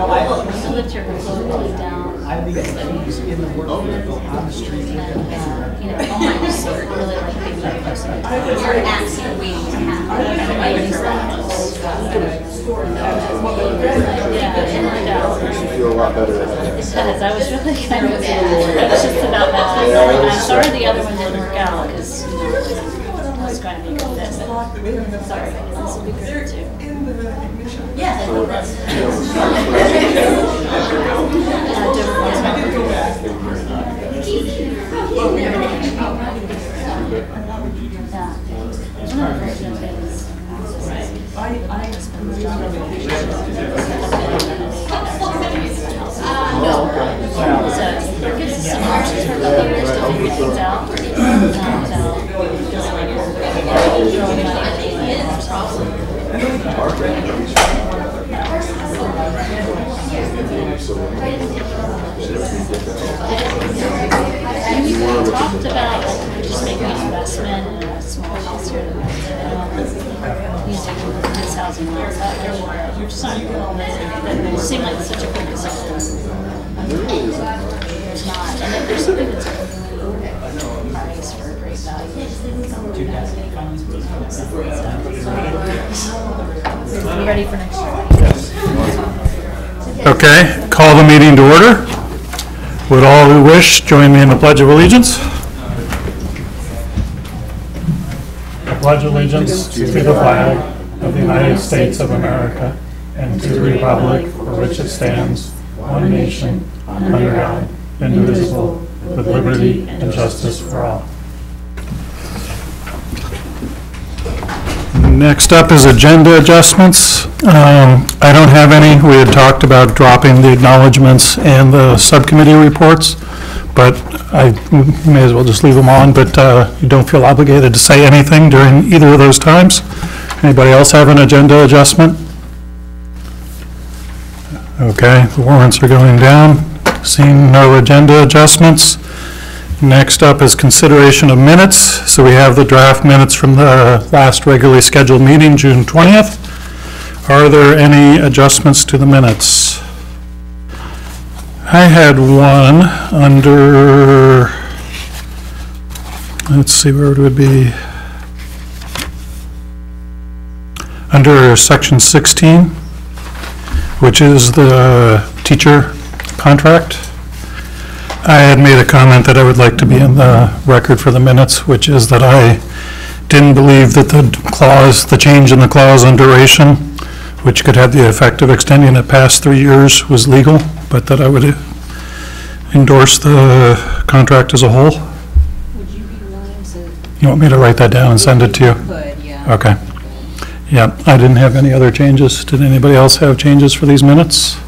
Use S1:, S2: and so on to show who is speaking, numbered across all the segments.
S1: I lived here before we moved down.
S2: in the workfield on the street.
S1: You know, all my research really like big videos. Your accent waiting to happen. I use that.
S3: You feel a lot better.
S1: It does. I was really kind of anxious about that. I'm sorry the other one didn't work out because I was going to be a good fit. Sorry, this will be good too. Yeah. We talked about just making an investment in a small house here using this housing loans out there. We're just not it seemed like such a quick decision. There's not. And if there's something that's really priced for a great value. We're ready for next year.
S4: Okay, call the meeting to order. Would all who wish join me in the Pledge of Allegiance? I pledge allegiance to the flag of the United States of America and to the republic for which it stands, one nation, under God, indivisible, with liberty and justice for all. Next up is agenda adjustments. I don't have any. We had talked about dropping the acknowledgements and the subcommittee reports, but I may as well just leave them on, but you don't feel obligated to say anything during either of those times. Anybody else have an agenda adjustment? Okay, the warrants are going down. Seeing no agenda adjustments. Next up is consideration of minutes. So we have the draft minutes from the last regularly scheduled meeting, June 20th. Are there any adjustments to the minutes? I had one under, let's see where it would be. Under section 16, which is the teacher contract. I had made a comment that I would like to be in the record for the minutes, which is that I didn't believe that the change in the clause on duration, which could have the effect of extending it past 3 years, was legal, but that I would endorse the contract as a whole.
S5: Would you be willing to?
S4: You want me to write that down and send it to you?
S5: Could, yeah.
S4: Okay. Yeah, I didn't have any other changes. Did anybody else have changes for these minutes?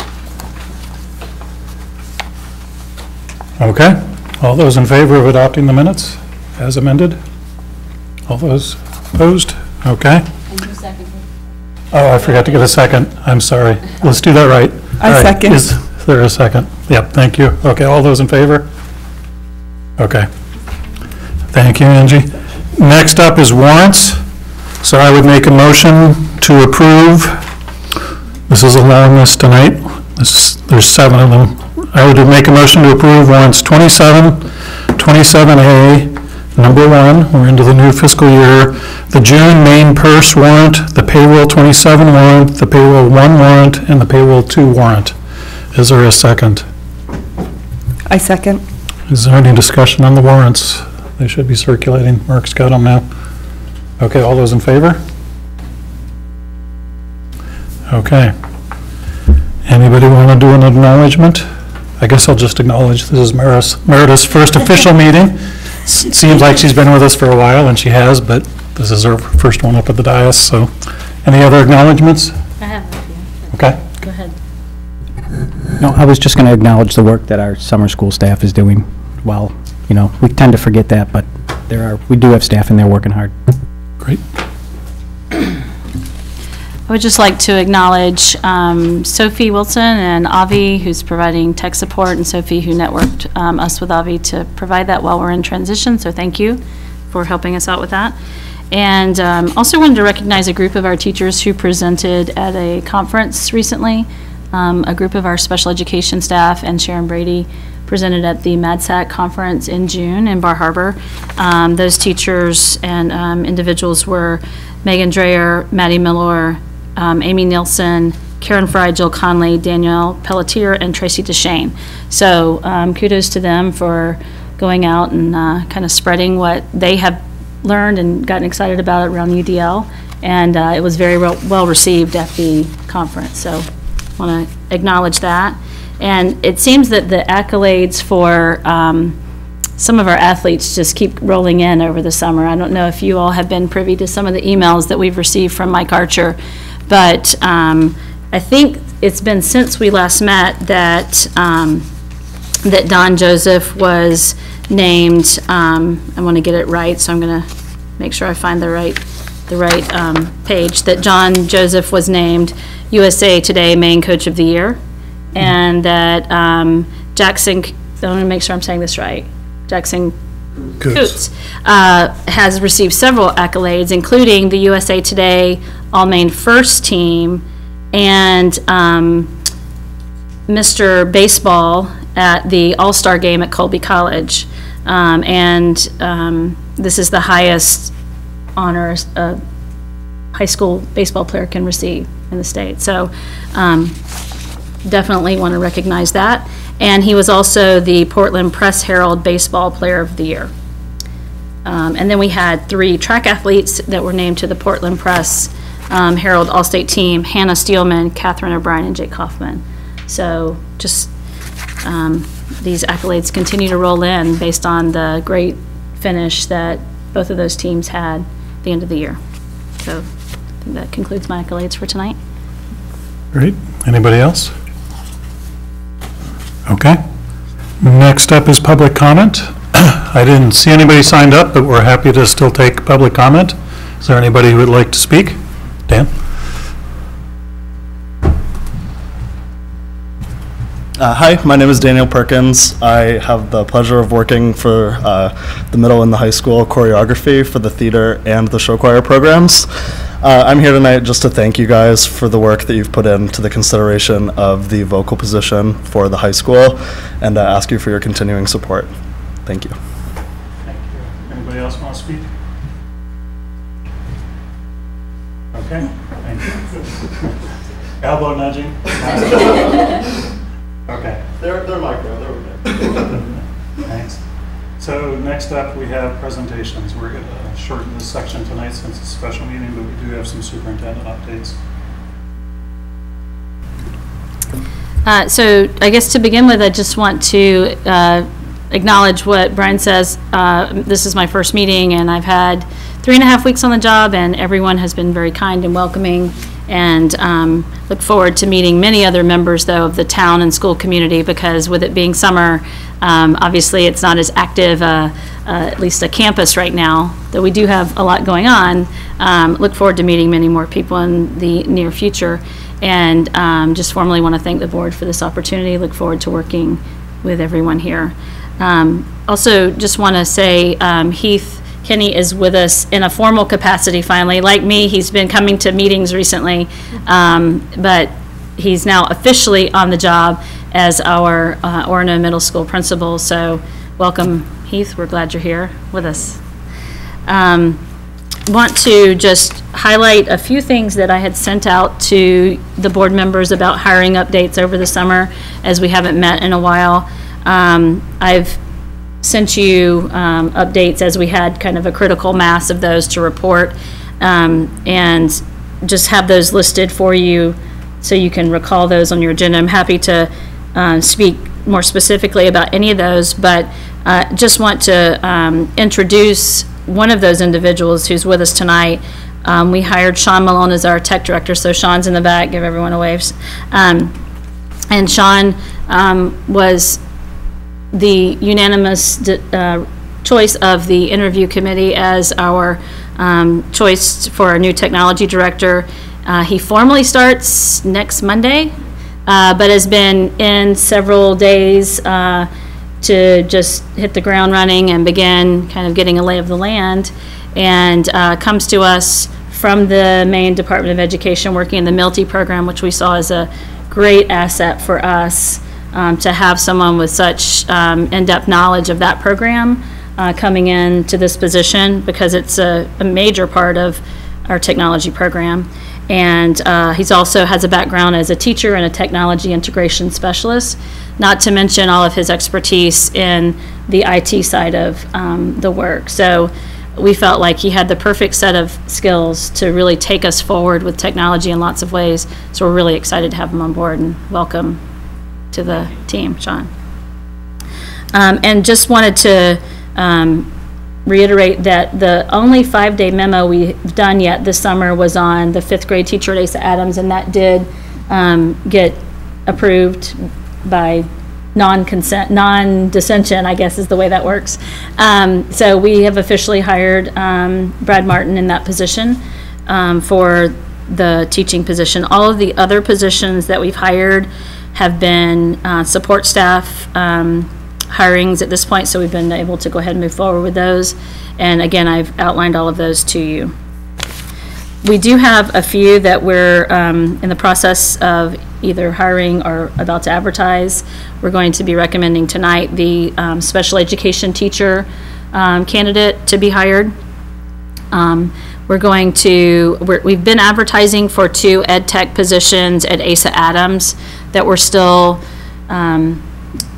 S4: Okay. All those in favor of adopting the minutes as amended? All those opposed? Okay.
S5: And who seconded?
S4: Oh, I forgot to get a second. I'm sorry. Let's do that right.
S6: I second.
S4: Is there a second? Yep, thank you. Okay, all those in favor? Okay. Thank you, Angie. Next up is warrants. So I would make a motion to approve. This is a long list tonight. There's 7 of them. I would make a motion to approve warrants 27, 27A, number 1. We're into the new fiscal year. The June main purse warrant, the payroll 27 warrant, the payroll 1 warrant, and the payroll 2 warrant. Is there a second?
S6: I second.
S4: Is there any discussion on the warrants? They should be circulating. Mark's got them now. Okay, all those in favor? Okay. Anybody want to do an acknowledgement? I guess I'll just acknowledge this is Meredith's first official meeting. Seems like she's been with us for a while, and she has, but this is her first one up at the dais, so. Any other acknowledgements?
S1: I have a few.
S4: Okay.
S1: Go ahead.
S7: No, I was just going to acknowledge the work that our summer school staff is doing. Well, you know, we tend to forget that, but we do have staff in there working hard.
S4: Great.
S1: I would just like to acknowledge Sophie Wilson and Avi, who's providing tech support, and Sophie, who networked us with Avi to provide that while we're in transition. So thank you for helping us out with that. And also wanted to recognize a group of our teachers who presented at a conference recently. A group of our special education staff and Sharon Brady presented at the MadSAC conference in June in Bar Harbor. Those teachers and individuals were Megan Dreyer, Maddie Miller, Amy Nielsen, Karen Fry, Jill Conley, Danielle Pelletier, and Tracy DeShane. So kudos to them for going out and kind of spreading what they have learned and gotten excited about around UDL. And it was very well received at the conference. So I want to acknowledge that. And it seems that the accolades for some of our athletes just keep rolling in over the summer. I don't know if you all have been privy to some of the emails that we've received from Mike Archer, but I think it's been since we last met that that Don Joseph was named. I want to get it right, so I'm going to make sure I find the right page. That John Joseph was named USA Today Maine Coach of the Year, and that Jackson. I want to make sure I'm saying this right. Jackson Coots has received several accolades, including the USA Today All-Maine First Team and Mr. Baseball at the All-Star Game at Colby College. This is the highest honor a high school baseball player can receive in the state. So definitely want to recognize that. And he was also the Portland Press Herald Baseball Player of the Year. And then we had 3 track athletes that were named to the Portland Press Herald All-State Team: Hannah Steelman, Catherine O'Brien, and Jake Kaufman. So just these accolades continue to roll in based on the great finish that both of those teams had at the end of the year. So I think that concludes my accolades for tonight.
S4: Great. Anybody else? Okay. Next up is public comment. I didn't see anybody signed up, but we're happy to still take public comment. Is there anybody who would like to speak? Dan?
S3: Hi, my name is Daniel Perkins. I have the pleasure of working for the middle and the high school choreography for the theater and the show choir programs. I'm here tonight just to thank you guys for the work that you've put into the consideration of the vocal position for the high school, and ask you for your continuing support. Thank you.
S4: Thank you. Anybody else want to speak? Okay, thank you. Elbow nudging. Okay.
S3: They're micro, they're okay.
S4: Thanks. So next up, we have presentations. We're going to shorten this section tonight since it's a special meeting, but we do have some superintendent updates.
S1: So I guess to begin with, I just want to acknowledge what Brian says. This is my first meeting, and I've had 3.5 weeks on the job, and everyone has been very kind and welcoming, and look forward to meeting many other members, though, of the town and school community, because with it being summer, obviously it's not as active, at least a campus right now, though we do have a lot going on. Look forward to meeting many more people in the near future, and just formally want to thank the board for this opportunity. Look forward to working with everyone here. Also, just want to say Heath Kenny is with us in a formal capacity finally. Like me, he's been coming to meetings recently, but he's now officially on the job as our Orono Middle School principal. So welcome, Heath. We're glad you're here with us. Want to just highlight a few things that I had sent out to the board members about hiring updates over the summer, as we haven't met in a while. I've sent you updates as we had kind of a critical mass of those to report, and just have those listed for you so you can recall those on your agenda. I'm happy to speak more specifically about any of those, but just want to introduce one of those individuals who's with us tonight. We hired Sean Malone as our tech director, so Sean's in the back. Give everyone a wave. And Sean was the unanimous choice of the interview committee as our choice for our new technology director. He formally starts next Monday, but has been in several days to just hit the ground running and begin kind of getting a lay of the land, and comes to us from the Maine Department of Education, working in the MILTI program, which we saw as a great asset for us to have someone with such in-depth knowledge of that program coming into this position, because it's a major part of our technology program. And he's also has a background as a teacher and a technology integration specialist, not to mention all of his expertise in the IT side of the work. So we felt like he had the perfect set of skills to really take us forward with technology in lots of ways. So we're really excited to have him on board, and welcome to the team, Sean. And just wanted to reiterate that the only 5-day memo we've done yet this summer was on the 5th grade teacher at Asa Adams, and that did get approved by non-dissension, I guess is the way that works. So we have officially hired Brad Martin in that position for the teaching position. All of the other positions that we've hired have been support staff hirings at this point, so we've been able to go ahead and move forward with those. And again, I've outlined all of those to you. We do have a few that we're in the process of either hiring or about to advertise. We're going to be recommending tonight the special education teacher candidate to be hired. We've been advertising for 2 ed tech positions at Asa Adams that we're still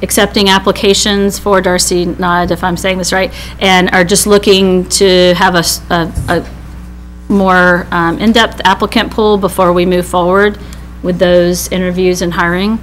S1: accepting applications for. Darcy, nod if I'm saying this right, and are just looking to have a more in-depth applicant pool before we move forward with those interviews and hiring.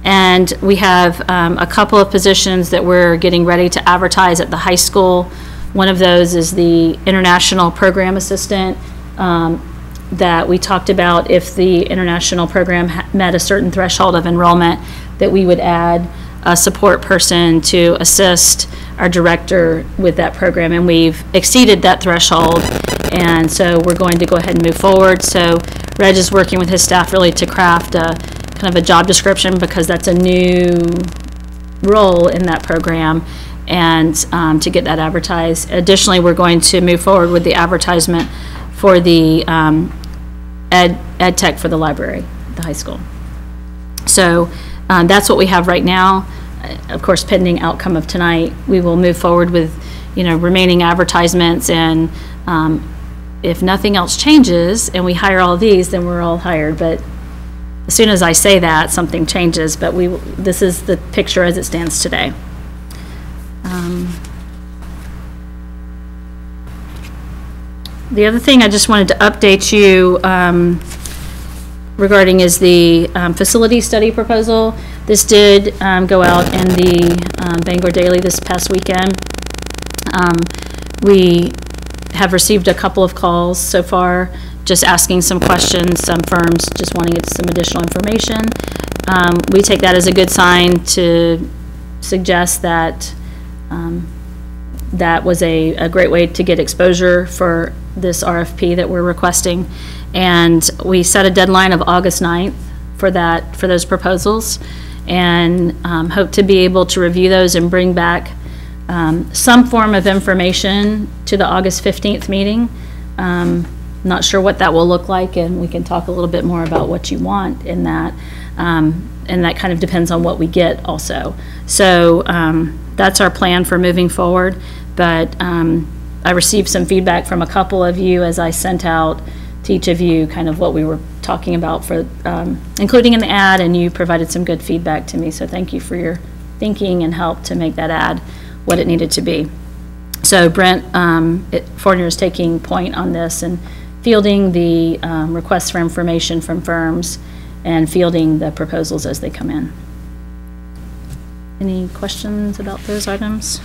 S1: And we have a couple of positions that we're getting ready to advertise at the high school. One of those is the international program assistant that we talked about. If the international program met a certain threshold of enrollment, that we would add a support person to assist our director with that program, and we've exceeded that threshold, and so we're going to go ahead and move forward. So Reg is working with his staff really to craft a kind of a job description, because that's a new role in that program, and to get that advertised. Additionally, we're going to move forward with the advertisement for the ed tech for the library, the high school. So that's what we have right now. Of course, pending outcome of tonight, we will move forward with, remaining advertisements, and if nothing else changes and we hire all of these, then we're all hired. But as soon as I say that, something changes. But this is the picture as it stands today. The other thing I just wanted to update you regarding is the facility study proposal. This did go out in the Bangor Daily this past weekend. We have received a couple of calls so far, just asking some questions, some firms just wanting some additional information. We take that as a good sign to suggest that that was a great way to get exposure for this RFP that we're requesting. And we set a deadline of August 9th for those proposals, and hope to be able to review those and bring back some form of information to the August 15th meeting. Not sure what that will look like, and we can talk a little bit more about what you want in that. And that kind of depends on what we get also. So that's our plan for moving forward. But I received some feedback from a couple of you as I sent out to each of you kind of what we were talking about for including in the ad, and you provided some good feedback to me. So thank you for your thinking and help to make that ad what it needed to be. So Brent Fournier is taking point on this and fielding the requests for information from firms and fielding the proposals as they come in. Any questions about those items?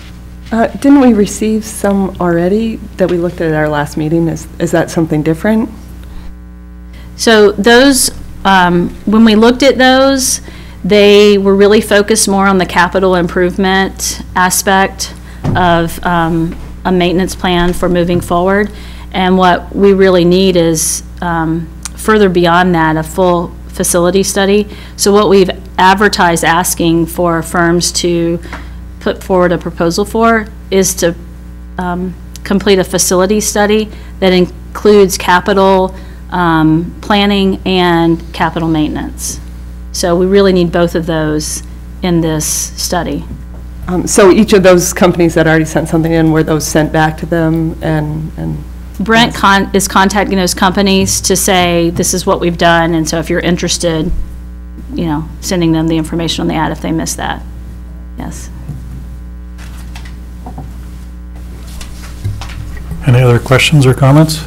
S6: Didn't we receive some already that we looked at our last meeting? Is that something different?
S1: So those, when we looked at those, they were really focused more on the capital improvement aspect of a maintenance plan for moving forward. And what we really need is further beyond that, a full facility study. So what we've advertised asking for firms to put forward a proposal for is to complete a facility study that includes capital planning and capital maintenance. So we really need both of those in this study.
S6: So each of those companies that already sent something in, were those sent back to them and?
S1: Brent is contacting those companies to say, this is what we've done, and so if you're interested, you know, sending them the information on the ad if they missed that. Yes.
S4: Any other questions or comments?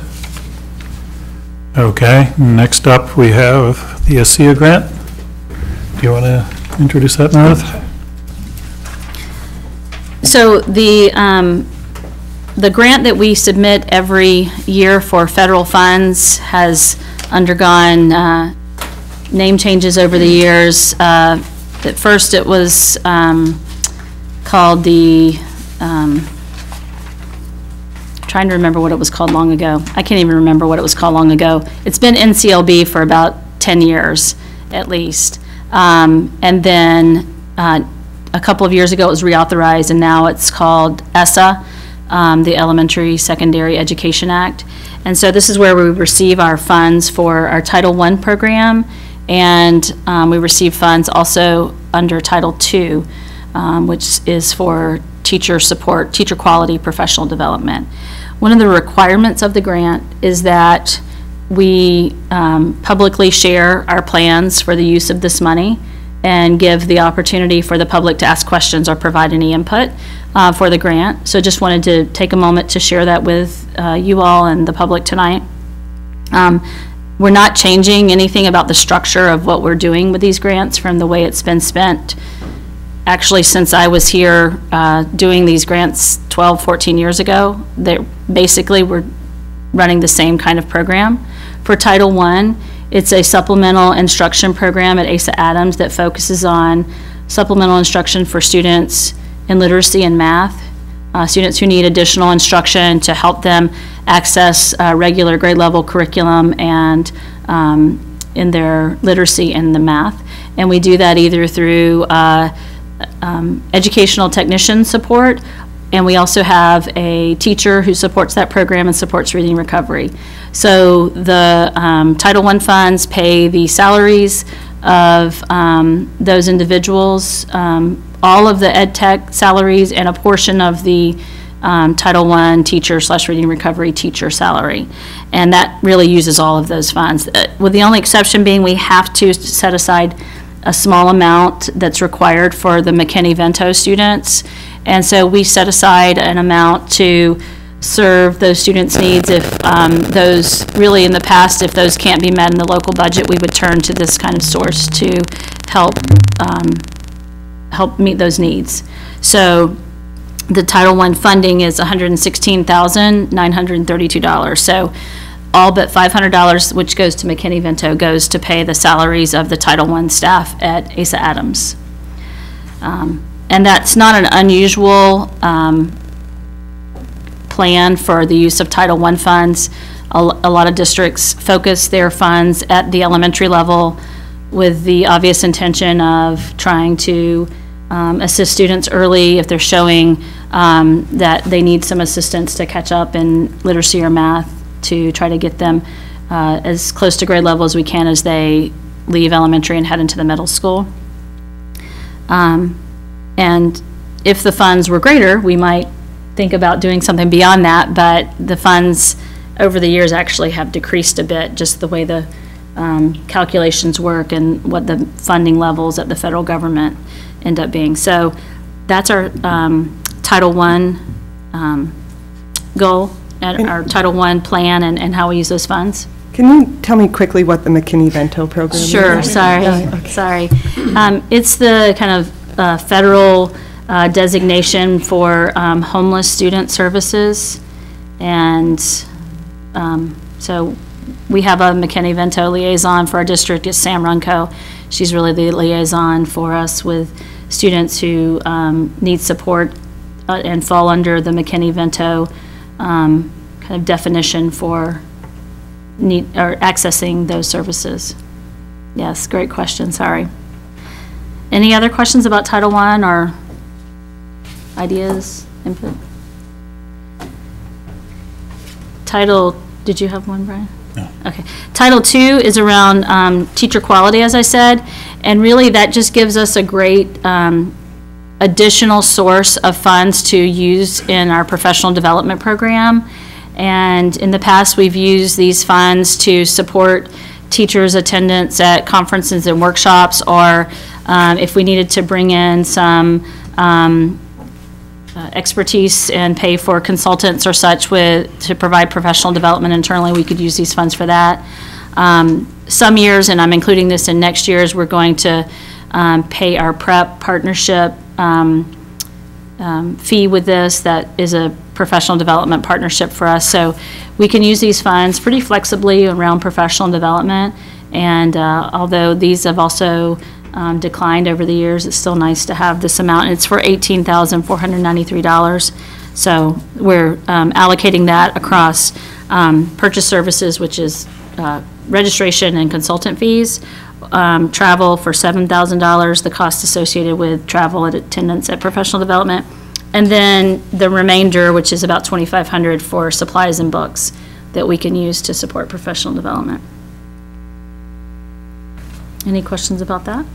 S4: Okay, next up we have the ASEA grant. Do you want to introduce that, Meredith?
S1: So the grant that we submit every year for federal funds has undergone name changes over the years. At first it was called the, trying to remember what it was called long ago. I can't even remember what it was called long ago. It's been NCLB for about 10 years at least. And then a couple of years ago it was reauthorized, and now it's called ESSA, the Elementary Secondary Education Act. And so this is where we receive our funds for our Title I program, and we receive funds also under Title II, which is for teacher support, teacher quality professional development. One of the requirements of the grant is that we publicly share our plans for the use of this money and give the opportunity for the public to ask questions or provide any input for the grant. So just wanted to take a moment to share that with you all and the public tonight. We're not changing anything about the structure of what we're doing with these grants from the way it's been spent. Actually, since I was here doing these grants 12, 14 years ago, they basically were running the same kind of program. For Title I, it's a supplemental instruction program at Asa Adams that focuses on supplemental instruction for students in literacy and math, students who need additional instruction to help them access regular grade level curriculum and in their literacy and the math. And we do that either through educational technician support, and we also have a teacher who supports that program and supports reading recovery. So the Title I funds pay the salaries of those individuals, all of the ed tech salaries, and a portion of the Title I teacher / reading recovery teacher salary. And that really uses all of those funds, with the only exception being we have to set aside a small amount that's required for the McKinney-Vento students. And so we set aside an amount to serve those students' needs. If those, really in the past, if those can't be met in the local budget, we would turn to this kind of source to help help meet those needs. So the Title I funding is $116,932. So all but $500, which goes to McKinney-Vento, goes to pay the salaries of the Title I staff at Asa Adams. And that's not an unusual plan for the use of Title I funds. A lot of districts focus their funds at the elementary level with the obvious intention of trying to assist students early if they're showing that they need some assistance to catch up in literacy or math, to try to get them as close to grade level as we can as they leave elementary and head into the middle school. And if the funds were greater, we might think about doing something beyond that, but the funds over the years actually have decreased a bit, just the way the calculations work and what the funding levels at the federal government end up being. So that's our Title I goal, and our Title I plan, and how we use those funds.
S6: Can you tell me quickly what the McKinney-Vento program is?
S1: Sure, sorry,
S6: Okay.
S1: sorry. It's the kind of federal designation for homeless student services. And so we have a McKinney-Vento liaison for our district. It's Sam Runco. She's really the liaison for us with students who need support and fall under the McKinney-Vento kind of definition for accessing those services. Yes, great question, sorry. Any other questions about Title I or ideas, input? Did you have one, Brian? No. Okay. Title II is around teacher quality, as I said, And really, that just gives us a great additional source of funds to use in our professional development program. And in the past, we've used these funds to support teachers' attendance at conferences and workshops, or if we needed to bring in some expertise and pay for consultants or such to provide professional development internally, we could use these funds for that. Some years, and I'm including this in next year's, we're going to pay our prep partnership fee with this. That is a professional development partnership for us. So we can use these funds pretty flexibly around professional development. And although these have also declined over the years, it's still nice to have this amount. It's for $18,493. So we're allocating that across purchase services, which is registration and consultant fees, travel for $7,000, the cost associated with travel and attendance at professional development, and then the remainder, which is about $2,500 for supplies and books that we can use to support professional development. Any questions about that?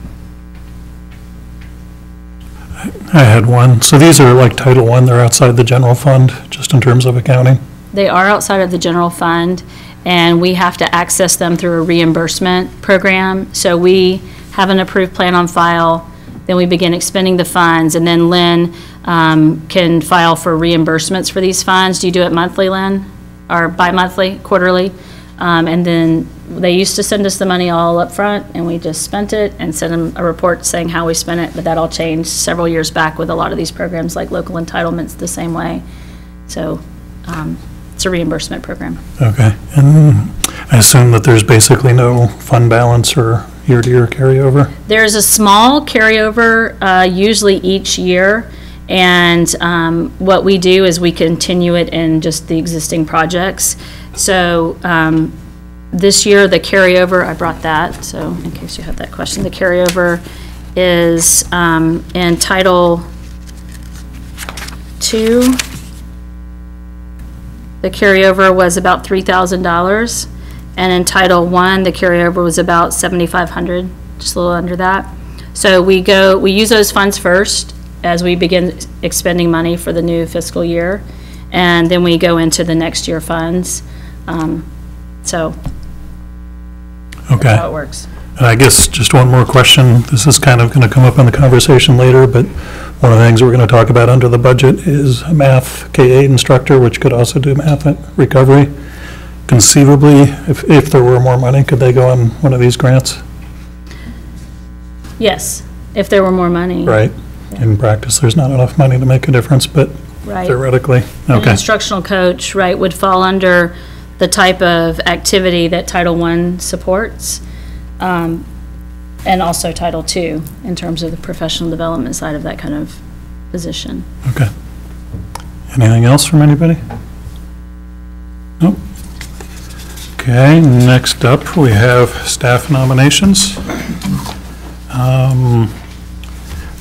S4: I had one. So these are like Title I, they're outside the general fund, just in terms of accounting?
S1: They are outside of the general fund, and we have to access them through a reimbursement program. So we have an approved plan on file, then we begin expending the funds, and then Lynn can file for reimbursements for these funds. Do you do it monthly, Lynn? Or bi-monthly, quarterly? And then they used to send us the money all up front, and we just spent it and sent them a report saying how we spent it, but that all changed several years back with a lot of these programs, like local entitlements, the same way. So it's a reimbursement program.
S4: Okay. And I assume that there's basically no fund balance or year-to-year carryover?
S1: There's a small carryover usually each year, and what we do is we continue it in just the existing projects. So this year, the carryover, I brought that, so in case you had that question, the carryover is in Title II. The carryover was about $3,000, and in Title I, the carryover was about $7,500, just a little under that. So we use those funds first as we begin expending money for the new fiscal year, and then we go into the next year funds. So
S4: okay.
S1: That's how it works.
S4: And I guess just one more question. This is kind of going to come up in the conversation later, but one of the things we're going to talk about under the budget is a math K-8 instructor, which could also do math recovery. Conceivably, if there were more money, could they go on one of these grants?
S1: Yes, if there were more money.
S4: Right. In practice, there's not enough money to make a difference, but
S1: Right.
S4: theoretically,
S1: An
S4: okay.
S1: instructional coach, right, would fall under the type of activity that Title I supports, and also Title II in terms of the professional development side of that kind of position.
S4: Okay. Anything else from anybody? Nope. Okay, next up, we have staff nominations.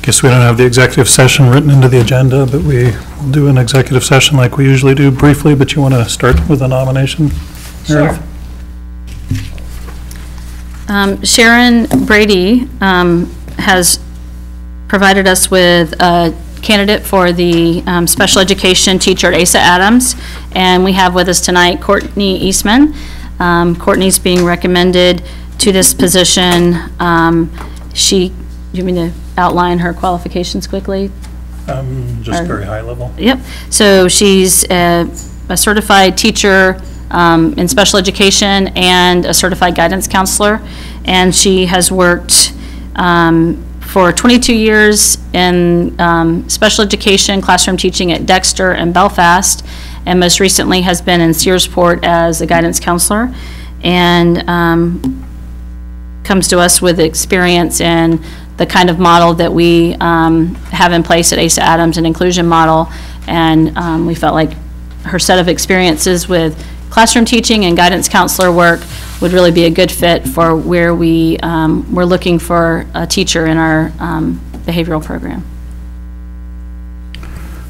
S4: Guess we don't have the executive session written into the agenda, but we will do an executive session like we usually do briefly, but you want to start with a nomination?
S1: Sure. Sharon Brady has provided us with a candidate for the special education teacher at Asa Adams, and we have with us tonight Courtney Eastman. Courtney's being recommended to this position. You mean to outline her qualifications quickly?
S4: Just very high level.
S1: Yep. So she's a certified teacher in special education and a certified guidance counselor. And she has worked for 22 years in special education, classroom teaching at Dexter and Belfast, and most recently has been in Searsport as a guidance counselor, and comes to us with experience in the kind of model that we have in place at Asa Adams, an inclusion model, and we felt like her set of experiences with classroom teaching and guidance counselor work would really be a good fit for where we're looking for a teacher in our behavioral program.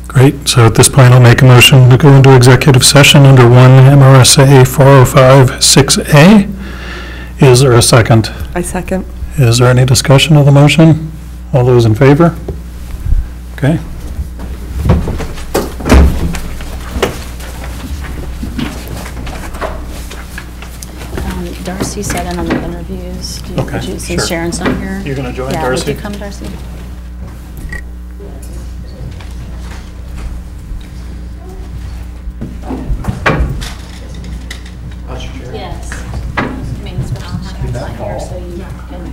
S4: Great. So at this point, I'll make a motion to go into executive session under 1 MRSA 405-6A. Is there a second?
S6: I second.
S4: Is there any discussion of the motion? All those in favor? Okay.
S5: Darcy sat in on the interviews.
S4: Okay,
S5: Did you see
S4: sure.
S5: Sharon's not here?
S4: You're going to join
S5: Yeah, would
S4: Darcy?
S5: you come, Darcy?
S1: Yes. I mean, especially Sharon's not here, so you can.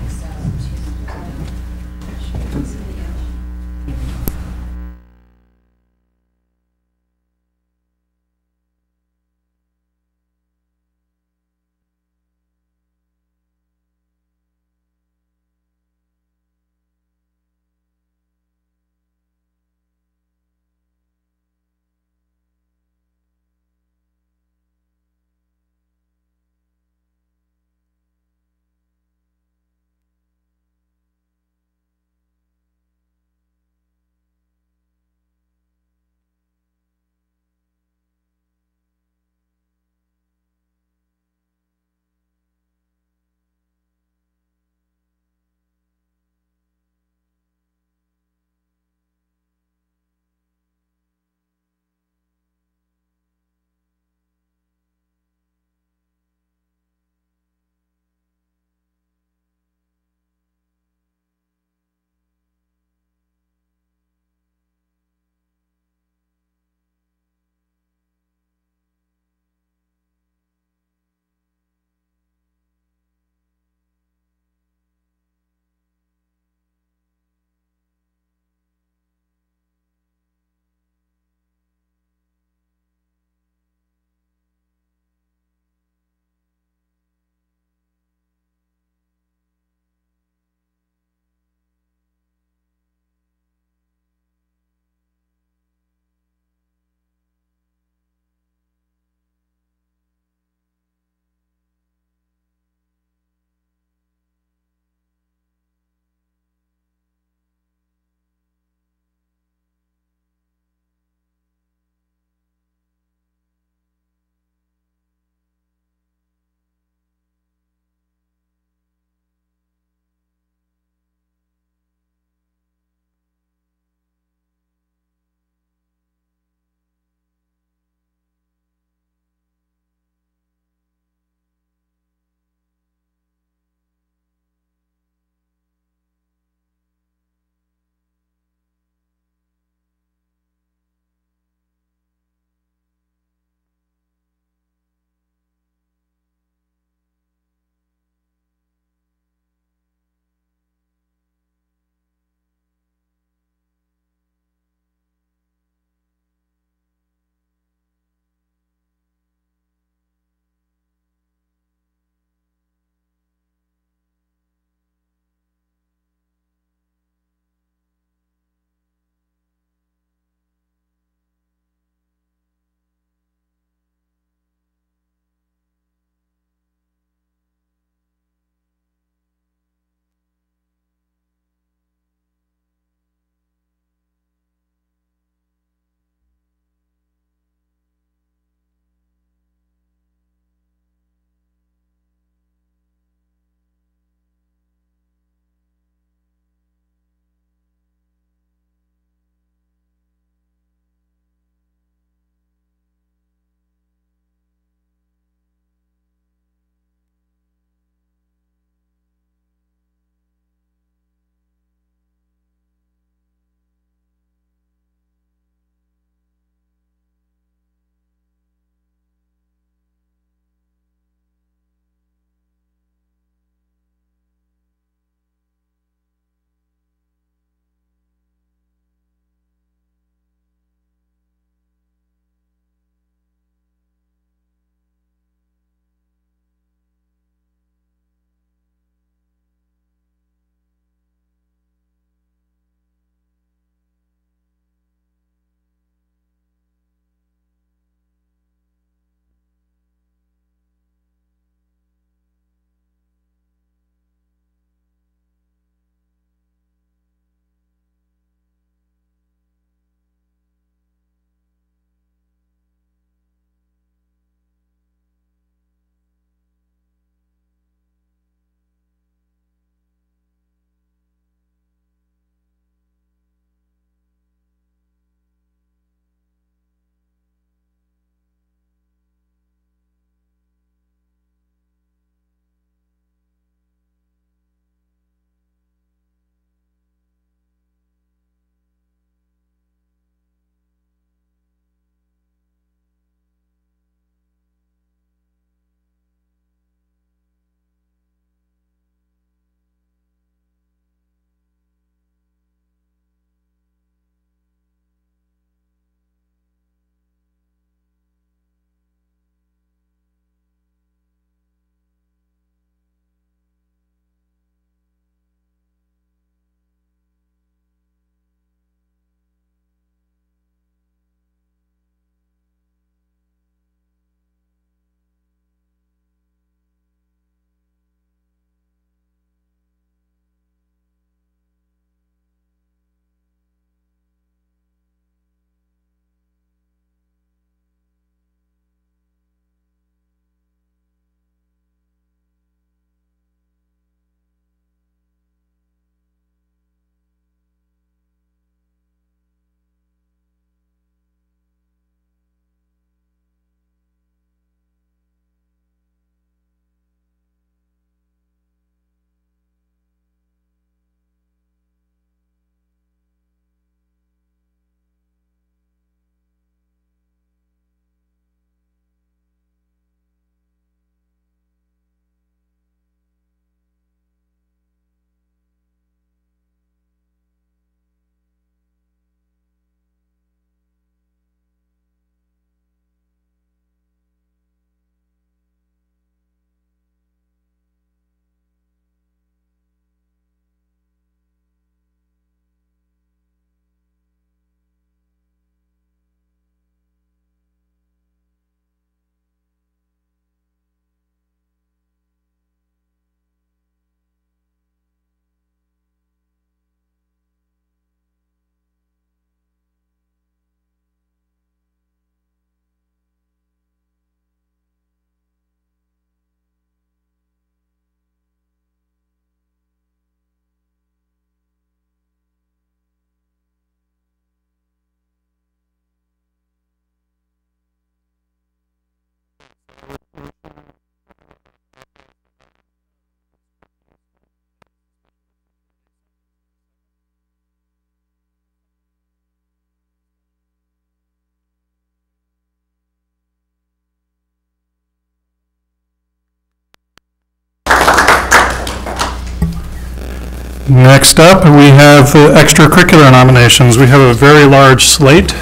S4: Next up, we have extracurricular nominations. We have a very large slate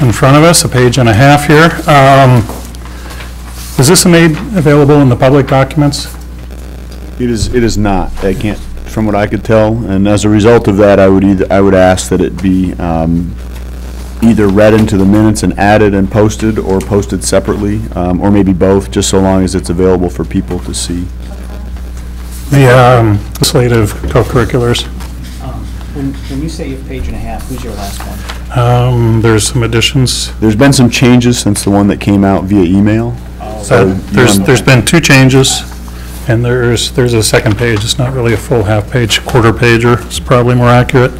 S4: in front of us, a page and a half here. Is this made available in the public documents?
S8: It is not. I can't, from what I could tell, and as a result of that, I would ask that it be either read into the minutes and added and posted, or posted separately, or maybe both, just so long as it's available for people to see.
S4: The slate of co-curriculars.
S9: When you say you have a page and a half, who's your last one?
S4: There's some additions.
S8: There's been some changes since the one that came out via email.
S4: There's been 2 changes, and there's a second page. It's not really a full half-page, quarter pager. It's probably more accurate.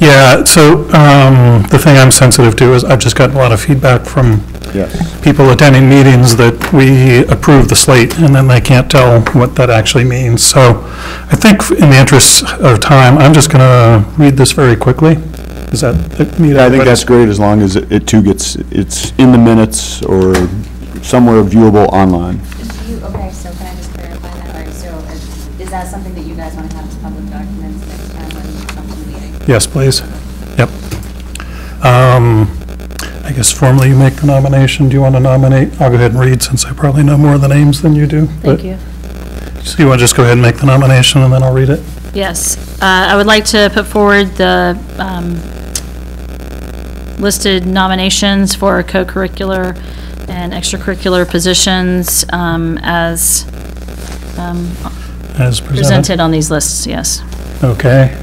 S4: Yeah, so the thing I'm sensitive to is I've just gotten a lot of feedback from people attending meetings that we approve the slate and then they can't tell what that actually means. So I think in the interest of time, I'm just going to read this very quickly. Does that meet
S8: I think that's great, as long as it too it's in the minutes or somewhere viewable online.
S5: Okay, so can I just clarify that? All right, so is that something that you guys want to have as public documents next time when you come to the meeting?
S4: Yes, please. Yep. I guess formally you make the nomination. Do you want to nominate? I'll go ahead and read, since I probably know more of the names than you do.
S1: Thank you.
S4: So you want to just go ahead and make the nomination and then I'll read it?
S1: Yes. I would like to put forward the listed nominations for co-curricular and extracurricular positions as presented on these lists, yes.
S4: Okay.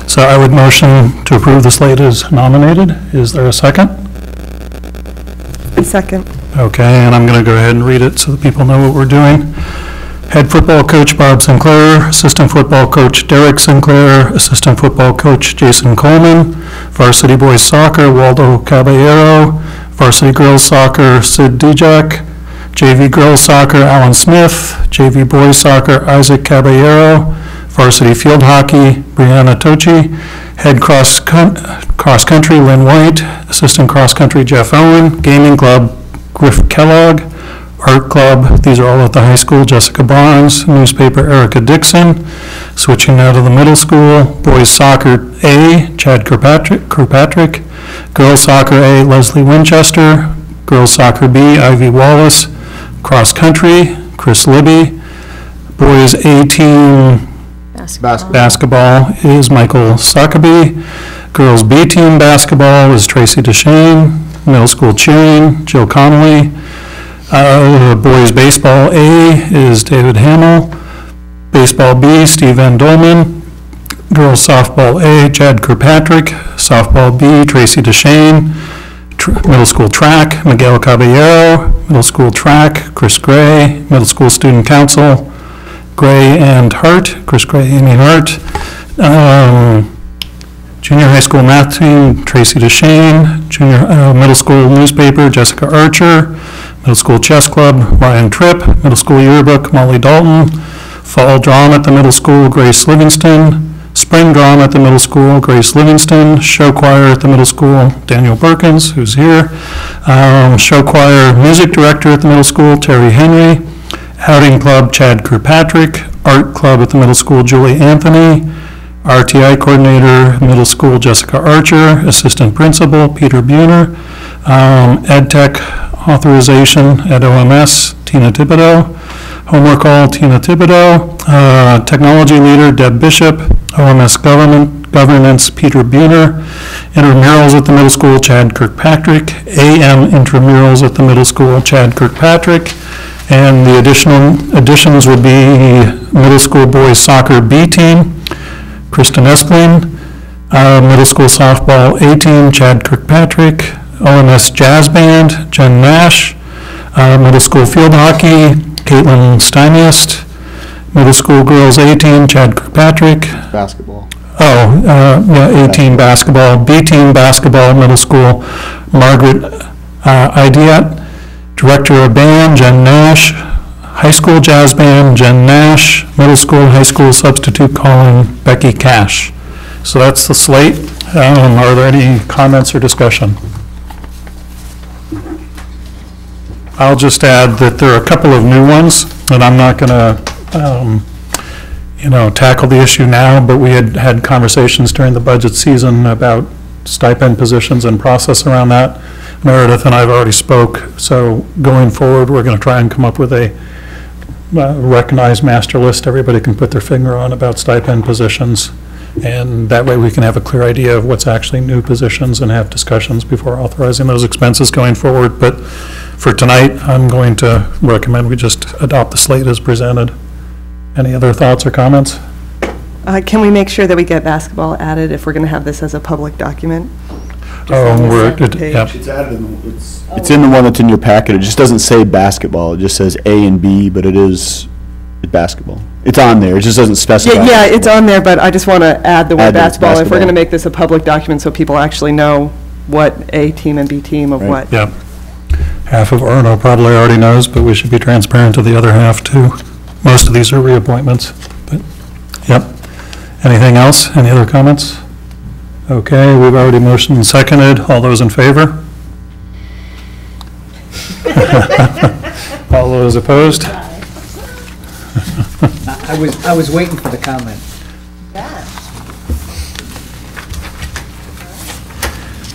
S4: So I would motion to approve the slate as nominated. Is there a second?
S6: Second.
S4: Okay, and I'm going to go ahead and read it so that people know what we're doing. Head football coach Bob Sinclair, assistant football coach Derek Sinclair, assistant football coach Jason Coleman, varsity boys soccer Waldo Caballero, varsity girls soccer Sid Dijak, JV girls soccer Alan Smith, JV boys soccer Isaac Caballero, varsity field hockey Brianna Tochi, head cross country Lynn White, assistant cross country Jeff Owen, gaming club Griff Kellogg, art club, these are all at the high school, Jessica Barnes, newspaper Erica Dixon. Switching now to the middle school, boys soccer A, Chad Kirkpatrick, girls soccer A, Leslie Winchester, girls soccer B, Ivy Wallace, cross country, Chris Libby, boys A team basketball is Michael Sakaby, girls B team basketball is Tracy DeShane, middle school cheering, Jill Connolly, boys baseball A is David Hamill, baseball B, Steve Van Dolman, girls softball A, Chad Kirkpatrick, softball B, Tracy DeShane, middle school track, Miguel Caballero, middle school track, Chris Gray, middle school student council, Gray and Hart, Chris Gray, Amy Hart, junior high school math team, Tracy DeShane, junior middle school newspaper, Jessica Archer, middle school chess club, Ryan Tripp, middle school yearbook, Molly Dalton, fall drama at the middle school, Grace Livingston, spring drama at the middle school, Grace Livingston, show choir at the middle school, Daniel Perkins, who's here, show choir music director at the middle school, Terry Henry, outing club, Chad Kirkpatrick, art club at the middle school, Julie Anthony, RTI coordinator, middle school, Jessica Archer, assistant principal, Peter Buhner, ed tech authorization at OMS, Tina Thibodeau, homework all, Tina Thibodeau, technology leader, Deb Bishop, OMS governance, Peter Buhner, intramurals at the middle school, Chad Kirkpatrick, AM intramurals at the middle school, Chad Kirkpatrick, and the additions would be middle school boys soccer B team, Kristen Espling, middle school softball A team, Chad Kirkpatrick, OMS jazz band, Jen Nash, middle school field hockey, Caitlin Steiniest, middle school girls A team, Chad Kirkpatrick.
S8: Basketball.
S4: Yeah, A team basketball, B team basketball, middle school, Margaret Idiot, director of band, Jen Nash, high school jazz band, Jen Nash, middle school, high school substitute calling, Becky Cash. So that's the slate. Are there any comments or discussion? I'll just add that there are a couple of new ones that I'm not going to, tackle the issue now, but we had had conversations during the budget season about stipend positions and process around that. Meredith and I have already spoke, so going forward, we're going to try and come up with a recognized master list everybody can put their finger on about stipend positions, and that way we can have a clear idea of what's actually new positions and have discussions before authorizing those expenses going forward. But for tonight, I'm going to recommend we just adopt the slate as presented. Any other thoughts or comments?
S6: Can we make sure that we get basketball added if we're going to have this as a public document?
S8: It's added it's in the one that's in your packet. It just doesn't say basketball. It just says A and B, but it's basketball. It's on there. It just doesn't specify.
S6: Yeah, it's on there, but I just want to add the word basketball if we're
S8: basketball.
S6: going to make this a public document so people actually know what A team and B team of what.
S4: Yeah. Half of Orno probably already knows, but we should be transparent to the other half too. Most of these are reappointments, but, yep. Anything else? Any other comments? Okay, we've already motioned and seconded. All those in favor? All those opposed?
S9: I was waiting for the comment.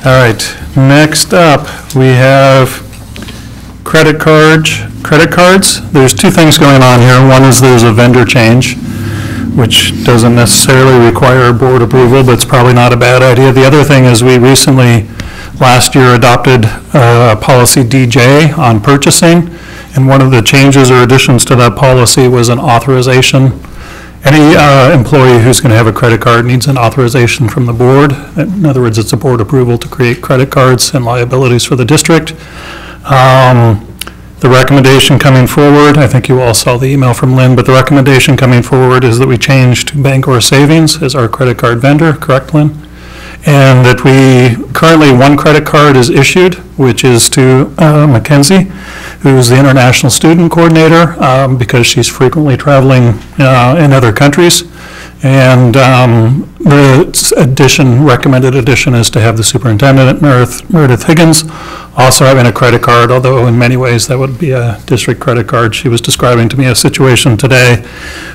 S4: All right, next up, we have credit cards. There's two things going on here. One is there's a vendor change, which doesn't necessarily require board approval, but it's probably not a bad idea. The other thing is we recently, last year, adopted policy DJ on purchasing, and one of the changes or additions to that policy was an authorization. Any employee who's going to have a credit card needs an authorization from the board. In other words, it's a board approval to create credit cards and liabilities for the district. The recommendation coming forward, I think you all saw the email from Lynn, but the recommendation coming forward is that we change to Bangor Savings as our credit card vendor, correct, Lynn? And that currently one credit card is issued, which is to Mackenzie, who's the international student coordinator, because she's frequently traveling in other countries. And the recommended addition is to have the superintendent, Meredith Higgins, also having a credit card, although in many ways that would be a district credit card. She was describing to me a situation today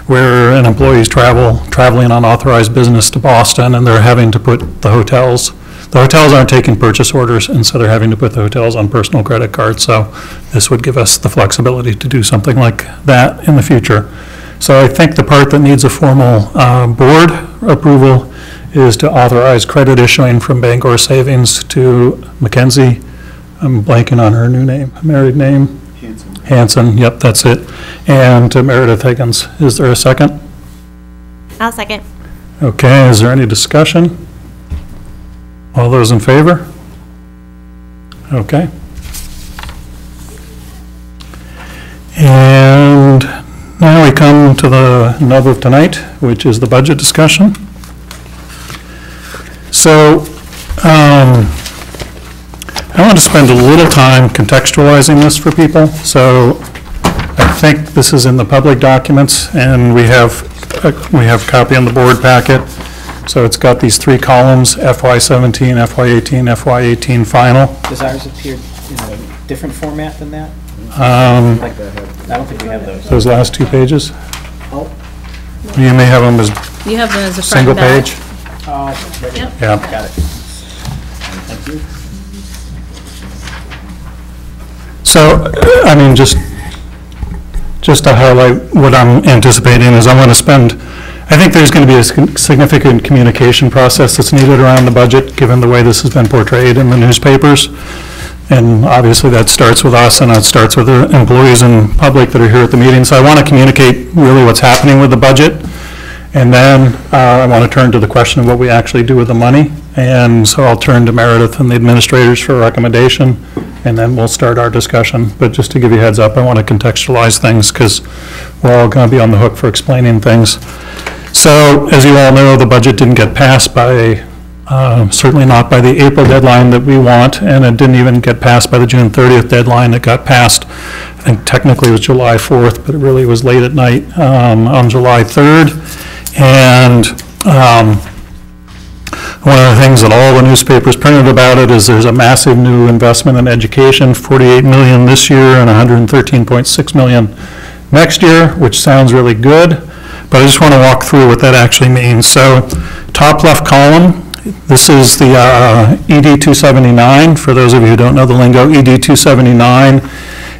S4: where an employee is traveling on authorized business to Boston, and they're having to put the hotels aren't taking purchase orders, and so they're having to put the hotels on personal credit cards. So this would give us the flexibility to do something like that in the future. So I think the part that needs a formal board approval is to authorize credit issuing from Bangor Savings to Mackenzie. I'm blanking on her new name, married name. Hanson, yep, that's it. And to Meredith Higgins. Is there a second?
S10: I'll second.
S4: Okay, is there any discussion? All those in favor? Okay. And now we come to the nub of tonight, which is the budget discussion. So, I want to spend a little time contextualizing this for people. So, I think this is in the public documents, and we have a copy on the board packet. So it's got these three columns: FY17, FY18, FY18 final.
S9: Does ours appear in a different format than that? I don't think we have those.
S4: Those last two pages?
S9: Oh.
S4: You may have them as
S1: You have them as a front
S4: single
S1: and back.
S4: page.
S9: Oh, right.
S1: Yep.
S4: Yeah.
S9: Got it. Thank you.
S4: So, I mean, just to highlight what I'm anticipating is I'm going to spend, I think there's going to be a significant communication process that's needed around the budget, given the way this has been portrayed in the newspapers. And obviously that starts with us, and it starts with the employees and public that are here at the meeting. So I want to communicate really what's happening with the budget. And then I want to turn to the question of what we actually do with the money. And so I'll turn to Meredith and the administrators for a recommendation, and then we'll start our discussion. But just to give you a heads up, I want to contextualize things because we're all going to be on the hook for explaining things. So as you all know, the budget didn't get passed by, certainly not by the April deadline that we want, and it didn't even get passed by the June 30th deadline. It got passed, I think technically it was July 4th, but it really was late at night on July 3rd. And one of the things that all the newspapers printed about it is there's a massive new investment in education, $48 million this year and $113.6 million next year, which sounds really good. but I just want to walk through what that actually means. So, top left column, this is the ED 279. For those of you who don't know the lingo, ED 279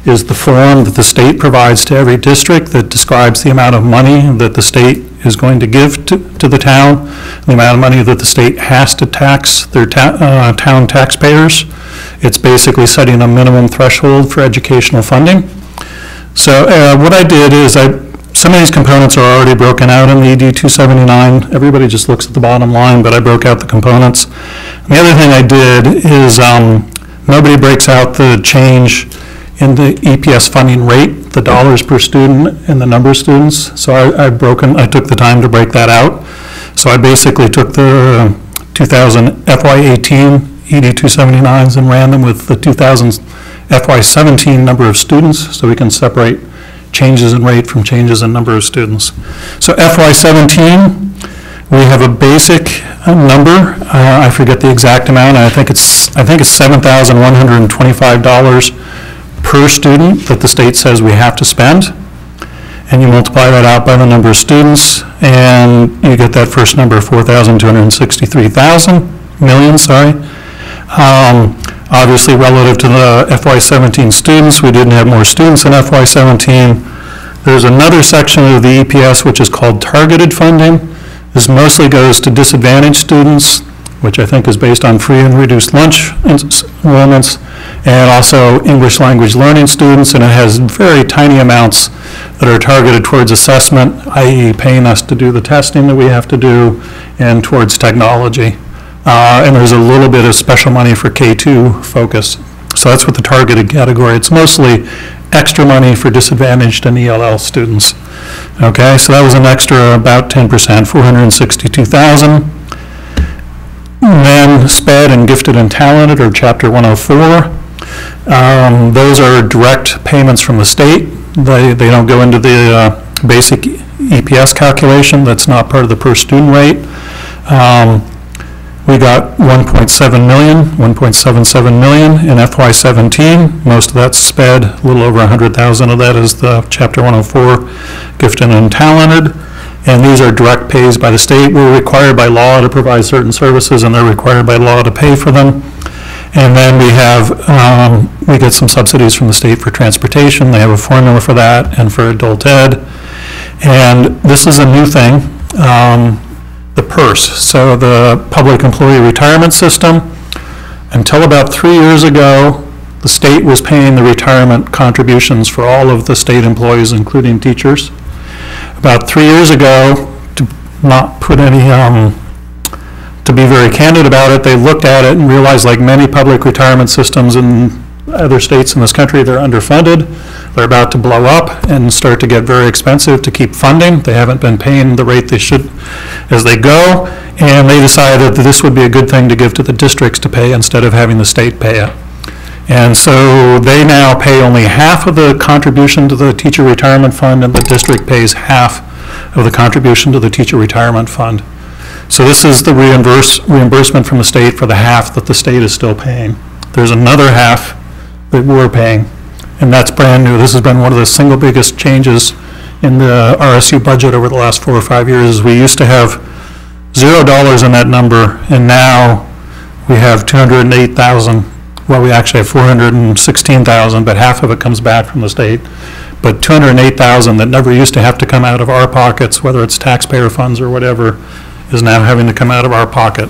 S4: is the form that the state provides to every district that describes the amount of money that the state is going to give to the town, the amount of money that the state has to tax their town taxpayers. It's basically setting a minimum threshold for educational funding. So what I did is some of these components are already broken out in the ED 279. Everybody just looks at the bottom line, but I broke out the components. And the other thing I did is nobody breaks out the change in the EPS funding rate, the dollars per student and the number of students. So I took the time to break that out. So I basically took the 2000 FY18 ED 279s and ran them with the 2000 FY17 number of students, so we can separate changes in rate from changes in number of students. So FY17, we have a basic number. I forget the exact amount. I think it's $7,125 per student that the state says we have to spend. And you multiply that out by the number of students, and you get that first number, 4,263 million, sorry. Obviously, relative to the FY17 students, we didn't have more students in FY17. There's another section of the EPS which is called targeted funding. This mostly goes to disadvantaged students, which I think is based on free and reduced lunch enrollments, and also English language learning students, and it has very tiny amounts that are targeted towards assessment, i.e. paying us to do the testing that we have to do, and towards technology. And there's a little bit of special money for K2 focus. So that's what the targeted category. It's mostly extra money for disadvantaged and ELL students. Okay, so that was an extra about 10%, 462,000. Then SPED and Gifted and Talented, or Chapter 104. Those are direct payments from the state. They don't go into the basic EPS calculation. That's not part of the per student rate. We got 1.7 million, 1.77 million in FY17. Most of that's SPED. A little over 100,000 of that is the Chapter 104 Gifted and Talented. And these are direct pays by the state. We're required by law to provide certain services, and they're required by law to pay for them. And then we get some subsidies from the state for transportation. They have a formula for that, and for adult ed. And this is a new thing, the PERS, so the Public Employee Retirement System. Until about 3 years ago, the state was paying the retirement contributions for all of the state employees, including teachers. About 3 years ago, to not put any, to be very candid about it, they looked at it and realized, like many public retirement systems in other states in this country, they're underfunded. They're about to blow up and start to get very expensive to keep funding. They haven't been paying the rate they should as they go, and they decided that this would be a good thing to give to the districts to pay instead of having the state pay it. And so they now pay only half of the contribution to the teacher retirement fund, and the district pays half of the contribution to the teacher retirement fund. So this is the reimbursement from the state for the half that the state is still paying. There's another half that we're paying, and that's brand new. This has been one of the single biggest changes in the RSU budget over the last 4 or 5 years. We used to have $0 in that number, and now we have 208,000. Well, we actually have 416,000, but half of it comes back from the state. But 208,000 that never used to have to come out of our pockets, whether it's taxpayer funds or whatever, is now having to come out of our pocket.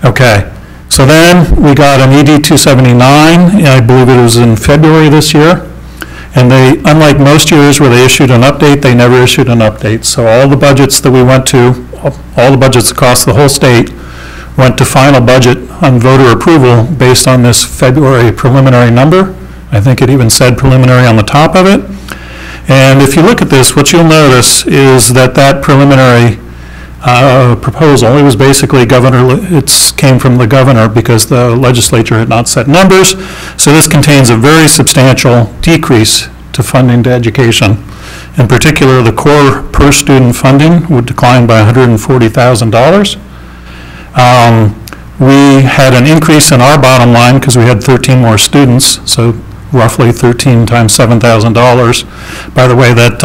S4: Okay, so then we got an ED 279, I believe it was in February this year. And they, unlike most years where they issued an update, they never issued an update. So all the budgets that we went to, all the budgets across the whole state, went to final budget on voter approval based on this February preliminary number. I think it even said preliminary on the top of it. And if you look at this, what you'll notice is that that preliminary proposal, it was basically it came from the governor because the legislature had not set numbers. So this contains a very substantial decrease to funding to education. In particular, the core per student funding would decline by $140,000. We had an increase in our bottom line because we had 13 more students, so roughly 13 times $7,000. By the way, that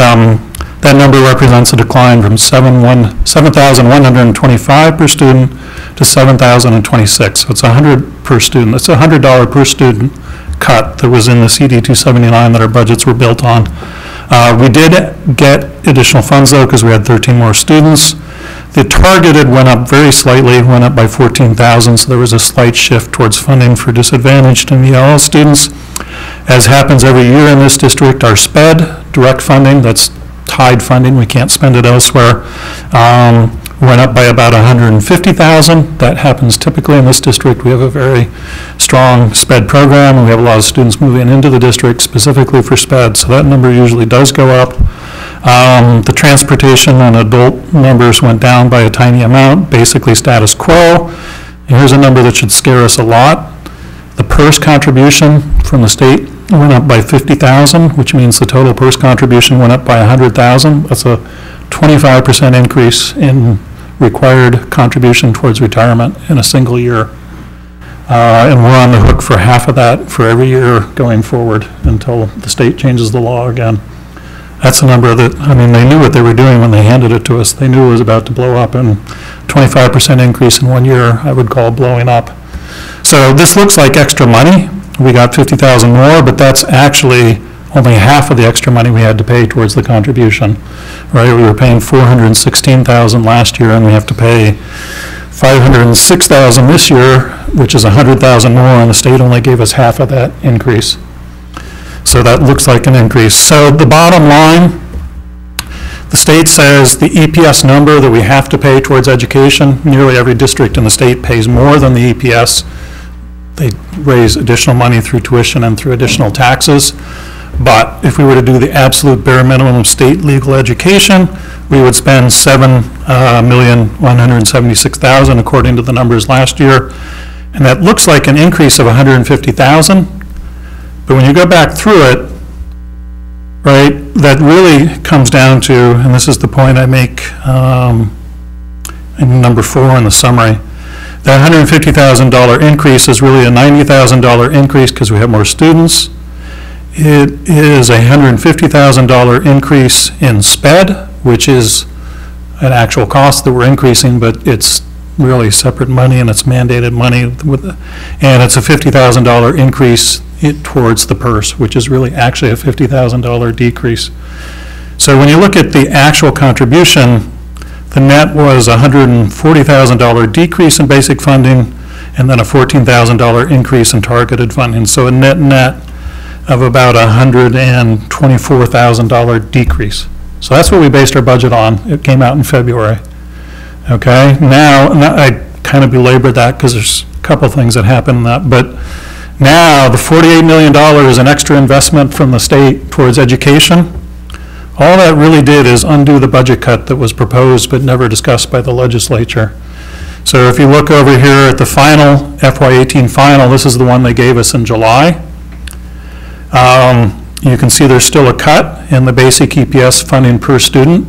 S4: That number represents a decline from 7,125 per student to 7,026. So it's 100 per student. That's a $100 per student cut that was in the CD 279 that our budgets were built on. We did get additional funds though, because we had 13 more students. The targeted went up very slightly, went up by 14,000, so there was a slight shift towards funding for disadvantaged and ELL students. As happens every year in this district, our SPED, direct funding, that's tied funding, we can't spend it elsewhere, went up by about 150,000. That happens typically in this district. We have a very strong SPED program, and we have a lot of students moving into the district specifically for SPED, so that number usually does go up. The transportation and adult numbers went down by a tiny amount, basically status quo. And here's a number that should scare us a lot. The PERS contribution from the state went up by 50,000, which means the total PERS contribution went up by 100,000. That's a 25% increase in required contribution towards retirement in a single year. And we're on the hook for half of that for every year going forward until the state changes the law again. That's a number that, I mean, they knew what they were doing when they handed it to us. They knew it was about to blow up, and 25% increase in 1 year I would call blowing up. So this looks like extra money. We got 50,000 more, but that's actually only half of the extra money we had to pay towards the contribution, right? We were paying 416,000 last year, and we have to pay 506,000 this year, which is 100,000 more, and the state only gave us half of that increase. So that looks like an increase. So the bottom line, the state says the EPS number that we have to pay towards education, nearly every district in the state pays more than the EPS. They raise additional money through tuition and through additional taxes. But if we were to do the absolute bare minimum of state legal education, we would spend $7,176,000 according to the numbers last year. And that looks like an increase of 150,000. But when you go back through it, right, that really comes down to, and this is the point I make in number 4 in the summary, that $150,000 increase is really a $90,000 increase because we have more students. It is a $150,000 increase in SPED, which is an actual cost that we're increasing, but it's really separate money and it's mandated money. And it's a $50,000 increase towards the PERS, which is really actually a $50,000 decrease. So when you look at the actual contribution, the net was a $140,000 decrease in basic funding and then a $14,000 increase in targeted funding. So a net of about a $124,000 decrease. So that's what we based our budget on. It came out in February. Okay, now I kind of belabored that because there's a couple things that happened in that, but now the $48 million in extra investment from the state towards education, all that really did is undo the budget cut that was proposed but never discussed by the legislature. So if you look over here at the final, FY18 final, this is the one they gave us in July. You can see there's still a cut in the basic EPS funding per student.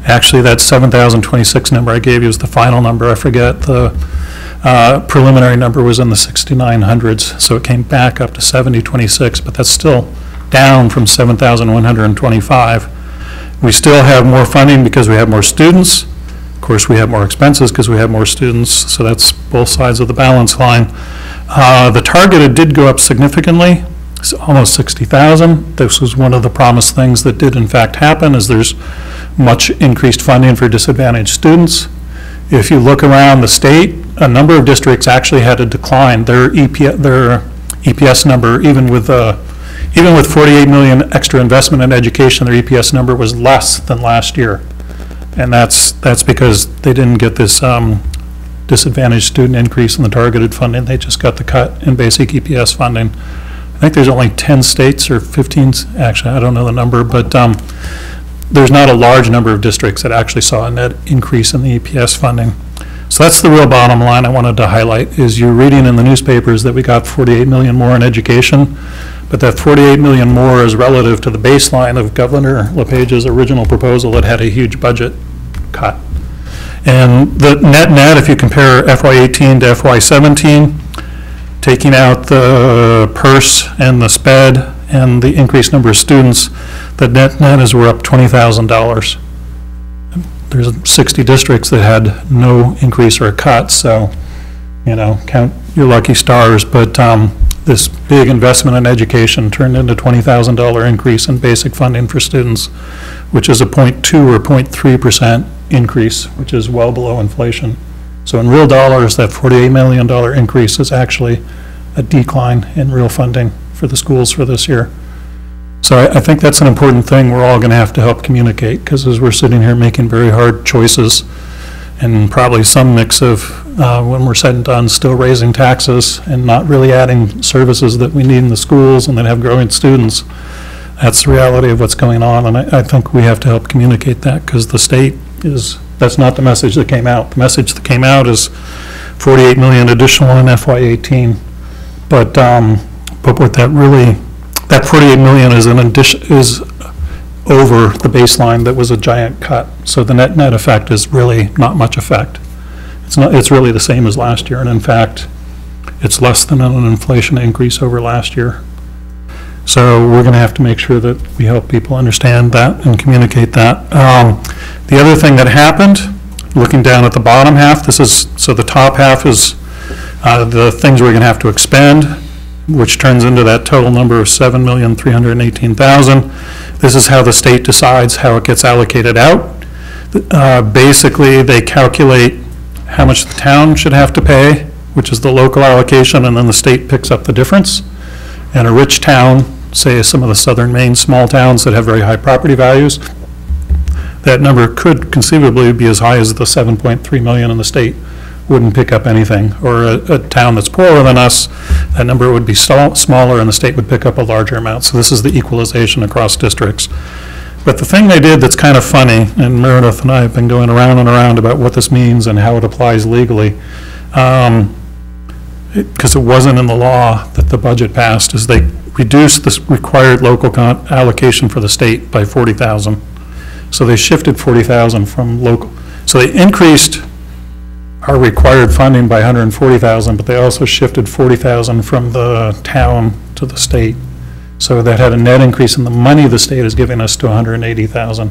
S4: Actually, that 7,026 number I gave you is the final number. I forget, the preliminary number was in the 6,900s, so it came back up to 7,026, but that's still down from 7,125. We still have more funding because we have more students. Of course, we have more expenses because we have more students, so that's both sides of the balance line. The targeted did go up significantly. It's almost 60,000. This was one of the promised things that did in fact happen, is there's much increased funding for disadvantaged students. If you look around the state, a number of districts actually had to decline their EPS number, even with 48 million extra investment in education, their EPS number was less than last year. And that's because they didn't get this disadvantaged student increase in the targeted funding. They just got the cut in basic EPS funding. I think there's only 10 states or 15, actually, I don't know the number, but there's not a large number of districts that actually saw a net increase in the EPS funding. So that's the real bottom line I wanted to highlight, is you're reading in the newspapers that we got 48 million more in education, but that 48 million more is relative to the baseline of Governor LePage's original proposal that had a huge budget cut. And the net, if you compare FY18 to FY17, taking out the PERS and the SPED and the increased number of students, the net is we're up $20,000. There's 60 districts that had no increase or a cut, so, you know, count your lucky stars, but this big investment in education turned into $20,000 increase in basic funding for students, which is a 0.2 or 0.3% increase, which is well below inflation. So in real dollars, that $48 million increase is actually a decline in real funding for the schools for this year. So I think that's an important thing we're all going to have to help communicate, because as we're sitting here making very hard choices, and probably some mix of, when we're said and done, still raising taxes and not really adding services that we need in the schools and that have growing students, that's the reality of what's going on, and I think we have to help communicate that, because the state is, that's not the message that came out. The message that came out is 48 million additional in FY18, but what that really, that 48 million is an addition, is over the baseline that was a giant cut. So the net effect is really not much effect. It's really the same as last year, and in fact, it's less than an inflation increase over last year. So we're going to have to make sure that we help people understand that and communicate that. The other thing that happened, looking down at the bottom half, this is, so the top half is the things we're going to have to expend, which turns into that total number of $7,318,000. This is how the state decides how it gets allocated out. Basically, they calculate how much the town should have to pay, which is the local allocation, and then the state picks up the difference. And a rich town, say some of the southern Maine small towns that have very high property values, that number could conceivably be as high as the 7.3 million, and the state wouldn't pick up anything. Or a town that's poorer than us, that number would be smaller and the state would pick up a larger amount. So this is the equalization across districts. But the thing they did that's kind of funny, and Meredith and I have been going around and around about what this means and how it applies legally, because it wasn't in the law that the budget passed, is they reduced this required local allocation for the state by 40,000. So they shifted 40,000 from local. So they increased our required funding by 140,000, but they also shifted 40,000 from the town to the state. So that had a net increase in the money the state is giving us to 180,000.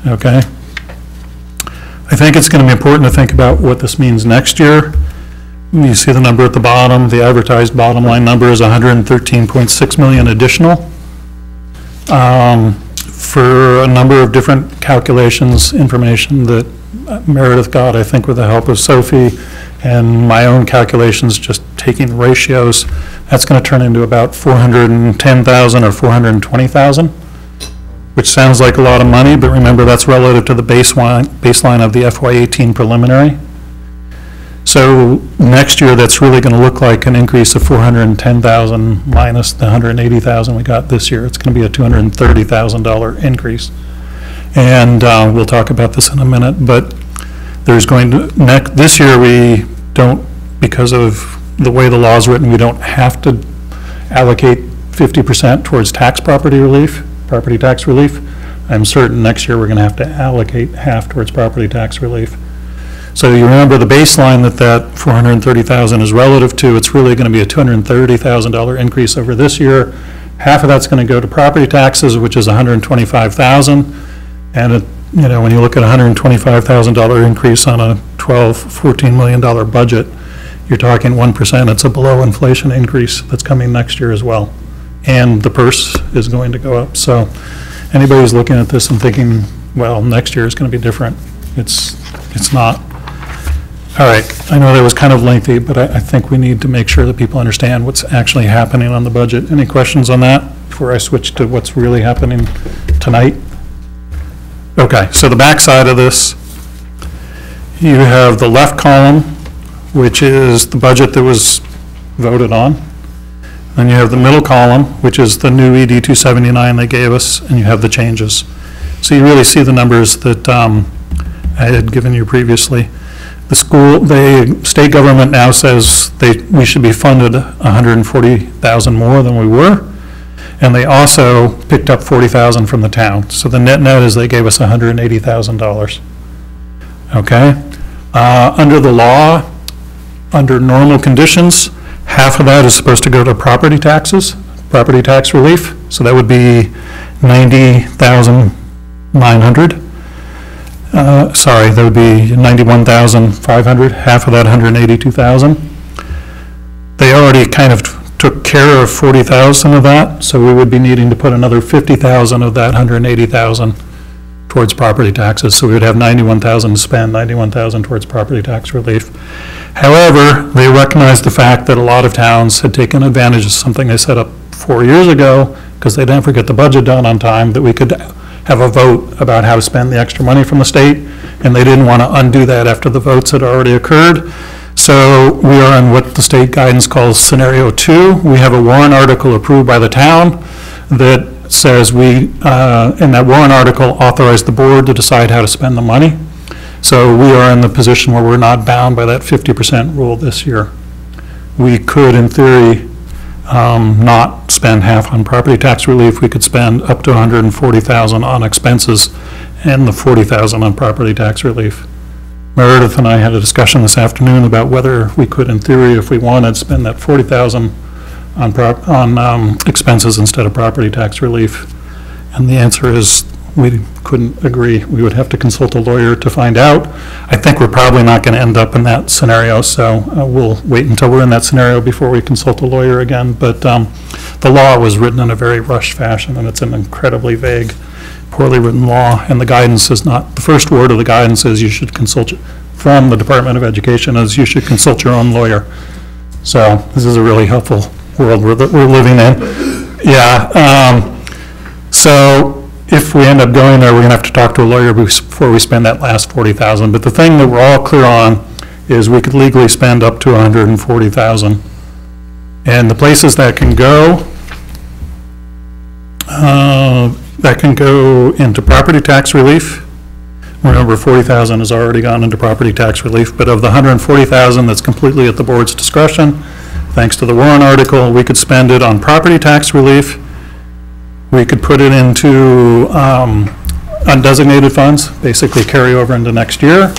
S4: Okay? I think it's going to be important to think about what this means next year. You see the number at the bottom. The advertised bottom line number is 113.6 million additional. For a number of different calculations, information that Meredith got, I think with the help of Sophie, and my own calculations, just taking ratios, that's going to turn into about 410,000 or 420,000, which sounds like a lot of money, but remember that's relative to the baseline of the FY18 preliminary. So next year, that's really going to look like an increase of 410,000 minus the 180,000 we got this year. It's going to be a $230,000 increase. And we'll talk about this in a minute, but there's going to, this year we don't, because of the way the law is written, we don't have to allocate 50% towards property tax relief. I'm certain next year we're going to have to allocate half towards property tax relief. So you remember the baseline that 430,000 is relative to, it's really going to be a $230,000 increase over this year. Half of that's going to go to property taxes, which is 125,000. And it, you know, when you look at a $125,000 increase on a $14 million budget, you're talking 1%. It's a below inflation increase that's coming next year as well. And the purse is going to go up. So anybody who's looking at this and thinking, well, next year is going to be different, it's not. All right, I know that was kind of lengthy, but I think we need to make sure that people understand what's actually happening on the budget. Any questions on that before I switch to what's really happening tonight? Okay, so the back side of this, you have the left column, which is the budget that was voted on. Then you have the middle column, which is the new ED 279 they gave us, and you have the changes. So you really see the numbers that I had given you previously. The state government now says we should be funded 140,000 more than we were, and they also picked up 40,000 from the town. So the net is they gave us $180,000. Okay? Under the law, under normal conditions, half of that is supposed to go to property taxes property tax relief, so that would be 90,900. Sorry, that would be 91,500, half of that 182,000. They already kind of took care of 40,000 of that, so we would be needing to put another 50,000 of that 180,000 towards property taxes. So we would have 91,000 to spend, 91,000 towards property tax relief. However, they recognized the fact that a lot of towns had taken advantage of something they set up 4 years ago, because they didn't get the budget done on time, that we could have a vote about how to spend the extra money from the state, and they didn't want to undo that after the votes had already occurred. So we are in what the state guidance calls scenario 2. We have a warrant article approved by the town that says in that warrant article, authorize the board to decide how to spend the money. So we are in the position where we're not bound by that 50% rule this year. We could, in theory, not spend half on property tax relief. We could spend up to 140,000 on expenses and the 40,000 on property tax relief. Meredith and I had a discussion this afternoon about whether we could, in theory, if we wanted, spend that 40,000 on expenses instead of property tax relief. And the answer is we couldn't agree. We would have to consult a lawyer to find out. I think we're probably not going to end up in that scenario, so we'll wait until we're in that scenario before we consult a lawyer again. But the law was written in a very rushed fashion, and it's an incredibly vague, poorly written law, and the guidance is not, the first word of the guidance is you should consult, from the Department of Education, is you should consult your own lawyer. So this is a really helpful world we're living in. Yeah. So if we end up going there, we're going to have to talk to a lawyer before we spend that last 40,000. But the thing that we're all clear on is we could legally spend up to 140,000. And the places that can go into property tax relief. Remember, 40,000 has already gone into property tax relief, but of the 140,000 that's completely at the board's discretion, thanks to the warrant article, we could spend it on property tax relief. We could put it into undesignated funds, basically carry over into next year,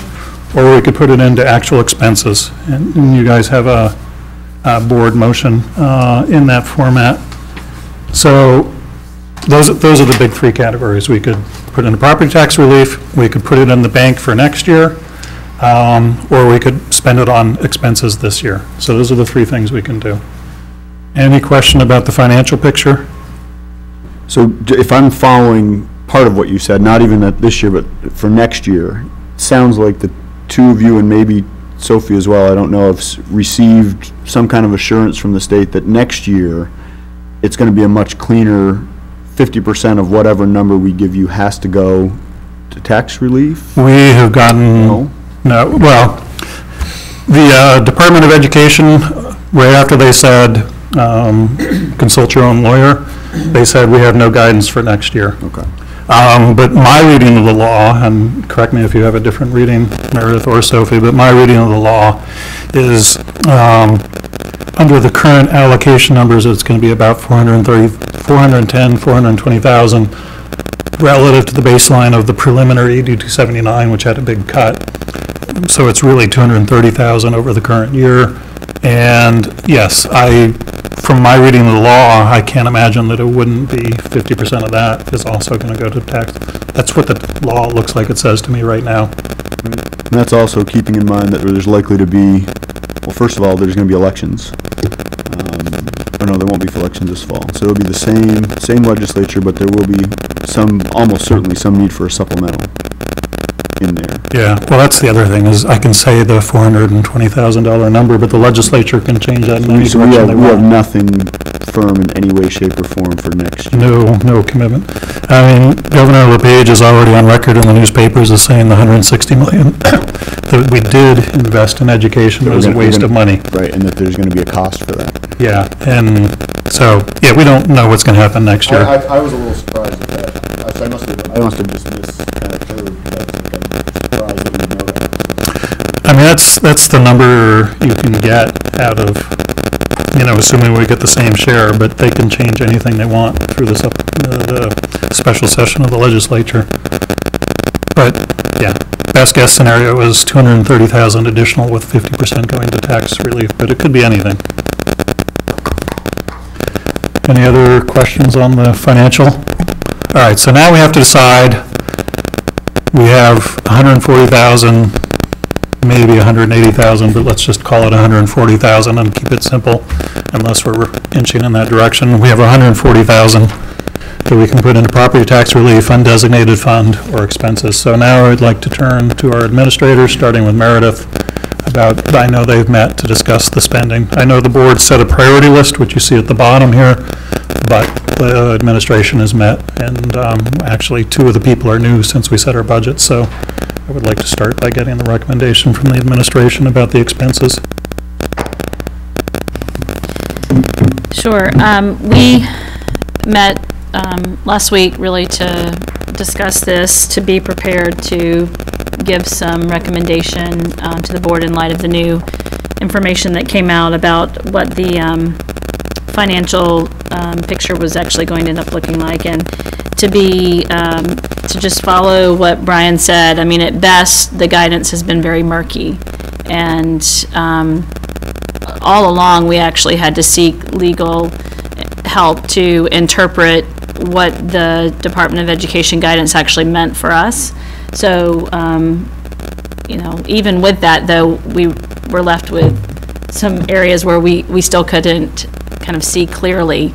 S4: or we could put it into actual expenses. And you guys have a board motion in that format. So those are the big three categories. We could put into property tax relief, we could put it in the bank for next year, or we could spend it on expenses this year. So those are the three things we can do. Any question about the financial picture?
S8: So if I'm following part of what you said, not even that this year, but for next year, it sounds like the two of you and maybe Sophie as well, I don't know, have received some kind of assurance from the state that next year it's going to be a much cleaner 50% of whatever number we give you has to go to tax relief?
S4: We have gotten, no, well, the Department of Education, right after they said, consult your own lawyer, they said we have no guidance for next year.
S8: Okay.
S4: But my reading of the law, and correct me if you have a different reading, Meredith or Sophie, but my reading of the law is under the current allocation numbers, it's going to be about 420,000 relative to the baseline of the preliminary ED 279, which had a big cut. So it's really 230,000 over the current year. And yes, from my reading of the law, I can't imagine that it wouldn't be 50% of that is also going to go to tax. That's what the law looks like it says to me right now.
S8: And that's also keeping in mind that there's likely to be, well, first of all, there's going to be elections. Or no, there won't be elections this fall. So it'll be the same legislature, but there will be almost certainly some need for a supplemental in there.
S4: Yeah, well, that's the other thing, is I can say the $420,000 number, but the legislature can change that in any direction they want.
S8: We have nothing firm in any way, shape, or form for next year.
S4: No commitment. I mean, Governor LePage is already on record in the newspapers as saying the $160 million that we did invest in education was a waste of money.
S8: Right, and that there's going to be a cost for that.
S4: Yeah, and so, yeah, we don't know what's going to happen next year.
S8: I was a little surprised at that. I must have just missed kind of heard that. Surprised that we know that.
S4: I mean, that's the number you can get out of, assuming we get the same share, but they can change anything they want through the special session of the legislature. But, yeah, best guess scenario is 230,000 additional with 50% going to tax relief, but it could be anything. Any other questions on the financial? All right, so now we have to decide. We have 140,000, maybe 180,000, but let's just call it 140,000 and keep it simple, unless we're inching in that direction. We have 140,000 that we can put into property tax relief, undesignated fund, or expenses. So now I would like to turn to our administrators, starting with Meredith, about, I know they've met to discuss the spending. I know the board set a priority list, which you see at the bottom here, but the administration has met, and actually 2 of the people are new since we set our budget, so I would like to start by getting the recommendation from the administration about the expenses.
S1: Sure. We met last week really to discuss this, to be prepared to give some recommendation to the board in light of the new information that came out about what the financial picture was actually going to end up looking like, and to be to just follow what Brian said. I mean, at best, the guidance has been very murky, and all along we actually had to seek legal help to interpret what the Department of Education guidance actually meant for us. So, you know, even with that, though, we were left with some areas where we still couldn't kind of see clearly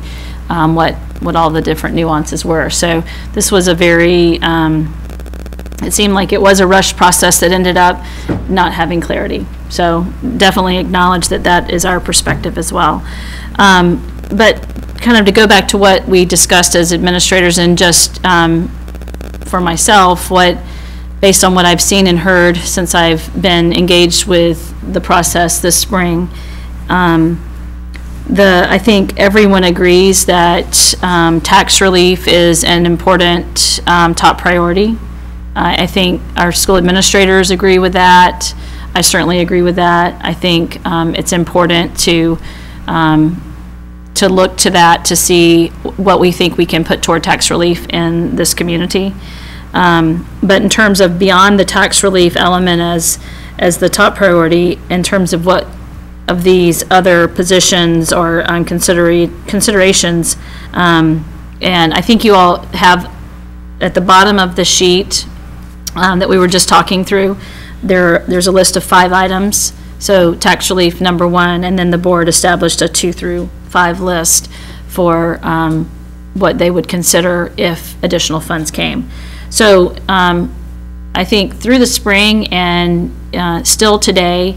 S1: what all the different nuances were. So this was a very, it seemed like it was a rushed process that ended up not having clarity. So definitely acknowledge that that is our perspective as well. But kind of to go back to what we discussed as administrators, and just for myself, based on what I've seen and heard since I've been engaged with the process this spring, I think everyone agrees that tax relief is an important top priority. I think our school administrators agree with that. I certainly agree with that. I think it's important to look to that to see what we think we can put toward tax relief in this community. But in terms of beyond the tax relief element as the top priority, in terms of what of these other positions or considerations, and I think you all have at the bottom of the sheet that we were just talking through, there's a list of 5 items. So tax relief number 1, and then the board established a 2 through 5 list for what they would consider if additional funds came. So I think through the spring and still today,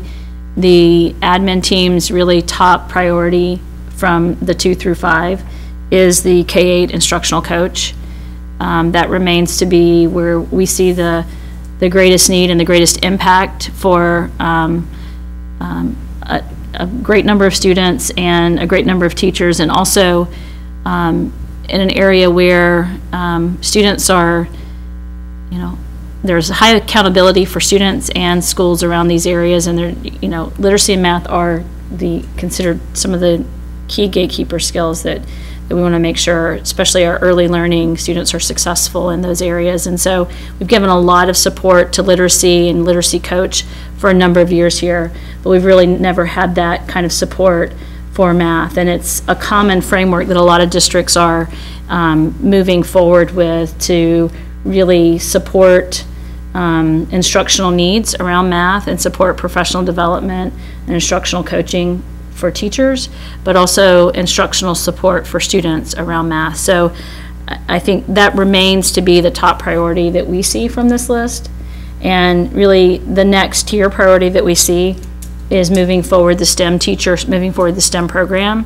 S1: the admin team's really top priority from the 2 through 5 is the K-8 instructional coach. That remains to be where we see the greatest need and the greatest impact for a great number of students and a great number of teachers, and also in an area where students are, you know, there's high accountability for students and schools around these areas, and they're, you know, literacy and math are considered some of the key gatekeeper skills that we want to make sure, especially our early learning students, are successful in those areas. And so we've given a lot of support to literacy and literacy coach for a number of years here, but we've really never had that kind of support for math. And it's a common framework that a lot of districts are moving forward with to really support instructional needs around math and support professional development and instructional coaching for teachers, but also instructional support for students around math. So I think that remains to be the top priority that we see from this list. And really the next tier priority that we see is moving forward the STEM teachers, moving forward the STEM program.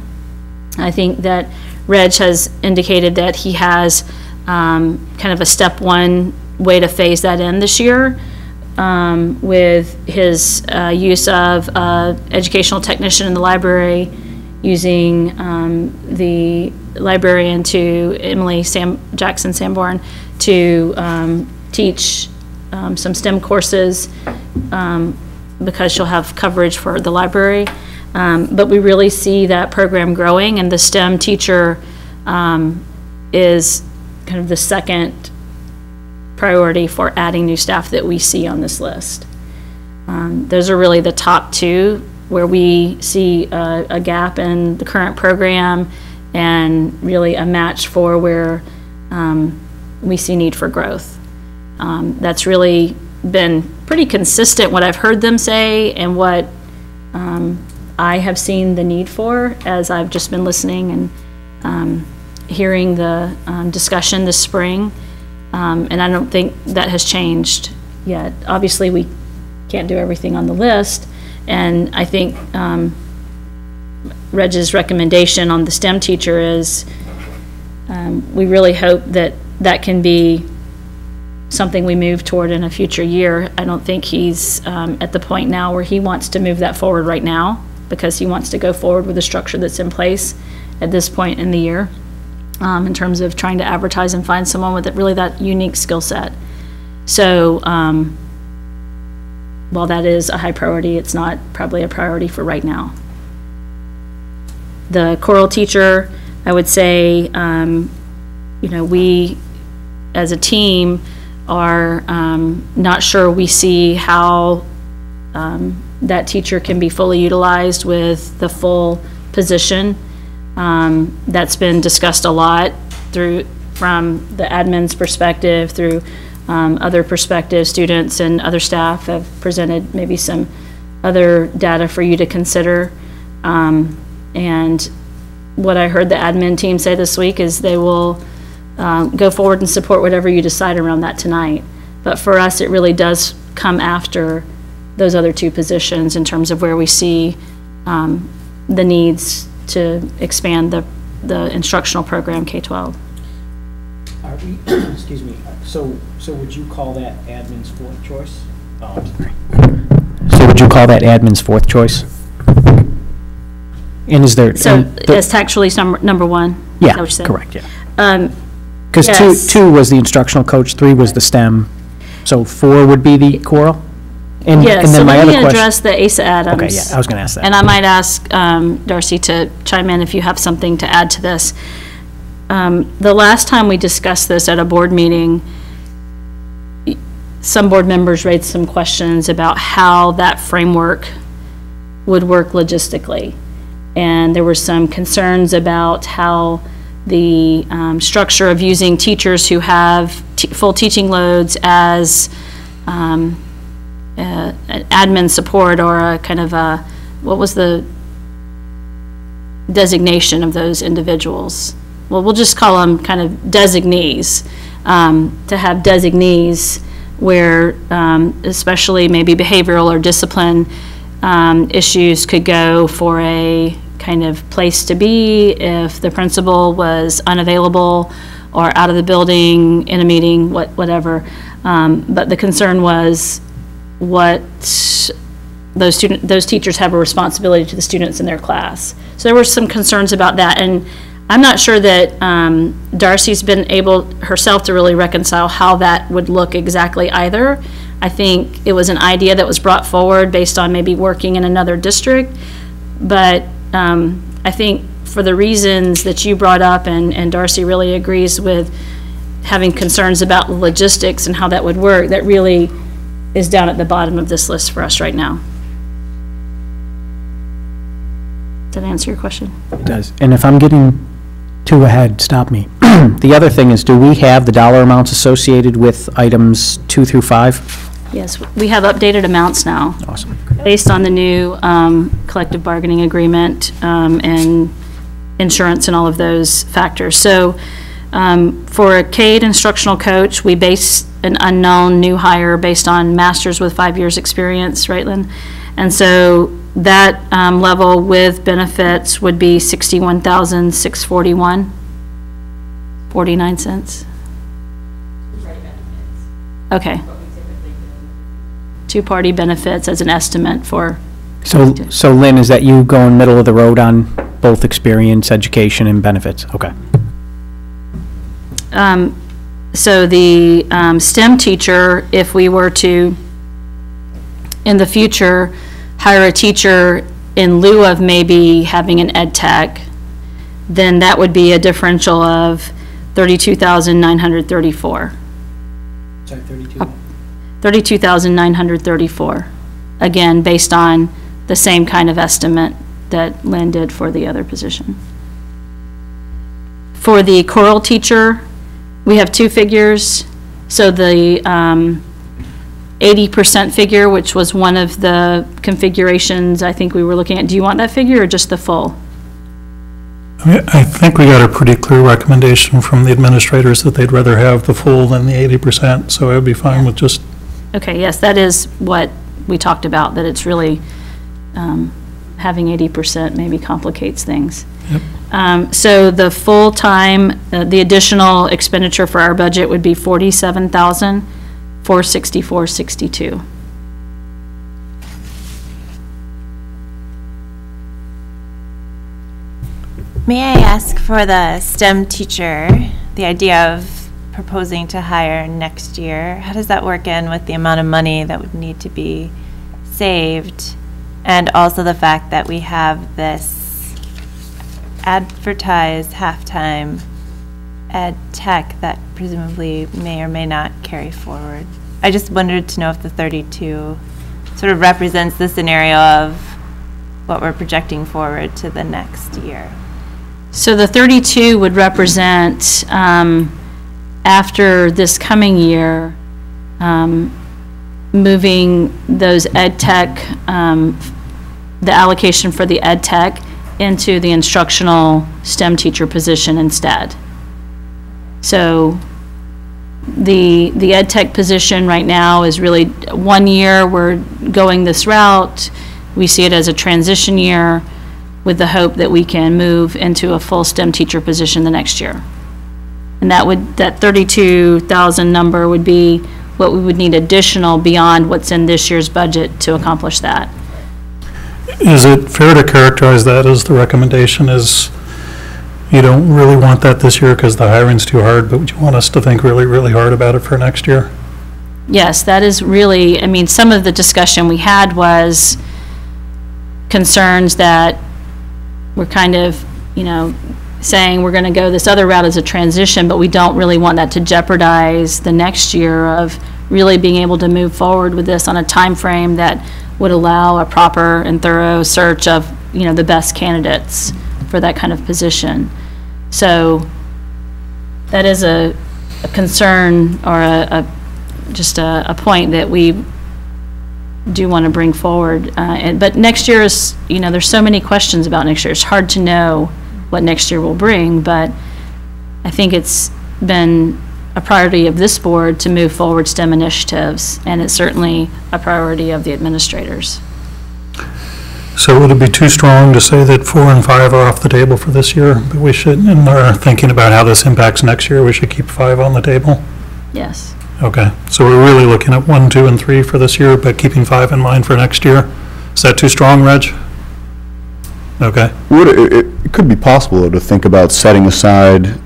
S1: I think that Reg has indicated that he has kind of a step 1 way to phase that in this year, with his use of educational technician in the library, using the librarian to Emily Jackson Sanborn to teach some STEM courses, because she'll have coverage for the library. But we really see that program growing, and the STEM teacher is kind of the second priority for adding new staff that we see on this list. Those are really the top 2 where we see a gap in the current program and really a match for where we see need for growth. That's really been pretty consistent what I've heard them say and what I have seen the need for as I've just been listening and hearing the discussion this spring. And I don't think that has changed yet. Obviously, we can't do everything on the list, and I think Reg's recommendation on the STEM teacher is we really hope that that can be something we move toward in a future year. I don't think he's at the point now where he wants to move that forward right now, because he wants to go forward with the structure that's in place at this point in the year, in terms of trying to advertise and find someone with really that unique skill set. So while that is a high priority, it's not probably a priority for right now. The choral teacher, I would say, we as a team are not sure we see how that teacher can be fully utilized with the full position. That's been discussed a lot from the admin's perspective, through other perspectives. Students and other staff have presented maybe some other data for you to consider. And what I heard the admin team say this week is they will go forward and support whatever you decide around that tonight. But for us, it really does come after those other two positions in terms of where we see the needs to expand the instructional program K-12.
S9: Are we, excuse me, so would you call that admin's fourth choice?
S7: So would you call that admin's fourth choice? And is there...
S1: So is tax release number one?
S7: Yeah,
S1: is that what you said?
S7: correct, yeah. Because
S1: yes.
S7: two was the instructional coach, 3 was the STEM, so 4 would be the choral? And,
S1: Yes,
S7: and then
S1: so
S7: my
S1: let
S7: other
S1: me
S7: question,
S1: address the Asa Adams.
S7: Okay, yeah, I was gonna ask that.
S1: And I might ask Darcy to chime in if you have something to add to this. The last time we discussed this at a board meeting, some board members raised some questions about how that framework would work logistically. And there were some concerns about how the structure of using teachers who have full teaching loads as an admin support, or a kind of a, what was the designation of those individuals? Well, we'll just call them kind of designees, to have designees where especially maybe behavioral or discipline issues could go for a kind of place to be if the principal was unavailable or out of the building in a meeting, whatever. But the concern was what those teachers have a responsibility to the students in their class. So there were some concerns about that, and I'm not sure that Darcy's been able herself to really reconcile how that would look exactly either. I think it was an idea that was brought forward based on maybe working in another district, but I think for the reasons that you brought up, and Darcy really agrees with having concerns about logistics and how that would work, that really is down at the bottom of this list for us right now. Does that answer your question?
S7: It does. And if I'm getting too ahead, stop me. The other thing is, do we have the dollar amounts associated with items 2 through 5?
S1: Yes, we have updated amounts now.
S7: Awesome.
S1: Based on the new collective bargaining agreement and insurance and all of those factors. So for a CADE instructional coach, we base an unknown new hire based on masters with 5 years experience, right, Lynn? And so that level with benefits would be $61,641, 49 cents. Okay. Two-party benefits as an estimate for.
S7: So Lynn, is that you going middle of the road on both experience, education, and benefits? Okay.
S1: So the STEM teacher, if we were to, in the future, hire a teacher in lieu of maybe having an ed tech, then that would be a differential of $32,934.
S9: Sorry, 32.
S1: $32,934, again, based on the same kind of estimate that Lynn did for the other position. For the choral teacher, we have two figures. So the 80% figure, which was one of the configurations I think we were looking at. Do you want that figure or just the full?
S4: I think we got a pretty clear recommendation from the administrators that they'd rather have the full than the 80%, so I would be fine with just,
S1: Okay, yes, that is what we talked about, that it's really, having 80% maybe complicates things. So the full-time, the additional expenditure for our budget would be $47,464.62.
S10: May I ask for the STEM teacher, the idea of proposing to hire next year, how does that work in with the amount of money that would need to be saved? And also the fact that we have this advertised halftime ed tech that presumably may or may not carry forward. I just wanted to know if the 32 sort of represents the scenario of what we're projecting forward to the next year.
S1: So the 32 would represent, after this coming year, moving those ed tech, the allocation for the ed tech into the instructional STEM teacher position instead. So the ed tech position right now is really 1 year, we're going this route. We see it as a transition year with the hope that we can move into a full STEM teacher position the next year. And that 32,000 number would be what we would need additional beyond what's in this year's budget to accomplish that.
S4: is it fair to characterize that as the recommendation is you don't really want that this year because the hiring's too hard, but you want us to think really, really hard about it for next year?
S1: Yes, that is really, I mean, some of the discussion we had was concerns that we're kind of, you know, saying we're going to go this other route as a transition, but we don't really want that to jeopardize the next year of really being able to move forward with this on a time frame that would allow a proper and thorough search of, you know, the best candidates for that kind of position. So that is a concern or just a point that we do want to bring forward. But next year is, you know, there's so many questions about next year. It's hard to know what next year will bring, but I think it's been a priority of this board to move forward STEM initiatives, and it's certainly a priority of the administrators.
S4: So would it be too strong to say that 4 and 5 are off the table for this year? But we should, in our thinking about how this impacts next year, we should keep 5 on the table?
S1: Yes.
S4: Okay, so we're really looking at 1, 2, and 3 for this year, but keeping 5 in mind for next year? Is that too strong, Reg? Okay.
S8: It could be possible to think about setting aside,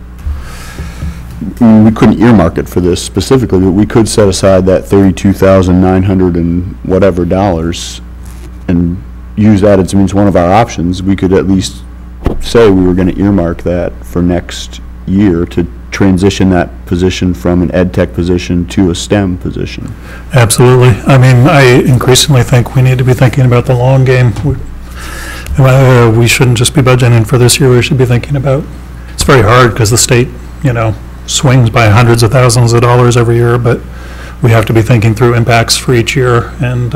S8: we couldn't earmark it for this specifically, but we could set aside that $32,900 and whatever dollars and use that as means one of our options. We could at least say we were going to earmark that for next year to transition that position from an ed tech position to a STEM position.
S4: Absolutely. I mean, I increasingly think we need to be thinking about the long game. We shouldn't just be budgeting for this year. We should be thinking about, it's very hard because the state, you know, swings by hundreds of thousands of dollars every year, but we have to be thinking through impacts for each year. And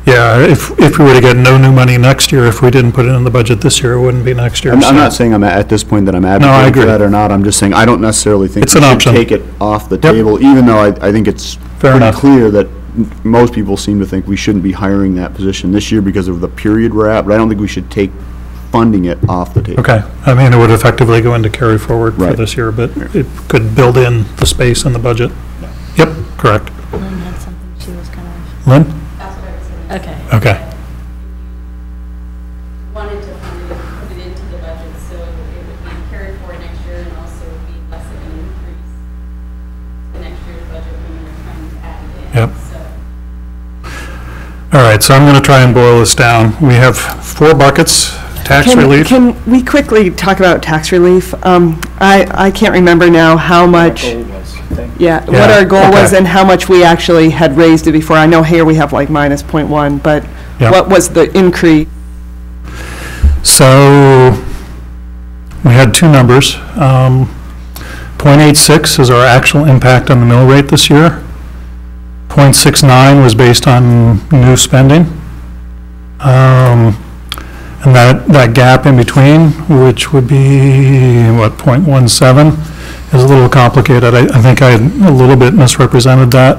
S4: yeah, if we were to get no new money next year, if we didn't put it in the budget this year, it wouldn't be next year.
S8: I'm not saying I'm at this point that I'm advocating for that or not. I'm just saying I don't necessarily think
S4: it's
S8: we
S4: an
S8: should
S4: option.
S8: take it off the table, even though I think it's pretty clear that most people seem to think we shouldn't be hiring that position this year because of the period we're at, but I don't think we should take funding it off the table.
S4: Okay. I mean, it would effectively go into carry forward for this year, but it could build in the space in the budget. Yep, correct.
S1: Lynn had something she was kind of...
S4: Lynn?
S11: That's what I was saying.
S1: Okay.
S4: Okay.
S11: Wanted to put it into the budget so it would be carried forward next year and also be less of an increase to next year's budget when we were trying to add it in.
S4: Yep. All right, so I'm going to try and boil this down. We have 4 buckets. Tax relief.
S6: Can we quickly talk about tax relief? I can't remember now how much. What our goal was and how much we actually had raised it before. I know here we have like minus 0.1, but what was the increase?
S4: So we had two numbers. 0.86 is our actual impact on the mill rate this year. 0.69 was based on new spending. And that gap in between, which would be, what, 0.17, is a little complicated. I think I a little bit misrepresented that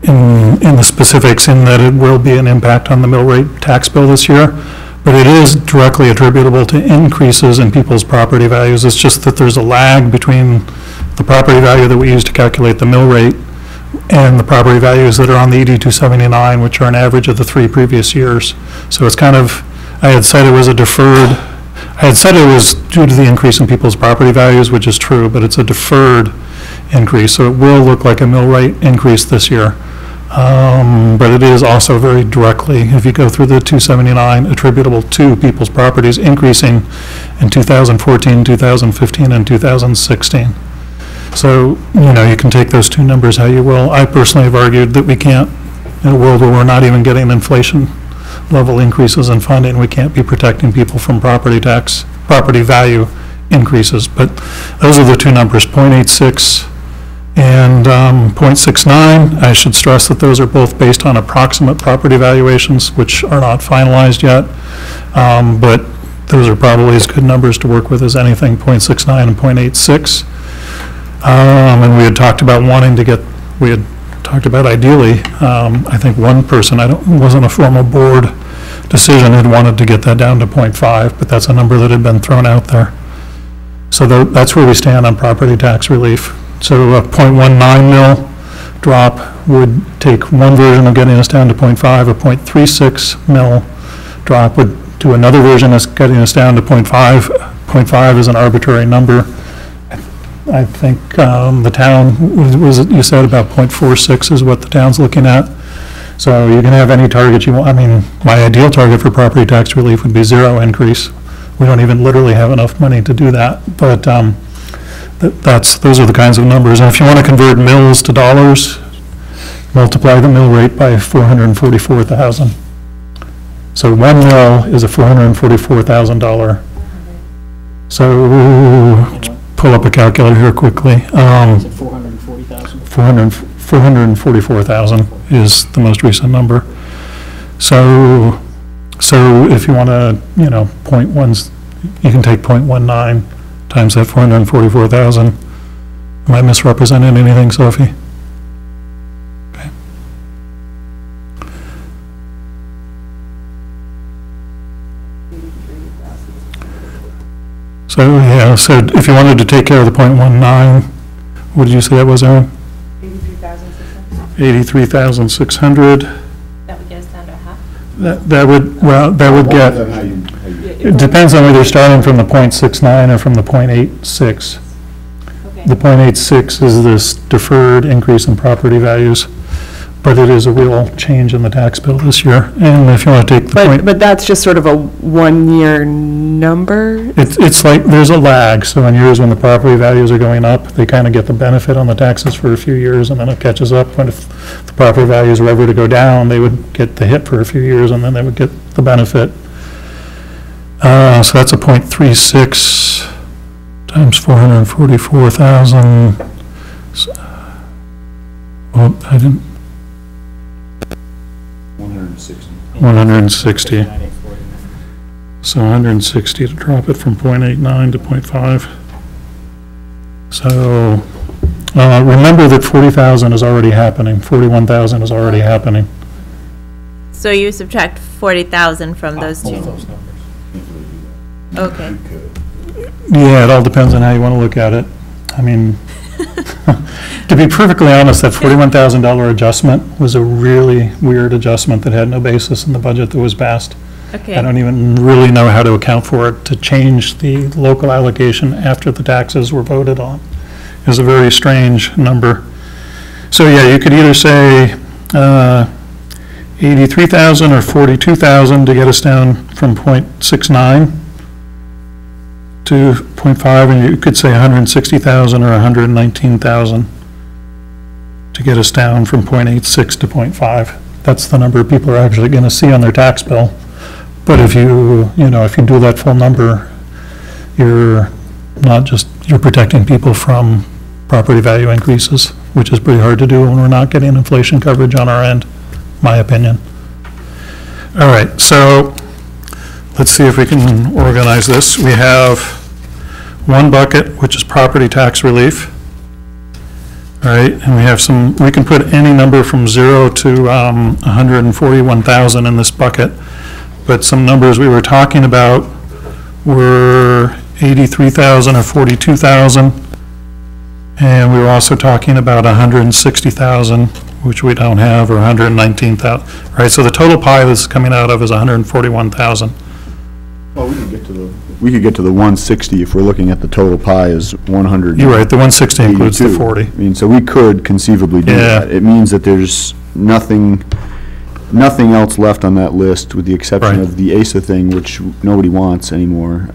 S4: in the specifics, in that it will be an impact on the mill rate tax bill this year, but it is directly attributable to increases in people's property values. It's just that there's a lag between the property value that we use to calculate the mill rate and the property values that are on the ED 279, which are an average of the 3 previous years. So it's kind of, I had said it was due to the increase in people's property values, which is true, but it's a deferred increase, so it will look like a mill rate increase this year. But it is also very directly, if you go through the 279, attributable to people's properties increasing in 2014, 2015, and 2016. So, you can take those two numbers how you will. I personally have argued that we can't, in a world where we're not even getting inflation level increases in funding, we can't be protecting people from property value increases. But those are the two numbers, 0.86 and 0.69. I should stress that those are both based on approximate property valuations, which are not finalized yet. But those are probably as good numbers to work with as anything, 0.69 and 0.86. And we had talked about ideally, I think one person, it wasn't a formal board decision, had wanted to get that down to 0.5, but that's a number that had been thrown out there. So that's where we stand on property tax relief. So a 0.19 mil drop would take one version of getting us down to 0.5, a 0.36 mil drop would do another version that's getting us down to 0.5. 0.5 is an arbitrary number. I think the town, was it you said about 0.46 is what the town's looking at? So you can have any target you want. I mean, my ideal target for property tax relief would be 0 increase. We don't even literally have enough money to do that, but those are the kinds of numbers. And if you want to convert mills to dollars, multiply the mill rate by 444,000. So 1 mil is a $444,000. So pull up a calculator here quickly.
S9: 440,000?
S4: 444,000 is the most recent number. So if you want to, 0.1, you can take 0.19 times that 444,000. Am I misrepresenting anything, Sophie? Okay. So, yeah, so if you wanted to take care of the 0.19, what did you say that was, Aaron?
S5: 83,600.
S4: 83,600.
S5: That would get us down to half?
S4: That would get, it depends on whether you're starting from the 0.69 or from the 0.86.
S5: Okay.
S4: The 0.86 is this deferred increase in property values, but it is a real change in the tax bill this year. And if you want to take the point.
S6: But that's just sort of a one-year number?
S4: It's like, there's a lag. So in years when the property values are going up, they kind of get the benefit on the taxes for a few years, and then it catches up. When if the property values were ever to go down, they would get the hit for a few years, and then they would get the benefit. So that's a 0.36 times 444,000. Well, I didn't.
S8: 160.
S4: 160. So 160 to drop it from 0.89 to 0.5. So remember that 40,000 is already happening. 41,000 is already happening.
S10: So you subtract 40,000 from those two?
S9: Those numbers.
S10: Okay.
S4: Yeah, it all depends on how you want to look at it. I mean, to be perfectly honest, that $41,000 adjustment was a really weird adjustment that had no basis in the budget that was passed.
S10: Okay.
S4: I don't even really know how to account for it, to change the local allocation after the taxes were voted on. It was a very strange number. So yeah, you could either say 83,000 or 42,000 to get us down from 0.69 to 0.5, and you could say 160,000 or 119,000 to get us down from 0.86 to 0.5. That's the number people are actually going to see on their tax bill. But if you do that full number, you're you're protecting people from property value increases, which is pretty hard to do when we're not getting inflation coverage on our end, my opinion. All right, so let's see if we can organize this. We have one bucket, which is property tax relief. All right, and we have we can put any number from 0 to 141,000 in this bucket, but some numbers we were talking about were 83,000 or 42,000, and we were also talking about 160,000, which we don't have, or 119,000. Right, so the total pie this is coming out of is 141,000.
S8: Well, we could get to the 160 if we're looking at the total pie as 100.
S4: You're right, the 160 includes the 40.
S8: I mean, so we could conceivably do that. It means that there's nothing else left on that list with the exception of the ASA thing, which nobody wants anymore.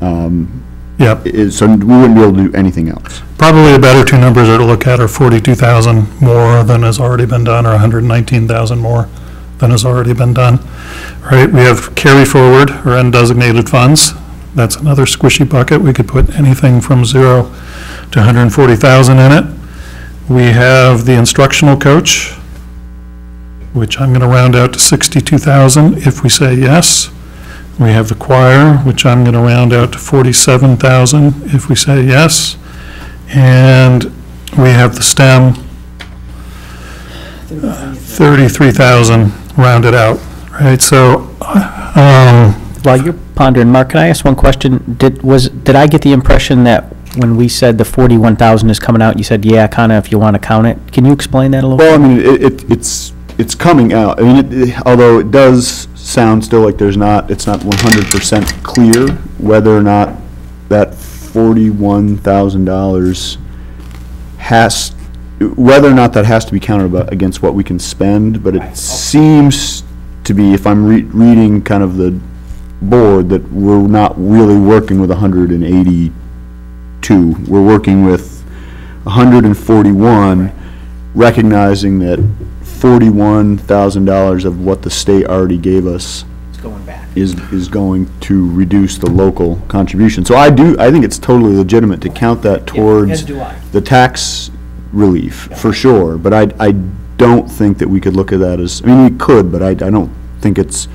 S4: Yep.
S8: So we wouldn't be able to do anything else.
S4: Probably the better two numbers to look at are 42,000 more than has already been done, or 119,000 more than has already been done. Right, we have carry forward or undesignated funds. That's another squishy bucket. We could put anything from 0 to 140,000 in it. We have the instructional coach, which I'm going to round out to 62,000 if we say yes. We have the choir, which I'm going to round out to 47,000 if we say yes. And we have the STEM, 33,000 rounded out, right? So,
S7: while you're pondering, Mark, can I ask one question? Did I get the impression that when we said the 41,000 is coming out, you said, yeah, kind of, if you want to count it? Can you explain that a little bit?
S8: Well, I mean, it's coming out. I mean, although it does sound still like it's not 100% clear whether or not that $41,000 whether or not that has to be counted against what we can spend, but it seems to be, if I'm reading kind of the board, that we're not really working with 182. We're working with 141, recognizing that $41,000 of what the state already gave us is going to reduce the local contribution. So I think it's totally legitimate to count that towards the tax relief, for sure, but I don't think that we could look at that as, I mean, we could, but I don't think it's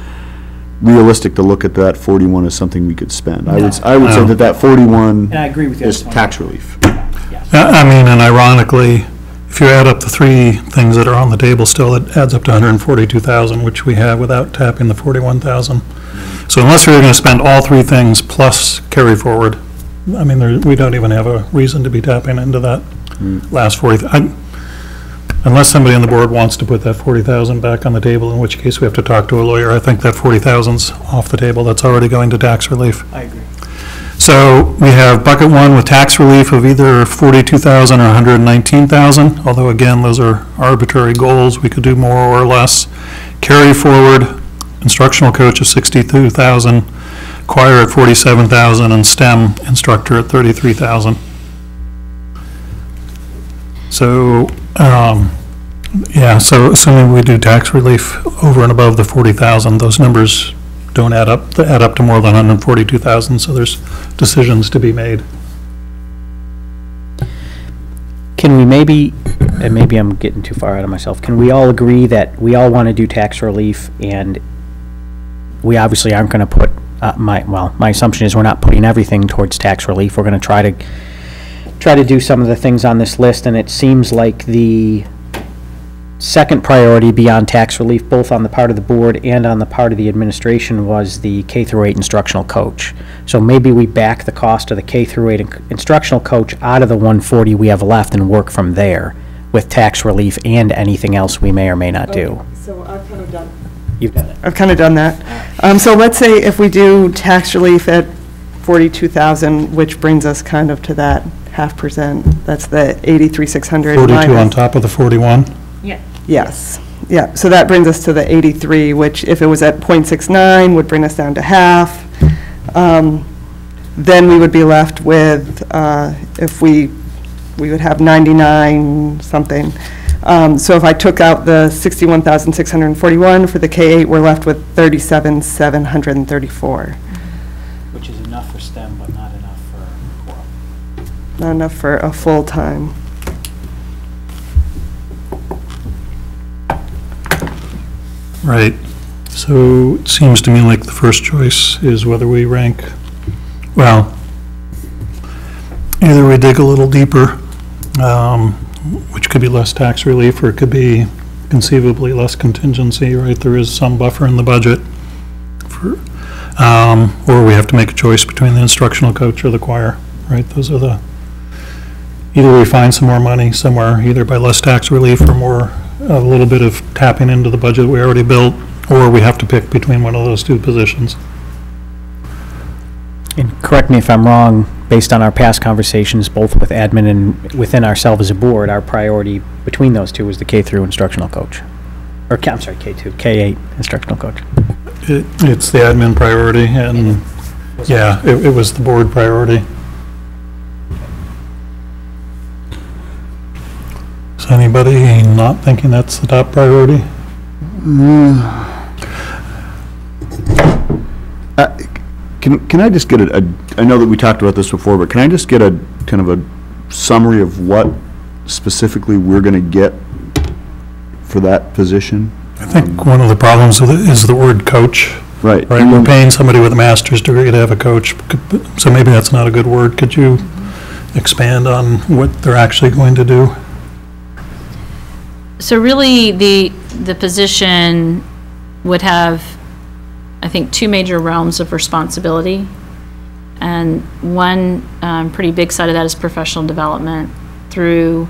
S8: realistic to look at that 41 as something we could spend. I would say that 41
S9: and I agree with you,
S8: is tax relief.
S4: I mean, and ironically, if you add up the three things that are on the table still, it adds up to 142,000, which we have without tapping the 41,000. So unless we were going to spend all three things plus carry forward, I mean, we don't even have a reason to be tapping into that last 40. Unless somebody on the board wants to put that 40,000 back on the table, in which case we have to talk to a lawyer. I think that 40,000's off the table. That's already going to tax relief.
S9: I agree.
S4: So we have bucket one with tax relief of either 42,000 or 119,000, although again, those are arbitrary goals. We could do more or less. Carry forward, instructional coach of 62,000, choir at 47,000, and STEM instructor at 33,000. So, yeah, so assuming we do tax relief over and above the 40,000, those numbers don't add up to more than 142,000, so there's decisions to be made.
S7: Can we maybe, and maybe I'm getting too far out of myself, can we all agree that we all want to do tax relief, and we obviously aren't going to put, my assumption is we're not putting everything towards tax relief. We're going to try to do some of the things on this list, and it seems like the second priority beyond tax relief, both on the part of the board and on the part of the administration, was the K-8 instructional coach. So maybe we back the cost of the K-8 instructional coach out of the 140 we have left and work from there with tax relief and anything else we may or may not do.
S6: So I've kind of done.
S7: You've done it.
S6: I've kind of done that. So let's say if we do tax relief at 42,000, which brings us kind of to that 0.5%, that's the 83,600.
S4: 42 on top of the 41?
S5: Yeah.
S6: Yes, yeah, so that brings us to the 83, which if it was at 0.69 would bring us down to half. Then we would be left with, if we would have 99 something. So if I took out the 61,641 for the K-8, we're left with 37,734.
S9: Which is enough for STEM, but not enough for
S6: not enough for a full-time.
S4: Right. So it seems to me like the first choice is whether we rank, well, either we dig a little deeper, which could be less tax relief, or it could be conceivably less contingency, right? There is some buffer in the budget for, or we have to make a choice between the instructional coach or the choir, right? Those are the, either we find some more money somewhere, either by less tax relief or more, a little bit of tapping into the budget we already built, or we have to pick between one of those two positions.
S7: And correct me if I'm wrong, based on our past conversations, both with admin and within ourselves as a board, our priority between those two was the K through instructional coach. Or, I'm sorry, K2, K8 instructional coach.
S4: It's the admin priority, and yeah, it was the board priority. Is anybody not thinking that's the top priority?
S8: Can I just get I know that we talked about this before, but can I just get a kind of a summary of what specifically we're going to get for that position?
S4: I think one of the problems with it is the word coach.
S8: Right.
S4: Right, we're paying somebody with a master's degree to have a coach, so maybe that's not a good word. Could you expand on what they're actually going to do?
S1: So really, the position would have, I think, two major realms of responsibility. And one pretty big side of that is professional development through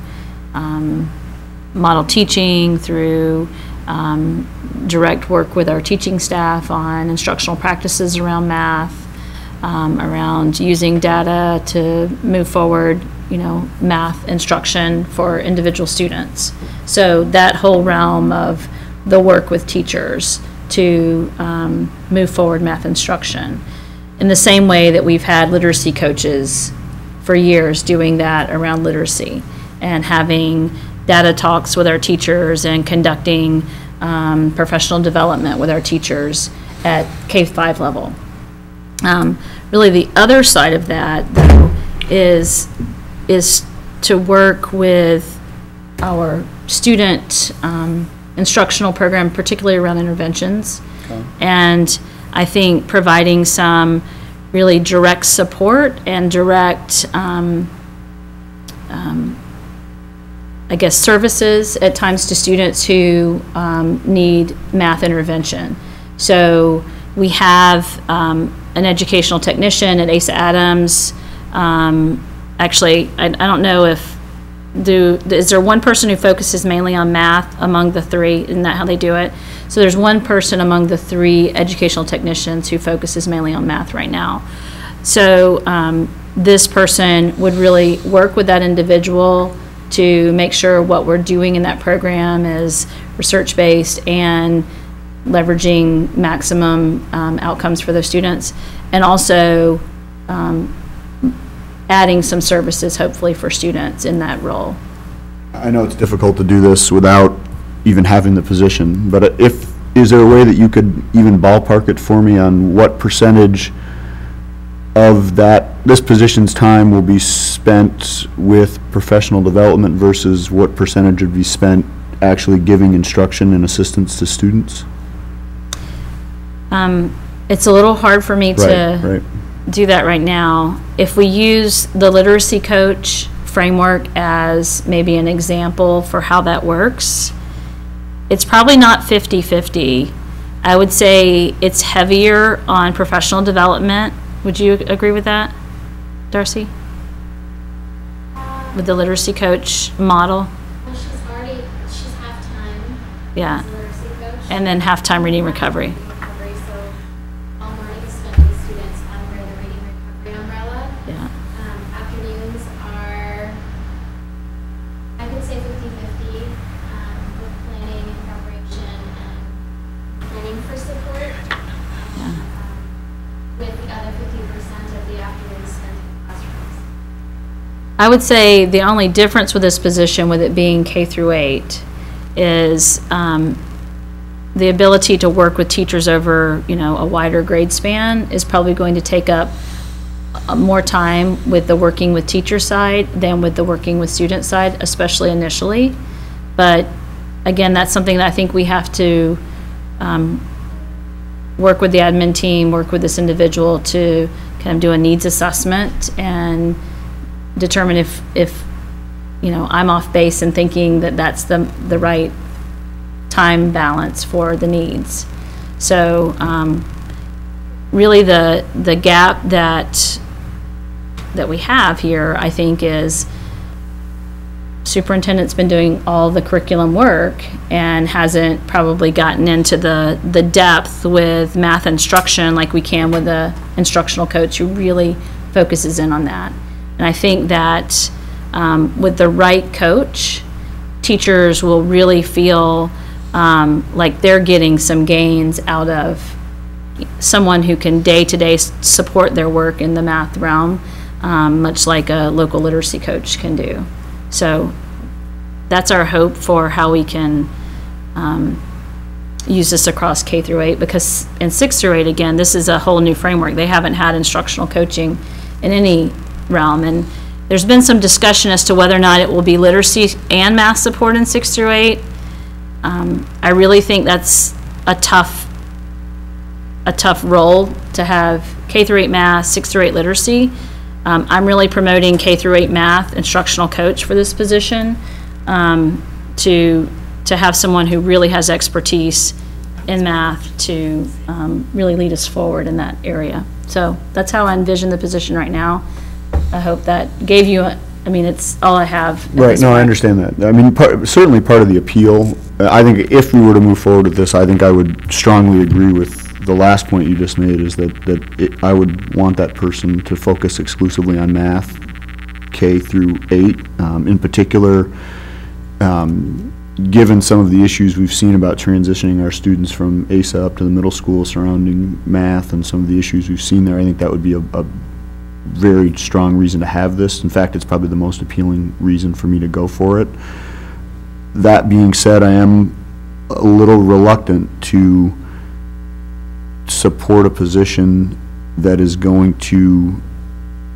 S1: model teaching, through direct work with our teaching staff on instructional practices around math, around using data to move forward, math instruction for individual students. So that whole realm of the work with teachers to move forward math instruction. In the same way that we've had literacy coaches for years doing that around literacy and having data talks with our teachers and conducting professional development with our teachers at K-5 level. Really the other side of that, though, is to work with our student instructional program, particularly around interventions. Okay. And I think providing some really direct support and direct, I guess, services at times to students who need math intervention. So we have an educational technician at Asa Adams. Actually, I don't know if is there one person who focuses mainly on math among the three? Isn't that how they do it? So there's one person among the three educational technicians who focuses mainly on math right now. So this person would really work with that individual to make sure what we're doing in that program is research-based and leveraging maximum outcomes for those students, and also adding some services, hopefully, for students in that role.
S8: I know it's difficult to do this without even having the position, but is there a way that you could even ballpark it for me on what percentage of this position's time will be spent with professional development versus what percentage would be spent actually giving instruction and assistance to students?
S1: It's a little hard for me to do that right now. If we use the literacy coach framework as maybe an example for how that works, it's probably not 50-50. I would say it's heavier on professional development. Would you agree with that, Darcy? With the literacy coach model?
S12: Well, she's half-time.
S1: Yeah.
S12: As a literacy coach.
S1: And then half-time reading recovery.
S12: So all morning is spent with students under the reading recovery umbrella.
S1: Yeah.
S12: Afternoons are, I would say 50-50 with planning and preparation and planning for support. With the other 50% of the afternoon spent in classrooms.
S1: I would say the only difference with this position, with it being K through 8, is the ability to work with teachers over, a wider grade span is probably going to take up more time with the working with teacher side than with the working with student side, especially initially. But again, that's something that I think we have to work with the admin team, work with this individual to kind of do a needs assessment and determine if you know, I'm off base in thinking that that's the right time balance for the needs. So really the gap that we have here, I think, is superintendent's been doing all the curriculum work and hasn't probably gotten into the depth with math instruction like we can with the instructional coach who really focuses in on that. And I think that with the right coach, teachers will really feel like they're getting some gains out of someone who can day-to-day support their work in the math realm, much like a local literacy coach can do. So that's our hope for how we can use this across K through 8, because in 6 through 8, again, this is a whole new framework. They haven't had instructional coaching in any realm, and there's been some discussion as to whether or not it will be literacy and math support in 6 through 8. I really think that's a tough role to have K through 8 math, 6 through 8 literacy. I'm really promoting K through 8 math instructional coach for this position, to have someone who really has expertise in math to really lead us forward in that area. So that's how I envision the position right now. I hope that gave you I mean, it's all I have.
S8: Right, no, I understand that. I mean, certainly part of the appeal, I think if we were to move forward with this, I think I would strongly agree with the last point you just made, is that I would want that person to focus exclusively on math, K through 8. In particular, given some of the issues we've seen about transitioning our students from ASA up to the middle school surrounding math and some of the issues we've seen there, I think that would be a very strong reason to have this. In fact, it's probably the most appealing reason for me to go for it. That being said, I am a little reluctant to support a position that is going to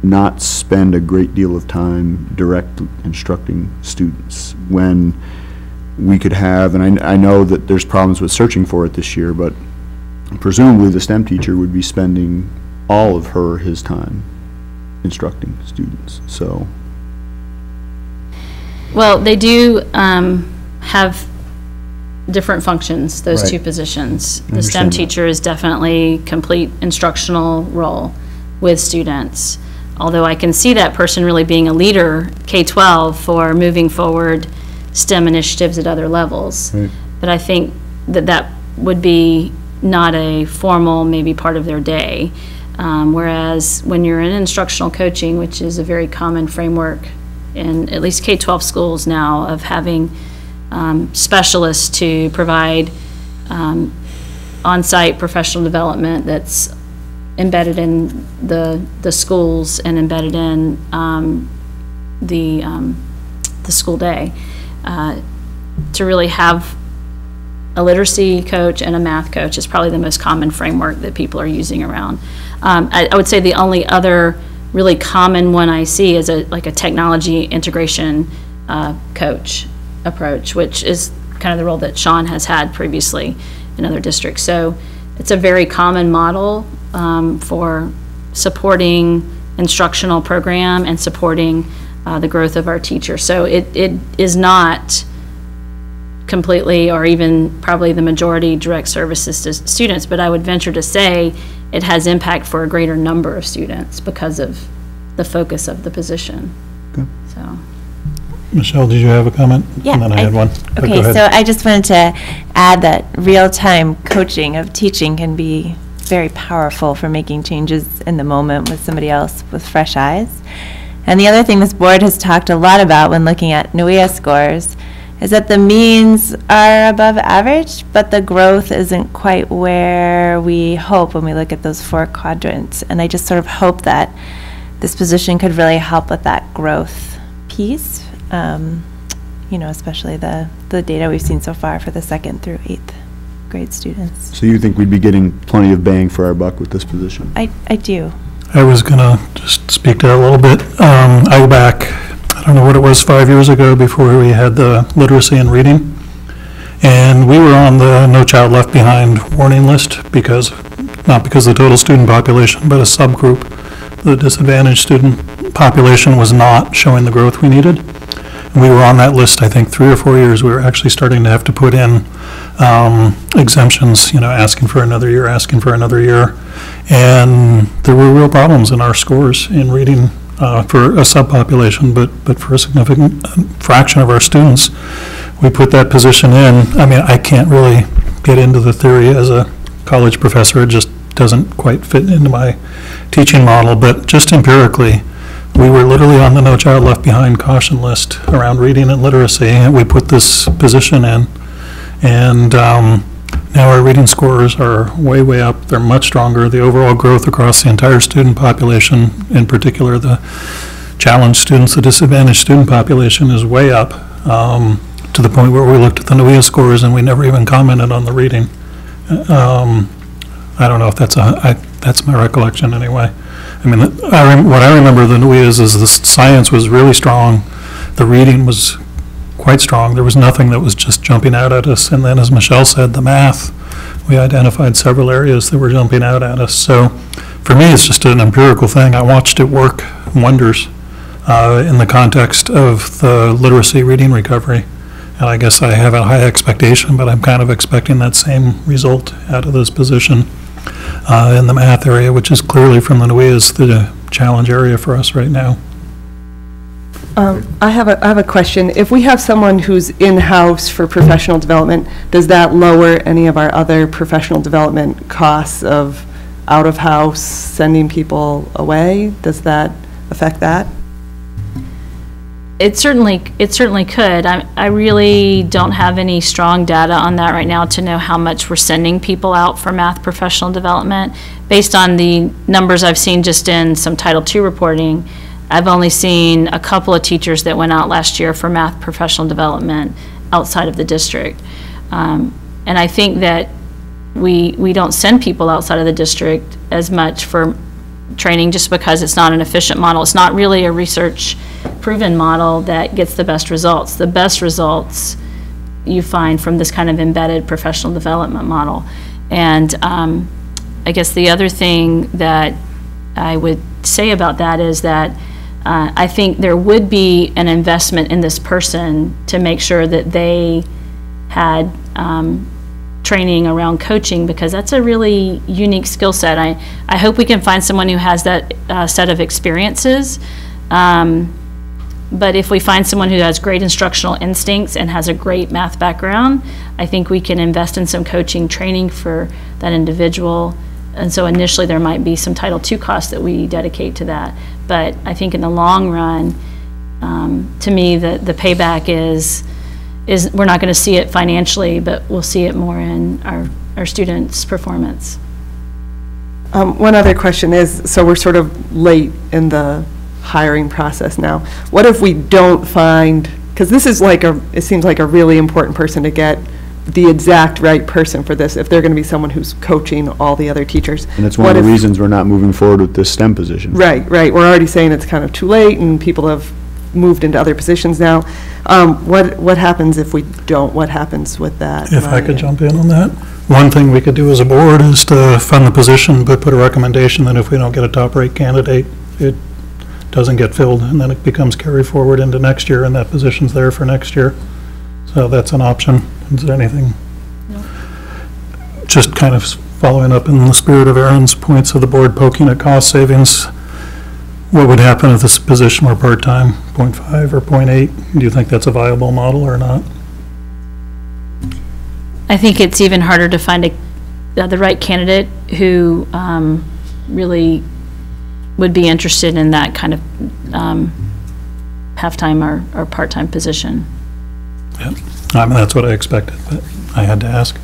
S8: not spend a great deal of time direct instructing students, when we could have, and I know that there's problems with searching for it this year, but presumably the STEM teacher would be spending all of his time instructing students. So, well,
S1: they do have different functions, those
S8: Right.
S1: two positions. The STEM teacher is definitely complete instructional role with students, although I can see that person really being a leader K-12 for moving forward STEM initiatives at other levels.
S8: Right.
S1: But I think that would be not a formal maybe part of their day. Whereas when you're in instructional coaching, which is a very common framework in at least K-12 schools now, of having specialists to provide on-site professional development that's embedded in the schools and embedded in the school day, to really have a literacy coach and a math coach is probably the most common framework that people are using around. I would say the only other really common one I see is like a technology integration coach approach, which is kind of the role that Sean has had previously in other districts. So it's a very common model for supporting instructional program and supporting the growth of our teachers. So it is not completely, or even probably the majority, direct services to students, but I would venture to say it has impact for a greater number of students because of the focus of the position.
S8: Okay.
S1: So,
S4: Michelle, did you have a comment?
S10: Yeah.
S4: And then I had one. But go
S10: Okay,
S4: ahead.
S10: so I just wanted to add that real-time coaching of teaching can be very powerful for making changes in the moment with somebody else with fresh eyes. And the other thing this board has talked a lot about when looking at NWEA scores is that the means are above average, but the growth isn't quite where we hope when we look at those 4 quadrants. And I just sort of hope that this position could really help with that growth piece, you know, especially the data we've seen so far for the 2nd through 8th grade students.
S8: So you think we'd be getting plenty of bang for our buck with this position?
S10: I do.
S4: I was gonna just speak to that a little bit. I go back, I don't know what it was, 5 years ago, before we had the literacy and reading. And we were on the No Child Left Behind warning list because, not because of the total student population, but a subgroup. The disadvantaged student population was not showing the growth we needed. And we were on that list, I think, 3 or 4 years. We were actually starting to have to put in exemptions, asking for another year, And there were real problems in our scores in reading for a subpopulation, but for a significant fraction of our students. We put that position in. I mean, I can't really get into the theory as a college professor. It just doesn't quite fit into my teaching model, but just empirically, we were literally on the No Child Left Behind caution list around reading and literacy, and we put this position in. And now our reading scores are way, way up. They're much stronger. The overall growth across the entire student population, in particular the challenged students, the disadvantaged student population, is way up, to the point where we looked at the NWEA scores and we never even commented on the reading. I don't know if that's my recollection anyway. I mean, what I remember of the NWEA is the science was really strong. The reading was quite strong. There was nothing that was just jumping out at us. And then, as Michelle said, the math, we identified several areas that were jumping out at us. So for me, it's just an empirical thing. I watched it work wonders in the context of the literacy reading recovery. And I guess I have a high expectation, but I'm kind of expecting that same result out of this position in the math area, which is clearly from the NWEA is the challenge area for us right now.
S6: I have a question. If we have someone who's in-house for professional development, does that lower any of our other professional development costs of out-of-house, sending people away? Does that affect that?
S1: It certainly could. I really don't have any strong data on that right now to know how much we're sending people out for math professional development. Based on the numbers I've seen just in some Title II reporting, I've only seen a couple of teachers that went out last year for math professional development outside of the district. And I think that we don't send people outside of the district as much for training just because it's not an efficient model. It's not really a research proven model that gets the best results. The best results you find from this kind of embedded professional development model. And I guess the other thing that I would say about that is that I think there would be an investment in this person to make sure that they had training around coaching, because that's a really unique skill set. I hope we can find someone who has that set of experiences. But if we find someone who has great instructional instincts and has a great math background, I think we can invest in some coaching training for that individual. And so initially there might be some Title II costs that we dedicate to that. But I think in the long run, to me, the payback is we're not going to see it financially, but we'll see it more in our students' performance.
S6: One other question is, so we're sort of late in the hiring process now. What if we don't find, because this is it seems like a really important person to get the exact right person for this, if they're going to be someone who's coaching all the other teachers.
S8: And it's one of the reasons we're not moving forward with this STEM position.
S6: Right. We're already saying it's kind of too late and people have moved into other positions now. What happens if we don't? What happens with that?
S4: If I could jump in on that. One thing we could do as a board is to fund the position, but put a recommendation that if we don't get a top-rate candidate, it doesn't get filled, and then it becomes carry forward into next year, and that position's there for next year. So that's an option. Is there anything? No. Just kind of following up in the spirit of Erin's points of the board poking at cost savings, what would happen if this position were part-time, 0.5 or 0.8? Do you think that's a viable model or not?
S1: I think it's even harder to find the right candidate who really would be interested in that kind of half-time or part-time position.
S4: Yep. I mean, that's what I expected, but I had to ask.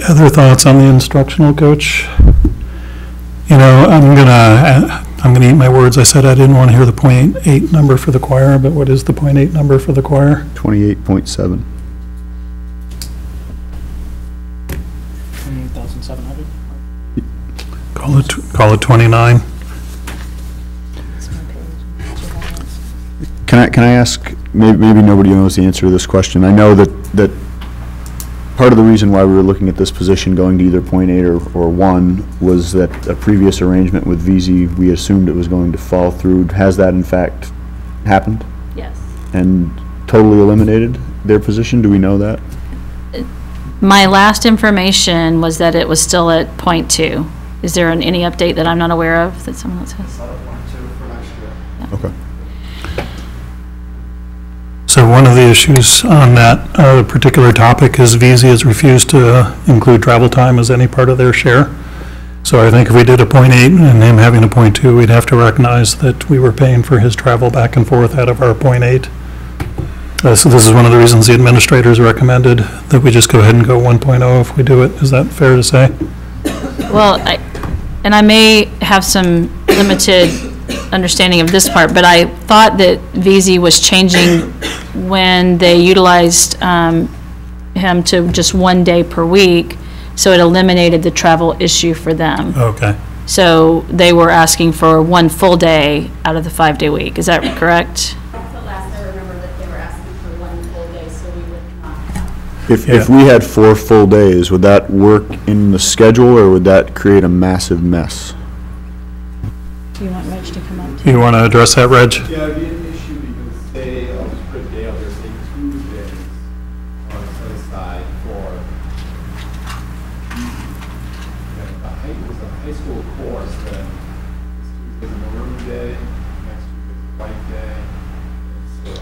S4: Other thoughts on the instructional coach? You know, I'm gonna eat my words. I said I didn't want to hear the 0.8 number for the choir, but what is the 0.8 number for the choir?
S8: 28.7.
S9: 28,700.
S4: Call it 29.
S8: Can I ask, maybe nobody knows the answer to this question. I know that part of the reason why we were looking at this position going to either .8 or 1 was that a previous arrangement with VZ, we assumed it was going to fall through. Has that in fact happened?
S1: Yes.
S8: And totally eliminated their position? Do we know that?
S1: My last information was that it was still at .2. Is there any update that I'm not aware of that someone else has?
S8: Okay.
S4: So one of the issues on that particular topic is VZ has refused to include travel time as any part of their share. So I think if we did a .8 and him having a .2, we'd have to recognize that we were paying for his travel back and forth out of our .8. So this is one of the reasons the administrators recommended that we just go ahead and go 1.0 if we do it. Is that fair to say?
S1: Well, I may have some limited understanding of this part, but I thought that VZ was changing when they utilized him to just 1 day per week, so it eliminated the travel issue for them.
S4: Okay.
S1: So they were asking for 1 full day out of the 5-day week. Is that correct?
S11: That's the last I remember, that they were asking for 1 full day, so we would not have.
S8: If we had 4 full days, would that work in the schedule, or would that create a massive mess?
S1: Do you want Reg to come up?
S4: You want to address that, Reg?
S13: Yeah, it'd be an issue because say, I'll just put a day out there, say Tuesdays are set aside for it was a high school course that this Tuesday's a maroon day, next Tuesday's a white day, and so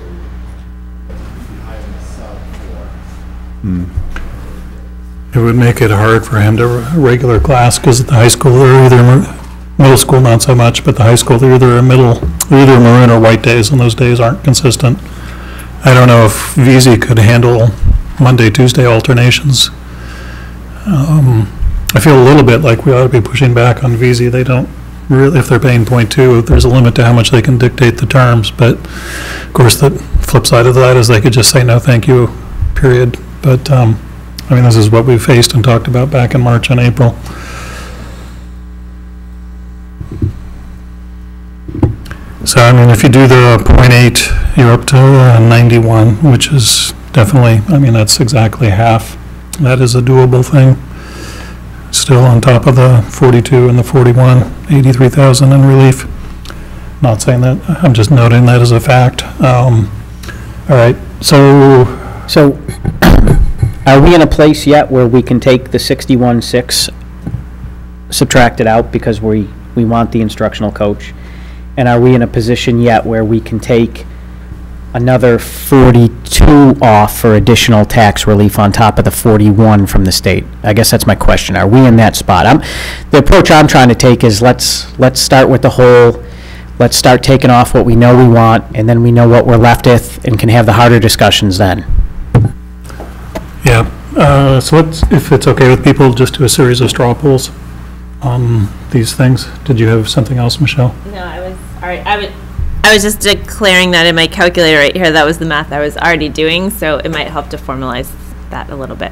S13: that's usually higher than a sub for.
S4: It would make it hard for him to regular class because at the high school they're either middle school not so much, but the high school they're either maroon or white days, and those days aren't consistent. I don't know if VZ could handle Monday, Tuesday alternations. I feel a little bit like we ought to be pushing back on VZ. They don't really, if they're paying .2, there's a limit to how much they can dictate the terms, but of course the flip side of that is they could just say no thank you, period. But I mean, this is what we faced and talked about back in March and April. So, I mean, if you do the .8, you're up to 91, which is definitely, I mean, that's exactly half. That is a doable thing. Still on top of the 42 and the 41, 83,000 in relief. Not saying that, I'm just noting that as a fact. All right, so
S7: are we in a place yet where we can take the 61.6, subtract it out because we want the instructional coach? And are we in a position yet where we can take another 42 off for additional tax relief on top of the 41 from the state? I guess that's my question. Are we in that spot? The approach I'm trying to take is let's start with the whole, let's start taking off what we know we want, and then we know what we're left with and can have the harder discussions then.
S4: Yeah, so let's, if it's okay with people, just do a series of straw polls on these things. Did you have something else, Michelle?
S10: No, I was just declaring that in my calculator right here. That was the math I was already doing, so it might help to formalize that a little bit.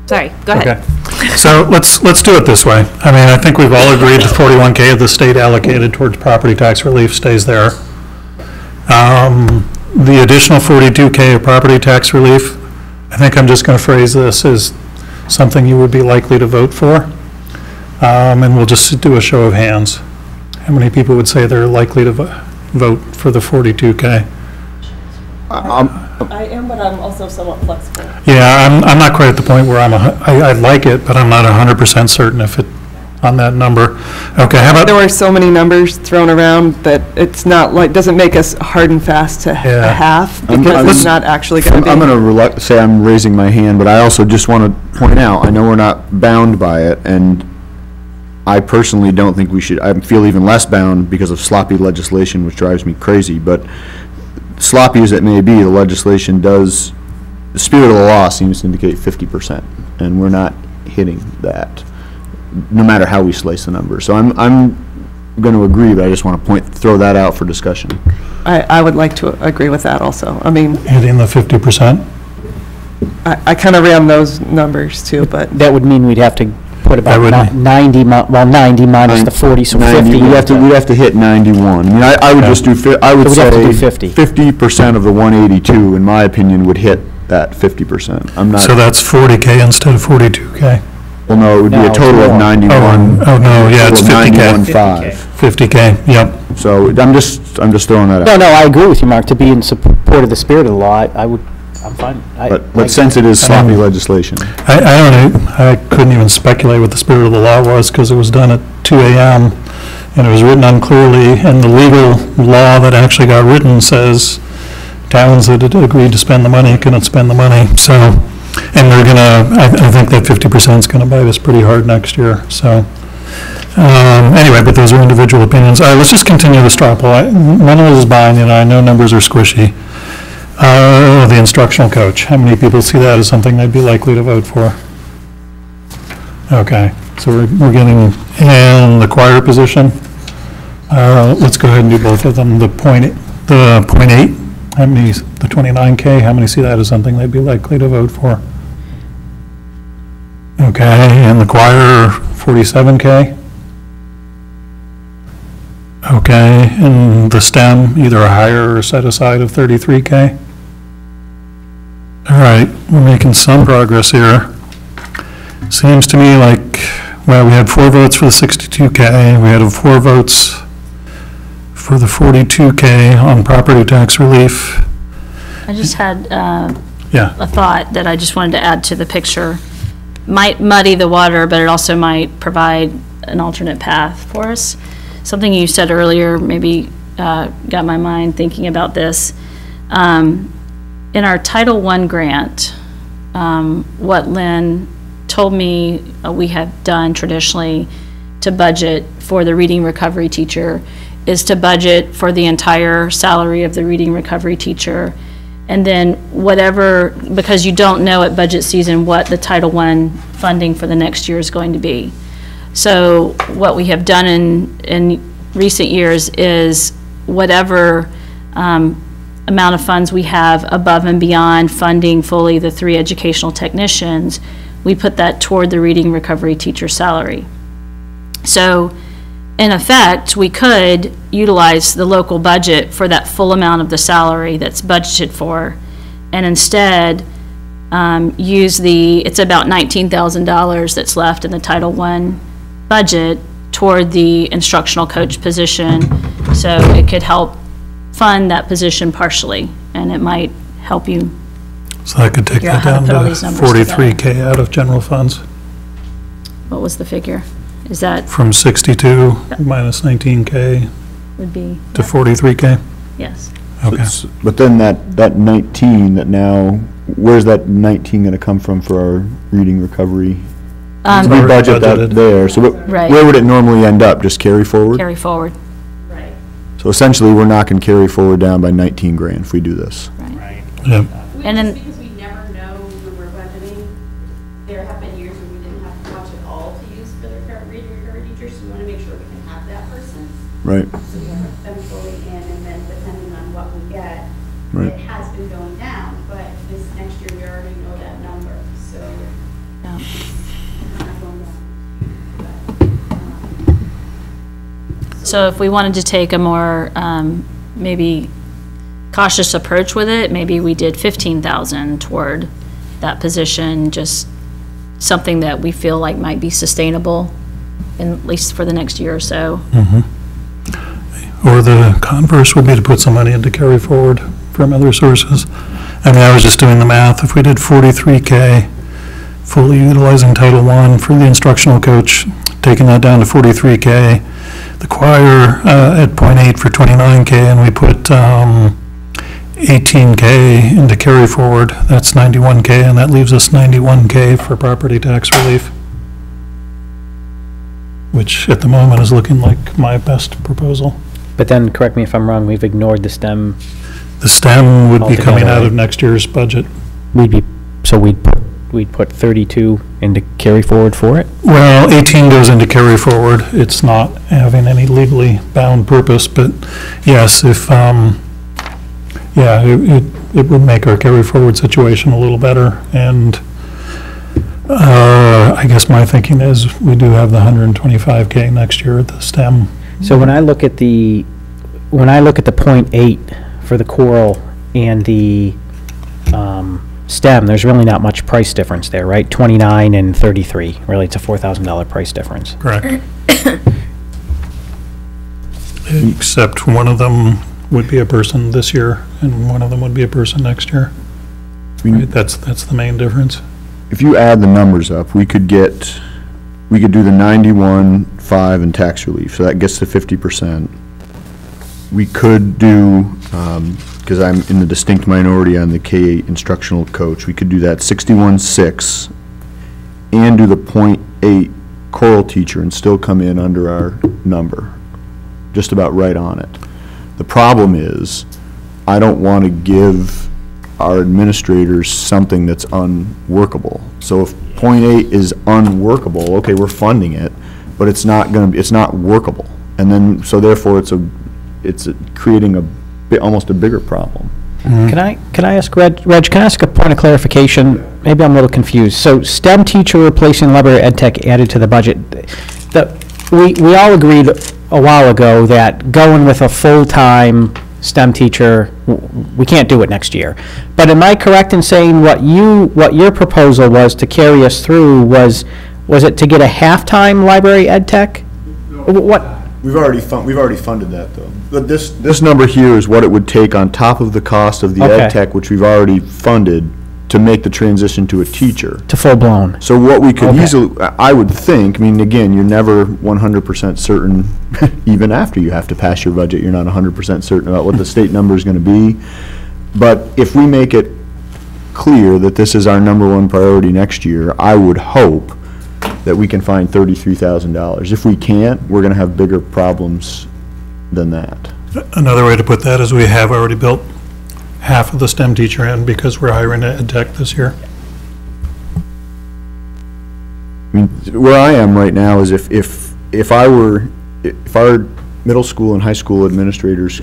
S10: Sorry, go ahead.
S4: Okay. So let's do it this way. I mean, I think we've all agreed the 41K of the state allocated towards property tax relief stays there. The additional 42K of property tax relief, I think I'm just going to phrase this as something you would be likely to vote for. And we'll just do a show of hands. How many people would say they're likely to vote for the 42K?
S6: I am, but I'm also somewhat flexible.
S4: Yeah, I'm not quite at the point where I like it, but I'm not 100% certain if it, on that number. Okay, how about?
S6: There were so many numbers thrown around that it's not like, doesn't make us hard and fast to a half, because it's not actually going to be.
S8: I'm going to say I'm raising my hand, but I also just want to point out, I know we're not bound by it, and I personally don't think we should. I feel even less bound because of sloppy legislation, which drives me crazy, but sloppy as it may be, the legislation does, the spirit of the law seems to indicate 50%, and we're not hitting that, no matter how we slice the number. So I'm going to agree, but I just want to throw that out for discussion.
S6: I would like to agree with that also. I mean,
S4: hitting the 50%?
S6: I kind of ran those numbers too, but.
S7: That would mean we'd have to put about 90, well, 90 minus the 40, so 50.
S8: We'd have to hit 91. I mean, I would just do, I would
S7: So we'd have to do
S8: say
S7: 50.
S8: 50% of the 182, in my opinion, would hit that 50%. I'm not.
S4: So that's 40K instead of 42K?
S8: Well, no, it would be
S7: No,
S8: a
S7: it's
S8: total of
S7: more.
S8: 91.
S4: Oh, no, yeah, it's 50K.
S8: 91.5.
S4: 50K, yep.
S8: So I'm just throwing that out.
S7: No, I agree with you, Mark. To be in support of the spirit of the law, I'm fine.
S8: But since it is sloppy legislation.
S4: I don't know, I couldn't even speculate what the spirit of the law was, because it was done at 2 a.m., and it was written unclearly, and the legal law that actually got written says towns that had agreed to spend the money cannot spend the money, so, and they're gonna, I think that 50% is gonna bite us pretty hard next year, so. Anyway, but those are individual opinions. All right, let's just continue the straw poll. None of us is buying it, I know numbers are squishy. The instructional coach, how many people see that as something they'd be likely to vote for? Okay, so we're getting, and the choir position, let's go ahead and do both of them. The point eight, how many, the 29K, how many see that as something they'd be likely to vote for? Okay, and the choir, 47K? Okay, and the STEM, either a higher or set aside of 33K? All right, we're making some progress here. Seems to me like, well, we had 4 votes for the 62K, we had 4 votes for the 42K on property tax relief.
S1: I just had
S4: Yeah.
S1: a thought that I just wanted to add to the picture. Might muddy the water, but it also might provide an alternate path for us. Something you said earlier maybe got my mind thinking about this. In our Title I grant, what Lynn told me we have done traditionally to budget for the reading recovery teacher is to budget for the entire salary of the reading recovery teacher. And then whatever, because you don't know at budget season what the Title I funding for the next year is going to be. So what we have done in recent years is whatever amount of funds we have above and beyond funding fully the 3 educational technicians, we put that toward the reading recovery teacher salary. So in effect, we could utilize the local budget for that full amount of the salary that's budgeted for, and instead use it's about $19,000 that's left in the Title I budget toward the instructional coach position, so it could help fund that position partially, and it might help you.
S4: So that could take
S1: figure out
S4: that
S1: how to
S4: down
S1: put all
S4: to
S1: these numbers together.
S4: 43K out of general funds,
S1: What was the figure? Is that
S4: from 62 minus 19K
S1: would be,
S4: to 43K?
S1: yes.
S4: Okay.
S8: But then that 19, that now, where's that 19 going to come from for our reading recovery? We
S4: already
S8: budget that
S4: budgeted.
S8: there, so
S1: Right.
S8: where would it normally end up? Just carry forward?
S1: Carry forward.
S11: Right.
S8: So essentially, we're knocking carry forward down by 19 grand if we do this.
S4: Yep.
S1: And then-
S11: Because we never know when we're budgeting, there have been years when we didn't have much at all to use for the current reading recovery teacher, so we want to make sure we can have that person.
S8: Right.
S11: So we have them fully in, and then depending on what we get,
S8: Right.
S11: it has been going down, but this next year, we already know that number, so.
S1: Yeah.
S11: It's not going down.
S1: So if we wanted to take a more, maybe cautious approach with it, maybe we did 15,000 toward that position, just something that we feel like might be sustainable, at least for the next year or so.
S4: Or the converse would be to put some money into carry forward from other sources. I mean, I was just doing the math. If we did 43K, fully utilizing Title I for the instructional coach, taking that down to 43K, the choir at .8 for 29K, and we put 18K into carry forward, that's 91K, and that leaves us 91K for property tax relief, which at the moment is looking like my best proposal.
S7: But then, correct me if I'm wrong, we've ignored the STEM.
S4: The STEM would be coming
S7: Altogether,
S4: out of
S7: right?
S4: next year's budget.
S7: So we'd put 32 into carry forward for it?
S4: Well, 18 goes into carry forward. It's not having any legally bound purpose, but yes, if, yeah, it would make our carry forward situation a little better. And I I guess my thinking is we do have the 125K next year at the STEM.
S7: So when I look at the .8 for the choral and the STEM, there's really not much price difference there, right? 29 and 33, really, it's a $4,000 price difference.
S4: Correct. Except one of them would be a person this year, and one of them would be a person next year. Right, that's the main difference.
S8: If you add the numbers up, we could do the 91.5 in tax relief, so that gets to 50%. We could do, because I'm in the distinct minority on the K-8 instructional coach, we could do that 61.6 and do the .8 choral teacher and still come in under our number, just about right on it. The problem is, I don't want to give our administrators something that's unworkable. So if .8 is unworkable, okay, we're funding it, but it's not workable. And then, so therefore, it's creating almost a bigger problem.
S7: Can I ask Reg, can I ask a point of clarification? Maybe I'm a little confused. So STEM teacher replacing library ed tech added to the budget. We all agreed a while ago that going with a full-time STEM teacher, we can't do it next year. But am I correct in saying what your proposal was to carry us through was it to get a half-time library ed tech? What?
S8: We've already funded that, though. But this number here is what it would take on top of the cost of the ed tech, which we've already funded, to make the transition to a teacher.
S7: To full-blown.
S8: So what we could easily, I would think, I mean, again, you're never 100% certain, even after you have to pass your budget, you're not 100% certain about what the state number is going to be. But if we make it clear that this is our #1 priority next year, I would hope that we can find $33,000. If we can't, we're going to have bigger problems than that.
S4: Another way to put that is we have already built half of the STEM teacher in because we're hiring an ed tech this year.
S8: I mean, where I am right now is if our middle school and high school administrators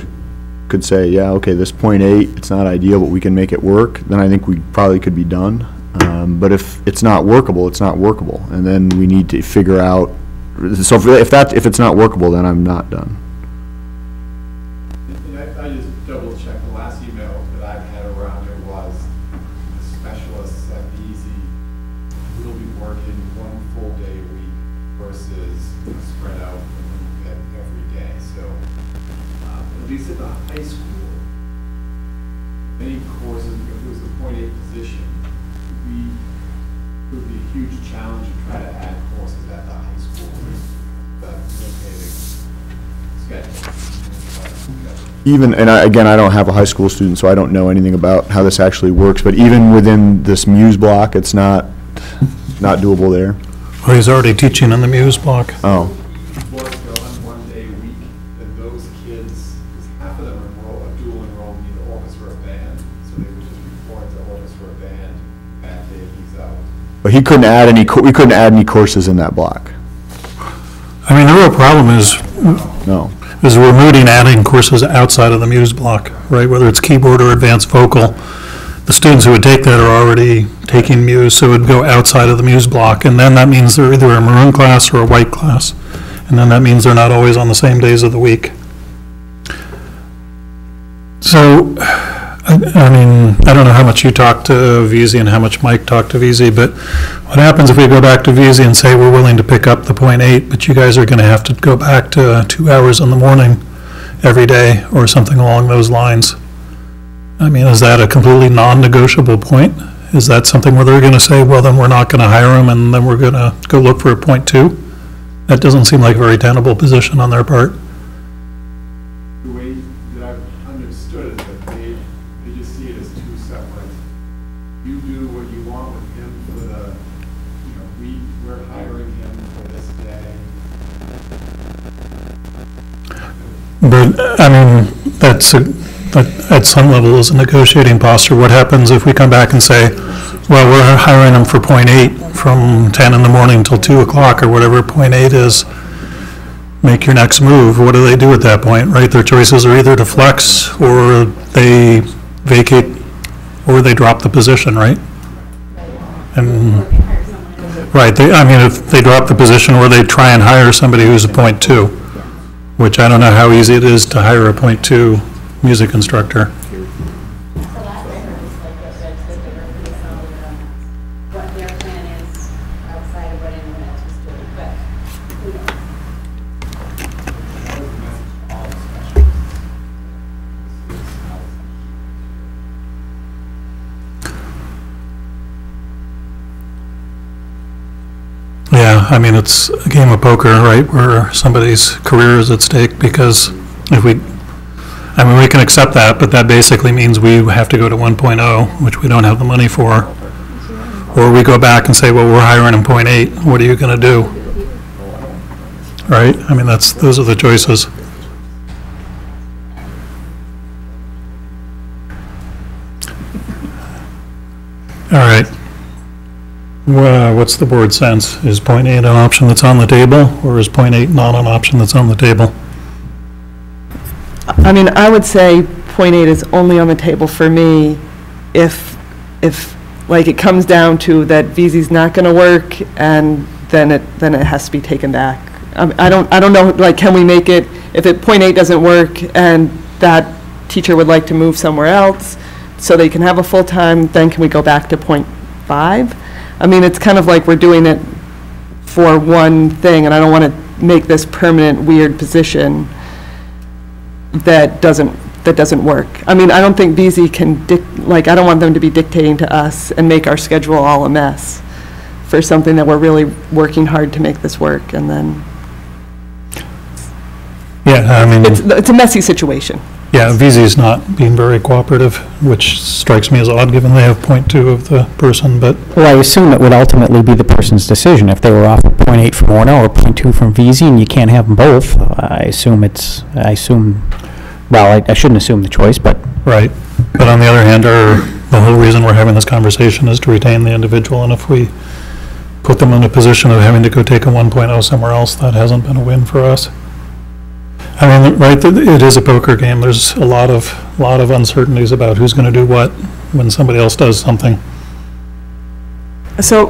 S8: could say, yeah, okay, this .8, it's not ideal, but we can make it work, then I think we probably could be done. But if it's not workable, it's not workable, and then we need to figure out. So if it's not workable, then I'm not done.
S13: I just double checked the last email that I've had around it was the specialists at BZ will be working 1 full day a week versus spread out every day. So at least at the high school, many courses, if it was a .8 position, it would be a huge challenge to try to add courses at the high school.
S8: Even, and again, I don't have a high school student, so I don't know anything about how this actually works, but even within this Muse block, it's not doable there.
S4: Well, he's already teaching in the Muse block.
S8: Oh.
S13: Go on 1 day a week, then those kids, because half of them are dual enrolled in either orchestra or band, so they would just report to orchestra or band that day he's out.
S8: But he couldn't add any. We couldn't add any courses in that block.
S4: I mean, the real problem is we're mooting adding courses outside of the Muse block, right? Whether it's keyboard or advanced vocal, the students who would take that are already taking Muse, so it would go outside of the Muse block, and then that means they're either a maroon class or a white class, and then that means they're not always on the same days of the week. So, I mean, I don't know how much you talked to VZ and how much Mike talked to VZ, but what happens if we go back to VZ and say we're willing to pick up the .8, but you guys are going to have to go back to 2 hours in the morning every day or something along those lines? I mean, is that a completely non-negotiable point? Is that something where they're going to say, well, then we're not going to hire them and then we're going to go look for a .2? That doesn't seem like a very tenable position on their part.
S13: The way that I've understood it, that they just see it as two separate. You do what you want with him for the, we're hiring him for this day.
S4: But, I mean, that's at some level is a negotiating posture. What happens if we come back and say, well, we're hiring them for .8 from 10 in the morning till 2 o'clock or whatever .8 is. Make your next move. What do they do at that point, right? Their choices are either to flex or they vacate or they drop the position, right? And Right, I mean, if they drop the position or they try and hire somebody who's a .2, which I don't know how easy it is to hire a .2 music instructor.
S11: What their plan is outside of what anyone else is doing, but who knows?
S4: Yeah, I mean, it's a game of poker, right, where somebody's career is at stake, because if we, I mean, we can accept that, but that basically means we have to go to 1.0, which we don't have the money for. Or we go back and say, well, we're hiring in .8, what are you going to do? Right? I mean, those are the choices. All right. What's the board's sense? Is .8 an option that's on the table, or is .8 not an option that's on the table?
S6: I mean, I would say .8 is only on the table for me if like it comes down to that VZ's not going to work, and then it has to be taken back. I don't know, like, can we make it, if .8 doesn't work and that teacher would like to move somewhere else so they can have a full-time, then can we go back to .5? I mean, it's kind of like we're doing it for one thing, and I don't want to make this permanent weird position that doesn't work. I mean, I don't think VZ can, I don't want them to be dictating to us and make our schedule all a mess for something that we're really working hard to make this work, and then
S4: yeah, I mean,
S6: it's a messy situation.
S4: Yeah, VZ's not being very cooperative, which strikes me as odd, given they have .2 of the person, but...
S7: Well, I assume it would ultimately be the person's decision. If they were offered .8 from Orno or .2 from VZ, and you can't have them both, I assume, well, I shouldn't assume the choice, but...
S4: Right. But on the other hand, the whole reason we're having this conversation is to retain the individual, and if we put them in a position of having to go take a 1.0 somewhere else, that hasn't been a win for us. I mean, right, it is a poker game. There's a lot of uncertainties about who's going to do what when somebody else does something.
S6: So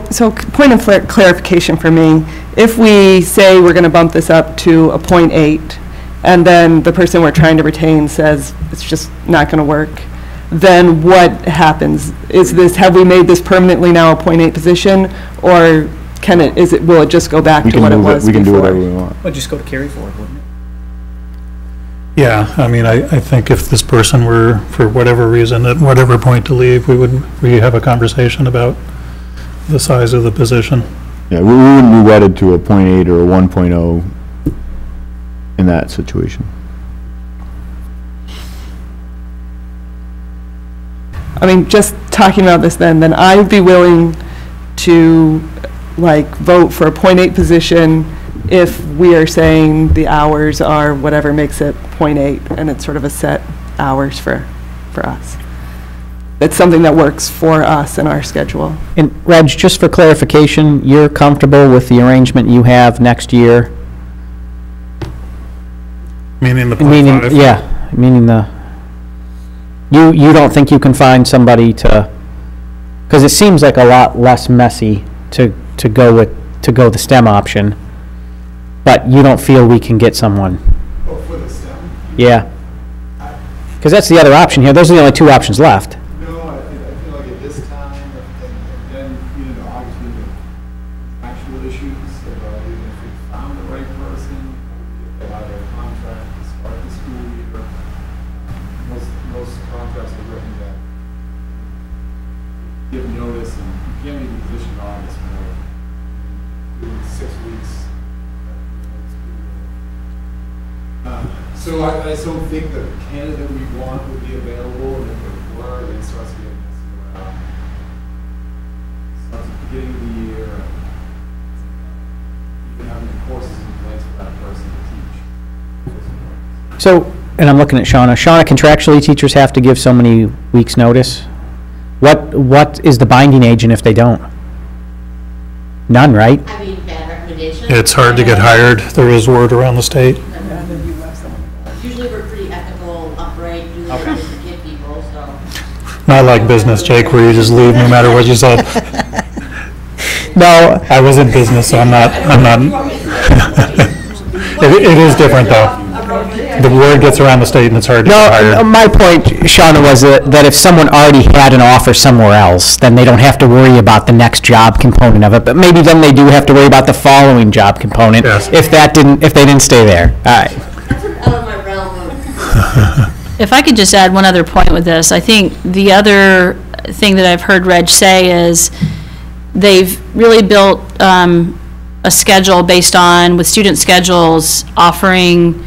S6: point of clarification for me, if we say we're going to bump this up to a .8, and then the person we're trying to retain says it's just not going to work, then what happens? Have we made this permanently now a .8 position, or will it just go back to what it was before?
S8: We can do whatever we want.
S9: Well, just go to carry forward, wouldn't it?
S4: Yeah, I mean, I think if this person were, for whatever reason, at whatever point to leave, we have a conversation about the size of the position.
S8: Yeah, we wouldn't be wedded to a .8 or a 1.0 in that situation.
S6: I mean, just talking about this then I would be willing to vote for a .8 position if we are saying the hours are whatever makes it .8, and it's sort of a set hours for us. It's something that works for us and our schedule.
S7: And Reg, just for clarification, you're comfortable with the arrangement you have next year?
S4: Meaning the .5?
S7: Yeah, meaning you don't think you can find somebody to, because it seems like a lot less messy to go the STEM option, but you don't feel we can get someone?
S13: Oh, for the STEM?
S7: Yeah. Because that's the other option here. Those are the only two options left.
S13: No, I feel like at this time, and then, obviously, the actual issues, even if we found the right person, if they have a contract to start the school year, most contracts are written that give notice, and you can't leave the position in August for 6 weeks. So I just don't think the candidate we want would be available, and if it were, then it starts getting messy around. Starts at the beginning of the year, even having the courses in place for that person to teach.
S7: So, and I'm looking at Shauna. Shauna, contractually, teachers have to give so many weeks' notice. What is the binding agent if they don't? None, right?
S14: I mean, bad recommendation.
S4: It's hard to get hired. There is word around the state.
S14: Usually we're pretty ethical, upright, do the right thing for kid people, so.
S4: Not like business, Jake, where you just leave no matter what you said. No, I was in business, so I'm not. It is different, though. The word gets around the state, and it's hard to get hired.
S7: No, my point, Shauna, was that if someone already had an offer somewhere else, then they don't have to worry about the next job component of it, but maybe then they do have to worry about the following job component if they didn't stay there. All right.
S14: That's out of my realm of.
S1: If I could just add one other point with this, I think the other thing that I've heard Reg say is they've really built a schedule based on, with student schedules, offering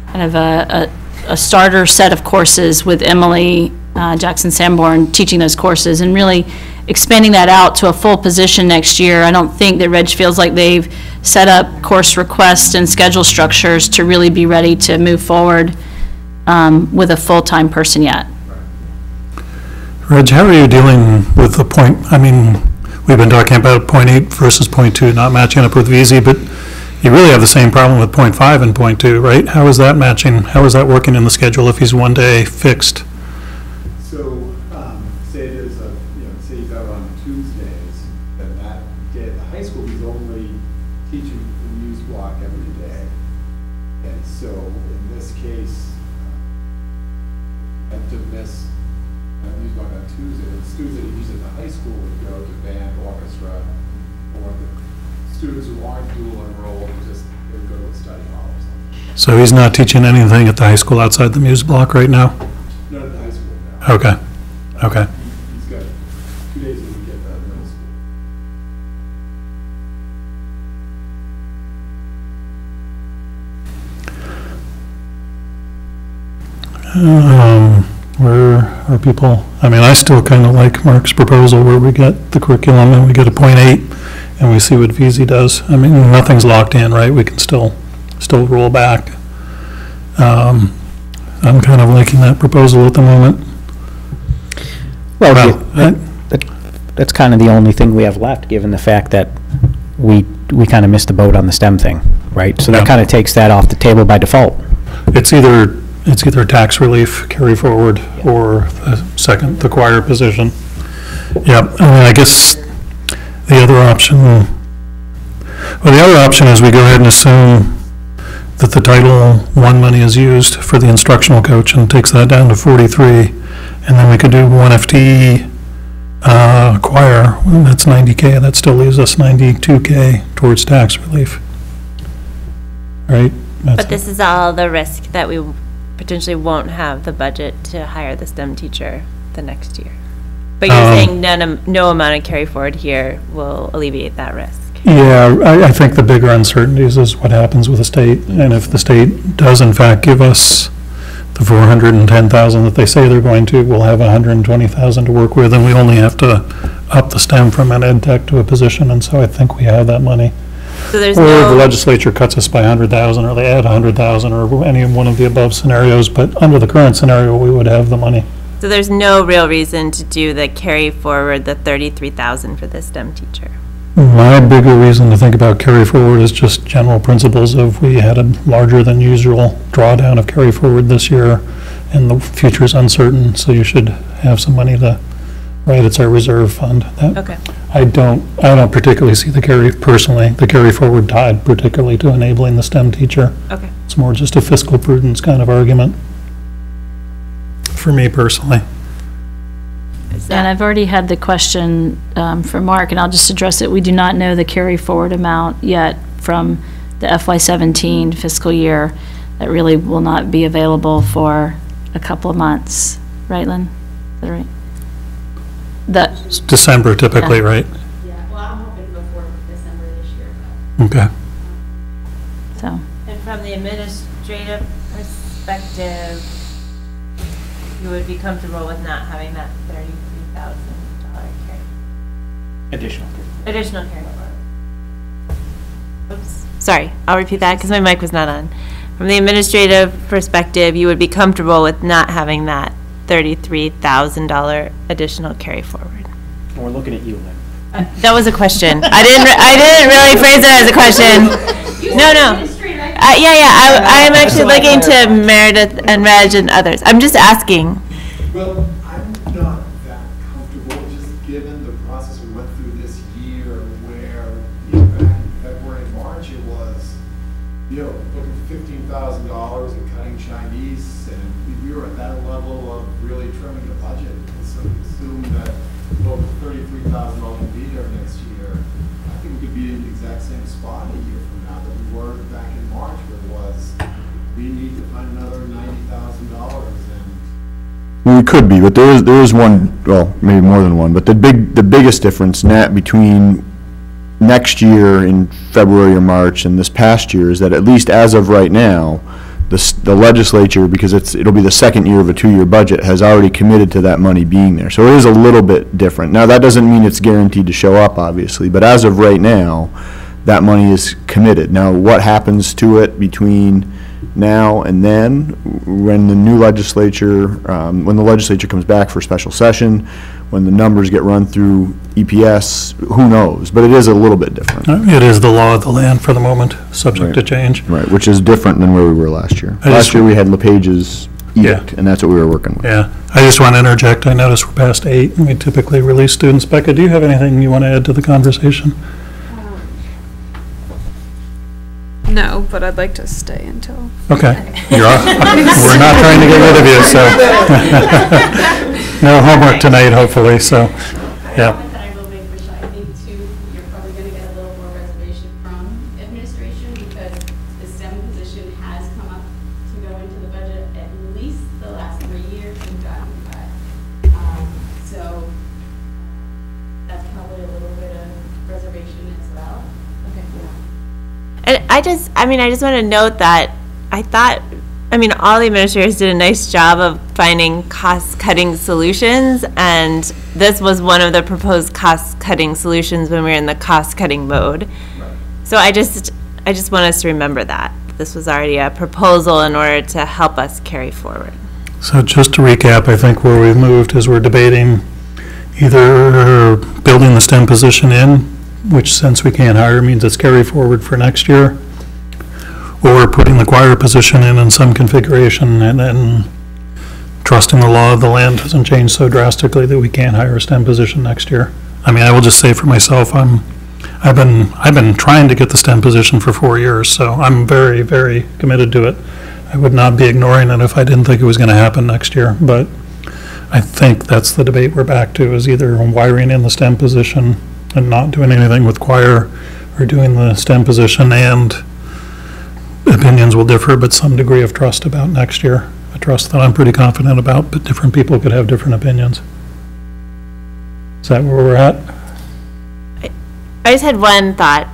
S1: kind of a starter set of courses with Emily Jackson Sanborn teaching those courses, and really expanding that out to a full position next year. I don't think that Reg feels like they've set up course requests and schedule structures to really be ready to move forward with a full-time person yet.
S4: Reg, how are you dealing with the point, I mean, we've been talking about .8 versus .2, not matching up with VZ, but you really have the same problem with .5 and .2, right? How is that matching? How is that working in the schedule if he's one day fixed?
S13: So, say it is say he's out on Tuesdays, then that day at the high school, he's only teaching the news block every day. And so, in this case, I had to miss news block on Tuesday. The students that he uses at the high school would go to band, orchestra, or the students who aren't dual enrolled would they would go to a study hall or something.
S4: So he's not teaching anything at the high school outside the music block right now?
S13: Not at the high school now.
S4: Okay, okay.
S13: He's got 2 days a week at the middle school.
S4: Where are people, I mean, I still kind of like Mark's proposal where we get the curriculum and we get a .8 and we see what VZ does. I mean, nothing's locked in, right? We can still roll back. I'm kind of liking that proposal at the moment.
S7: Well, that's kind of the only thing we have left, given the fact that we kind of missed the boat on the STEM thing, right? So that kind of takes that off the table by default.
S4: It's either tax relief carry forward or the choir position. Yeah, I mean, I guess the other option is we go ahead and assume that the Title I money is used for the instructional coach and takes that down to 43, and then we could do one FTE choir, that's 90K, that still leaves us 92K towards tax relief. Right?
S10: But this is all the risk that we potentially won't have the budget to hire the STEM teacher the next year. But you're saying no amount of carry forward here will alleviate that risk.
S4: Yeah, I think the bigger uncertainties is what happens with the state, and if the state does in fact give us the 410,000 that they say they're going to, we'll have 120,000 to work with, and we only have to up the STEM from an ed tech to a position, and so I think we have that money.
S10: So there's
S4: or
S10: no,
S4: the legislature cuts us by 100,000, or they add 100,000, or any one of the above scenarios, but under the current scenario, we would have the money.
S10: so there's no real reason to do the carry forward, the 33,000 for the STEM teacher.
S4: My bigger reason to think about carry forward is just general principles of we had a larger than usual drawdown of carry forward this year, and the future is uncertain, so you should have some money to, right, it's our reserve fund.
S10: Okay.
S4: I don't particularly see the carry forward tied particularly to enabling the STEM teacher.
S10: Okay.
S4: It's more just a fiscal prudence kind of argument for me personally.
S1: And I've already had the question from Mark, and I'll just address it. We do not know the carry forward amount yet from the FY17 fiscal year. That really will not be available for a couple of months. Right, Lynn? Is that right?
S4: It's December typically,
S1: Yeah.
S4: right?
S11: Yeah, well, I'm hoping before December this year,
S4: Okay.
S1: So.
S10: And from the administrative perspective, you would be comfortable with not having that $33,000 carry?
S9: Additional
S10: carry forward. Oops, sorry, I'll repeat that because my mic was not on. From the administrative perspective, you would be comfortable with not having that $33,000 additional carry forward?
S9: And we're looking at you, Lynn.
S10: That was a question. I didn't really phrase it as a question. No. I am actually looking to Meredith and Reg and others. I'm just asking.
S13: Well, I'm not that comfortable, just given the process we went through this year where you know, looking for $15,000 and cutting Chinese, and we were at that level of really trimming the budget. And so assume that we'll have $33,000 to be there next year. I think we could be in the exact same spot a year from now that we were back in March, where it was, we need to find another $90,000.
S8: We could be, but there is one, well, maybe more than one, but the biggest difference between next year in February or March and this past year is that at least as of right now, the legislature, because it'll be the second year of a 2-year budget, has already committed to that money being there. So it is a little bit different. Now, that doesn't mean it's guaranteed to show up, obviously, but as of right now, that money is committed. Now, what happens to it between now and then, when the new legislature, when the legislature comes back for special session, when the numbers get run through EPS, who knows? But it is a little bit different.
S4: It is the law of the land for the moment, subject to change.
S8: Right, which is different than where we were last year. Last year we had LePage's edict, and that's what we were working with.
S4: Yeah, I just want to interject. I noticed we're past 8, and we typically release students. Becca, do you have anything you want to add to the conversation?
S15: No, but I'd like to stay until.
S4: Okay. You're off. We're not trying to get rid of you, so. No homework tonight, hopefully, so, yeah.
S11: I will make, which I think too, you're probably going to get a little more reservation from administration, because the STEM position has come up to go into the budget at least the last 3 years and gotten cut. So that's probably a little bit of reservation as well. Okay.
S10: And I just want to note that all the administrators did a nice job of finding cost-cutting solutions, and this was one of the proposed cost-cutting solutions when we were in the cost-cutting mode. Right. So I just want us to remember that. This was already a proposal in order to help us carry forward.
S4: So just to recap, I think where we've moved is we're debating either building the STEM position in, which since we can't hire means it's carry forward for next year, or putting the choir position in some configuration and then trusting the law of the land doesn't change so drastically that we can't hire a STEM position next year. I mean, I will just say for myself, I've been trying to get the STEM position for 4 years, so I'm very, very committed to it. I would not be ignoring it if I didn't think it was going to happen next year, but I think that's the debate we're back to, is either wiring in the STEM position and not doing anything with choir, or doing the STEM position, and opinions will differ, but some degree of trust about next year. A trust that I'm pretty confident about, but different people could have different opinions. Is that where we're at?
S10: I just had one thought.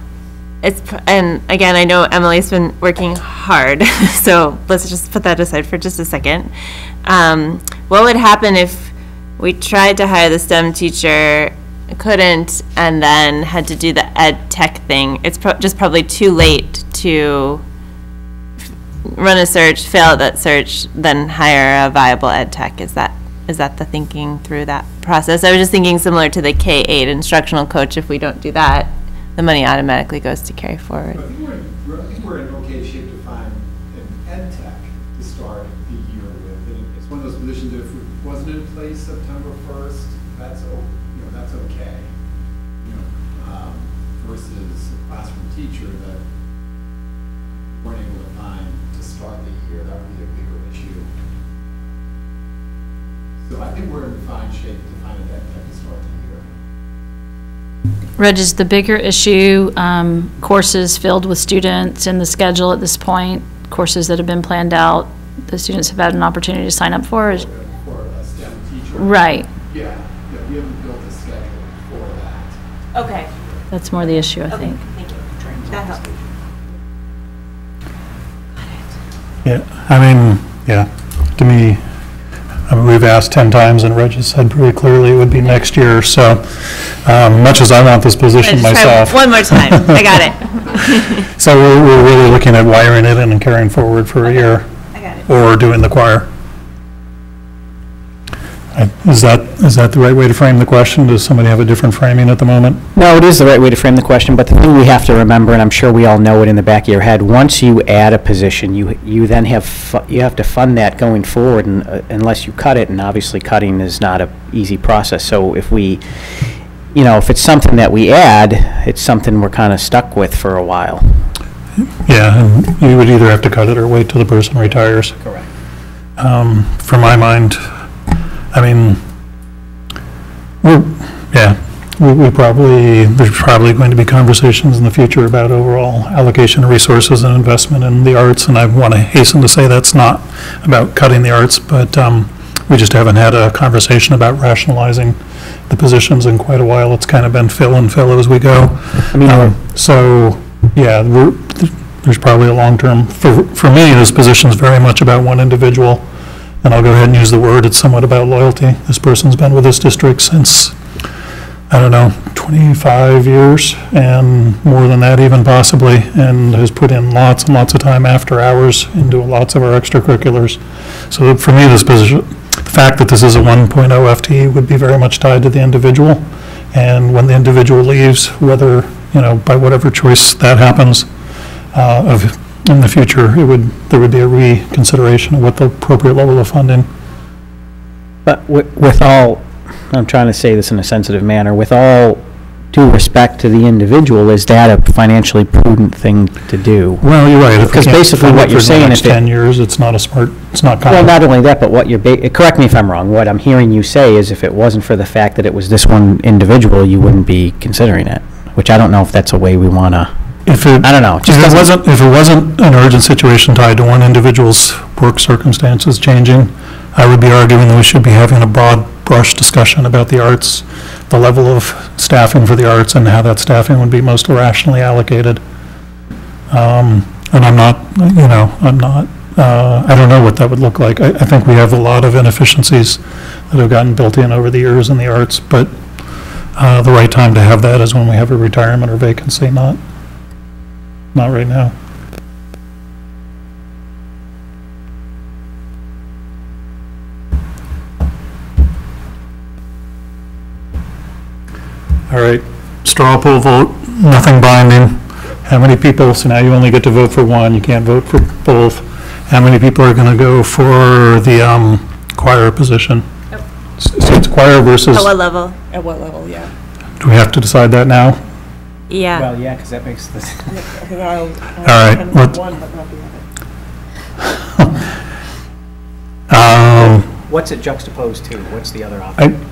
S10: And again, I know Emily's been working hard, so let's just put that aside for just a second. What would happen if we tried to hire the STEM teacher, couldn't, and then had to do the ed tech thing? It's just probably too late to run a search, fail at that search, then hire a viable ed tech. Is that the thinking through that process? I was just thinking similar to the K-8 instructional coach. If we don't do that, the money automatically goes to carry forward.
S13: I think we're in okay shape to find an ed tech to start the year with. And it's one of those positions that if it wasn't in place September 1st, that's okay. Versus a classroom teacher that weren't able to find to start the year, that would be a bigger issue. So I think we're in fine shape to find an ed tech to start the year.
S1: Reg, is the bigger issue courses filled with students in the schedule at this point, courses that have been planned out, the students have had an opportunity to sign up for?
S13: For a STEM teacher?
S1: Right.
S13: Yeah, we haven't built a schedule for that.
S10: Okay.
S1: That's more the issue, I think.
S10: Thank you. That helps.
S4: Yeah, to me, we've asked 10 times, and Reg has said pretty clearly it would be next year, so much as I want this position myself.
S10: One more time, I got it.
S4: So we're really looking at wiring it in and carrying forward for a year.
S10: I got it.
S4: Or doing the choir. Is that the right way to frame the question? Does somebody have a different framing at the moment?
S7: No, it is the right way to frame the question, but the thing we have to remember, and I'm sure we all know it in the back of your head, once you add a position, you then have to fund that going forward, and unless you cut it, and obviously cutting is not an easy process. So if if it's something that we add, it's something we're kind of stuck with for a while.
S4: Yeah, and you would either have to cut it or wait till the person retires.
S9: Correct.
S4: For my mind, I mean, we probably, there's probably going to be conversations in the future about overall allocation of resources and investment in the arts, and I want to hasten to say that's not about cutting the arts, but we just haven't had a conversation about rationalizing the positions in quite a while. It's kind of been fill and fill as we go.
S7: I mean,
S4: so, yeah, there's probably a long-term, for me, this position's very much about one individual, and I'll go ahead and use the word, it's somewhat about loyalty. This person's been with this district since, I don't know, 25 years, and more than that even possibly, and has put in lots and lots of time after hours into lots of our extracurriculars. So for me, this position, the fact that this is a 1.0 FTE would be very much tied to the individual, and when the individual leaves, whether, by whatever choice that happens, in the future, there would be a reconsideration of what the appropriate level of funding.
S7: But with all, I'm trying to say this in a sensitive manner, with all due respect to the individual, is that a financially prudent thing to do?
S4: Well, you're right.
S7: Because basically what you're saying is
S4: 10 years, it's not
S7: well, not only that, but what you're, correct me if I'm wrong, what I'm hearing you say is if it wasn't for the fact that it was this one individual, you wouldn't be considering it, which I don't know if that's a way we want to, I don't know.
S4: If it wasn't an urgent situation tied to one individual's work circumstances changing, I would be arguing that we should be having a broad brush discussion about the arts, the level of staffing for the arts, and how that staffing would be most rationally allocated. And I'm not, I don't know what that would look like. I think we have a lot of inefficiencies that have gotten built in over the years in the arts, but the right time to have that is when we have a retirement or vacancy, not right now. All right, straw poll vote, nothing binding. How many people, so now you only get to vote for one, you can't vote for both. How many people are going to go for the choir position? So it's choir versus...
S10: At what level?
S6: At what level, yeah.
S4: Do we have to decide that now?
S10: Yeah.
S9: Well, yeah, because that makes this.
S4: All right.
S9: What's it juxtaposed to? What's the other option?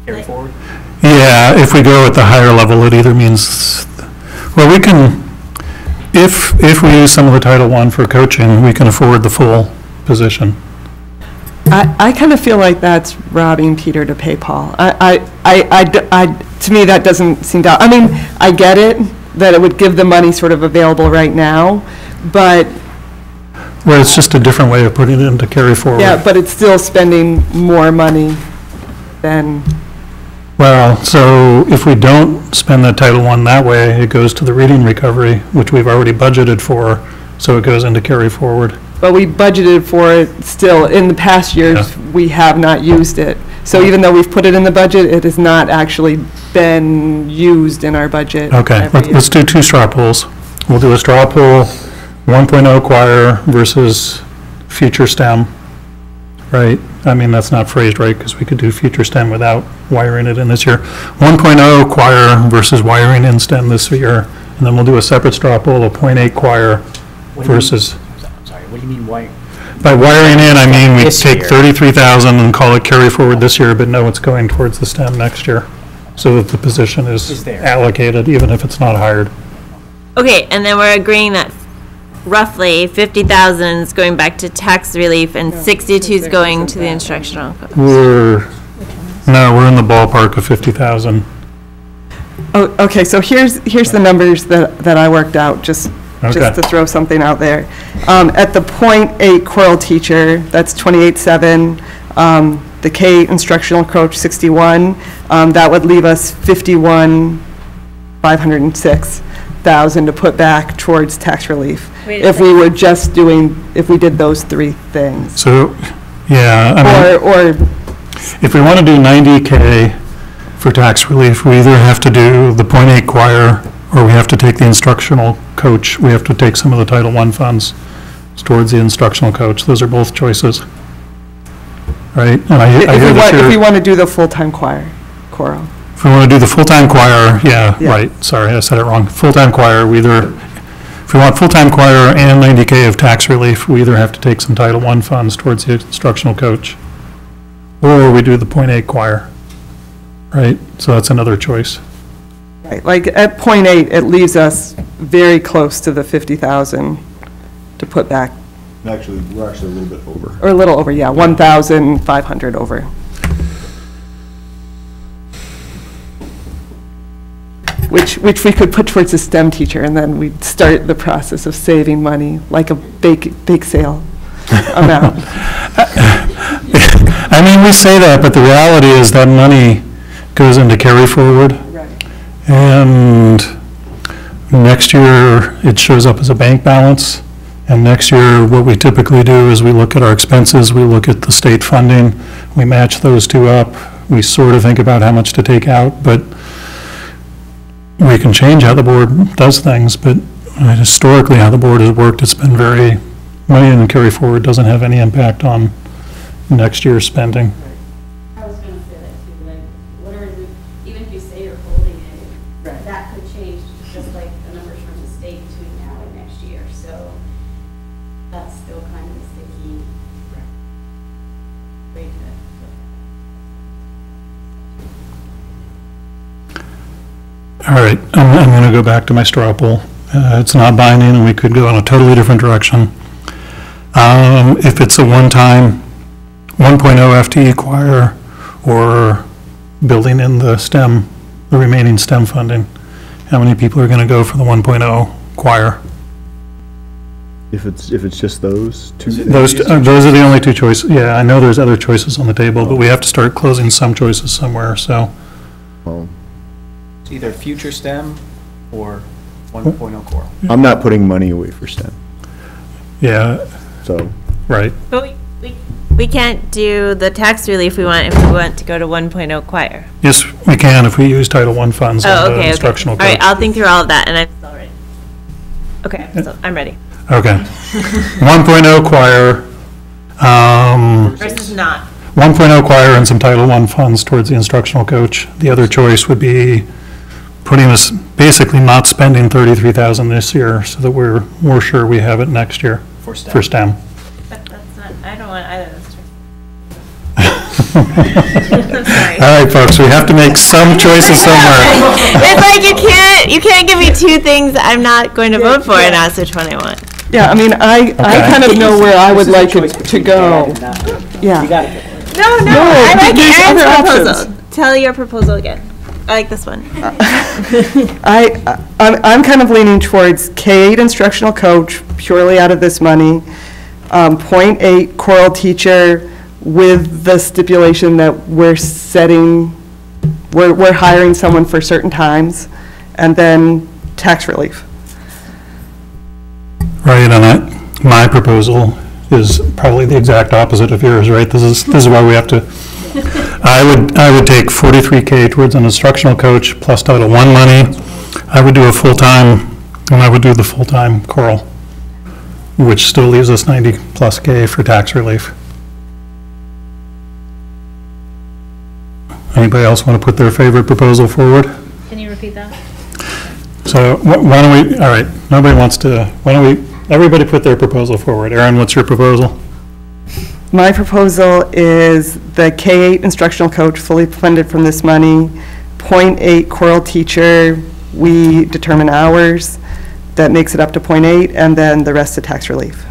S9: Carry forward?
S4: Yeah, if we go at the higher level, it either means, well, we can, if we use some of the Title I for coaching, we can afford the full position.
S6: I kind of feel like that's robbing Peter to pay Paul. To me, that doesn't seem to, I mean, I get it, that it would give the money sort of available right now, but...
S4: Well, it's just a different way of putting it into carry forward.
S6: Yeah, but it's still spending more money than...
S4: Well, so if we don't spend the Title I that way, it goes to the reading recovery, which we've already budgeted for, so it goes into carry forward.
S6: But we budgeted for it still. In the past years, we have not used it. So even though we've put it in the budget, it has not actually been used in our budget.
S4: Okay, let's do two straw polls. We'll do a straw poll, 1.0 choir versus future STEM, right? I mean, that's not phrased right, because we could do future STEM without wiring it in this year. 1.0 choir versus wiring in STEM this year, and then we'll do a separate straw poll of 0.8 choir versus...
S9: What do you mean wiring?
S4: By wiring in, I mean we take 33,000 and call it carry forward this year, but no, it's going towards the STEM next year, so that the position is allocated, even if it's not hired.
S10: Okay, and then we're agreeing that roughly 50,000 is going back to tax relief and 62 is going to the instructional coach.
S4: We're in the ballpark of 50,000.
S6: Oh, okay, so here's the numbers that I worked out, just to throw something out there. At the 0.8 choral teacher, that's 28,700. The K instructional coach, 61. That would leave us 51,506,000 to put back towards tax relief. If we were just if we did those three things.
S4: So, yeah. I mean,
S6: or
S4: if we want to do 90K for tax relief, we either have to do the 0.8 choir, or we have to take the instructional coach. We have to take some of the Title I funds towards the instructional coach. Those are both choices, right? And
S6: if we want to do the full-time choral.
S4: If we want to do the full-time choir, right. Sorry, I said it wrong. Full-time choir, we either if we want full-time choir and 90K of tax relief, we either have to take some Title I funds towards the instructional coach, or we do the .8 choir, right? So that's another choice.
S6: Right, like at .8, it leaves us very close to the 50,000 to put back,
S8: Actually, we're actually a little bit over.
S6: or a little over, yeah, 1,500 over. Which we could put towards a STEM teacher, and then we'd start the process of saving money, like a bake sale amount.
S4: I mean, we say that, but the reality is that money goes into carry forward. And next year, it shows up as a bank balance. And next year, what we typically do is we look at our expenses, we look at the state funding, we match those two up. We sort of think about how much to take out, but we can change how the board does things, but historically how the board has worked, it's been very, money in the carry forward doesn't have any impact on next year's spending.
S11: I was gonna say that too, like, whatever, even if you say you're holding it, that could change, just like the numbers from the state between now and next year, so that's still kind of a sticky way to look
S4: All right, I'm going to go back to my straw poll. It's not binding, and we could go in a totally different direction. If it's a one-time 1.0 FTE choir or building in the STEM, the remaining STEM funding, how many people are going to go for the 1.0 choir?
S8: If it's just those two?
S4: Those are the only two choices. Yeah, I know there's other choices on the table, but we have to start closing some choices somewhere, so.
S8: Well,
S9: It's either future STEM or 1.0 core.
S8: I'm not putting money away for STEM,
S4: Yeah,
S8: so.
S4: right.
S10: But we can't do the tax relief we want if we want to go to 1.0 choir.
S4: Yes, we can if we use Title I funds
S10: Oh,
S4: on
S10: okay,
S4: the
S10: okay.
S4: instructional
S10: All right,
S4: coach.
S10: I'll think through all of that, and I'm still ready. Okay, so I'm ready.
S4: Okay. 1.0 choir,
S10: Versus not.
S4: 1.0 choir and some Title I funds towards the instructional coach. The other choice would be putting us, basically not spending 33,000 this year so that we're sure we have it next year
S9: For STEM.
S4: for STEM.
S10: But that's not, I don't want either of those choices. I'm sorry.
S4: All right, folks, we have to make some choices somewhere.
S10: It's like you can't give me two things I'm not going to vote for and ask which one I want.
S6: Yeah, I mean, I kind of know where I would like it to go. Yeah.
S9: You gotta pick one.
S10: No,
S6: No,
S10: I like
S6: there's
S10: Aaron's
S6: other
S10: proposal. Tell your proposal again. I like this one.
S6: I'm kind of leaning towards K-8 instructional coach, purely out of this money, .8 choral teacher, with the stipulation that we're hiring someone for certain times, and then tax relief.
S4: Right, and my proposal is probably the exact opposite of yours, right? This is why we have to, I would take 43K towards an instructional coach plus Title I money. I would do a full-time, and I would do the full-time choral, which still leaves us 90 plus K for tax relief. Anybody else want to put their favorite proposal forward?
S1: Can you repeat that?
S4: So why don't we, all right, nobody wants to, why don't we, everybody put their proposal forward. Aaron, what's your proposal?
S6: My proposal is the K-8 instructional coach, fully funded from this money, .8 choral teacher, we determine hours, that makes it up to .8, and then the rest of tax relief.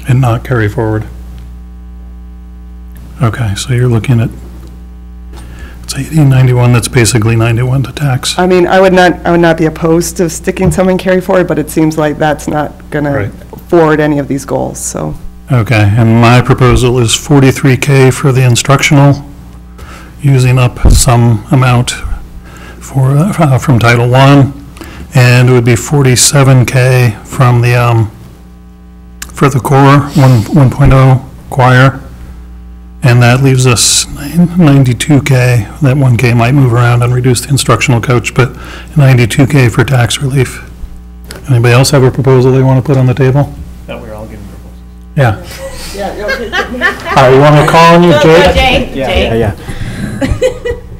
S4: And not carry forward. Okay, so you're looking at, it's 8091, that's basically 91 to tax.
S6: I mean, I would not be opposed to sticking some in carry forward, but it seems like that's not gonna
S4: Right.
S6: forward any of these goals, so.
S4: Okay, and my proposal is 43K for the instructional, using up some amount for, from Title I, and it would be 47K from the, for the core 1.0 choir, and that leaves us 92K. That 1K might move around and reduce the instructional coach, but 92K for tax relief. Anybody else have a proposal they want to put on the table?
S9: That we're all giving proposals.
S4: Yeah. You want me to call on you, Jake?
S7: Yeah.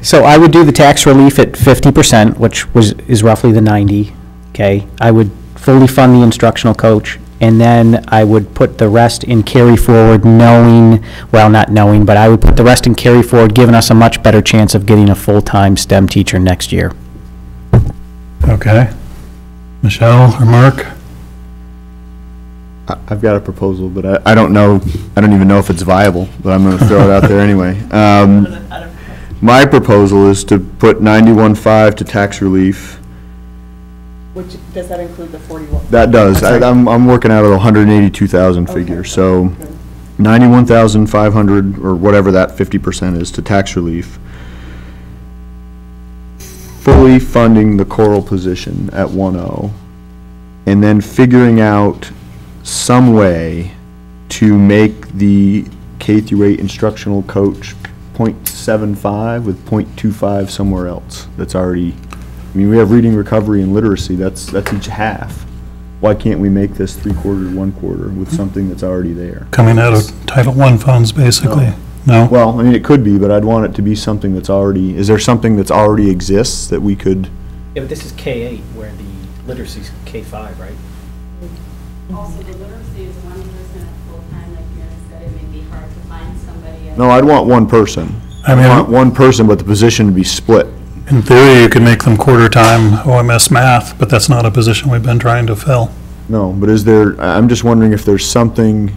S7: So I would do the tax relief at 50%, which is roughly the 90, okay? I would fully fund the instructional coach, and then I would put the rest in carry forward knowing, well, not knowing, but I would put the rest in carry forward, giving us a much better chance of getting a full-time STEM teacher next year.
S4: Okay. Michelle or Mark?
S8: I've got a proposal, but I don't know, I don't even know if it's viable, but I'm gonna throw it out there anyway. My proposal is to put 91.5 to tax relief.
S6: Which, does that include the 41?
S8: That does. I'm working out of the 182,000 figure, so 91,500, or whatever that 50% is, to tax relief. Fully funding the choral position at 1.0, and then figuring out some way to make the K through 8 instructional coach 0.75 with 0.25 somewhere else. That's already, I mean, we have reading recovery and literacy, that's each half. Why can't we make this 3/4, 1/4 with something that's already there?
S4: Coming out of Title I funds, basically. No?
S8: Well, I mean, it could be, but I'd want it to be something that's already, is there something that's already exists that we could?
S9: Yeah, but this is K-8, where the literacy's K-5, right?
S11: Also, the literacy is 1% at full-time, like Mary said, it may be hard to find somebody.
S8: No, I'd want one person.
S4: I mean,
S8: I want one person, but the position to be split.
S4: in theory, you could make them quarter-time OMS math, but that's not a position we've been trying to fill.
S8: No, but is there, I'm just wondering if there's something,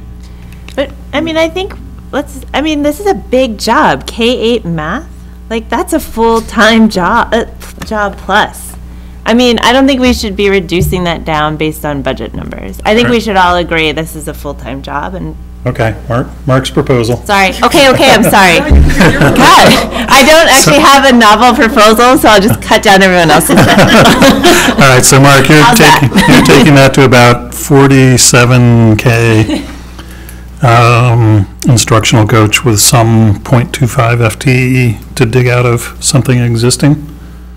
S10: But, I mean, I think, this is a big job, K-8 math, like, that's a full-time job, job plus. I mean, I don't think we should be reducing that down based on budget numbers. I think we should all agree this is a full-time job, and,
S4: Okay, Mark's proposal.
S10: sorry, okay, I'm sorry. God, I don't actually have a novel proposal, so I'll just cut down everyone else's.
S4: All right, so Mark, you're
S10: How's that?
S4: taking that to about 47K instructional coach with some .25 FTE to dig out of something existing.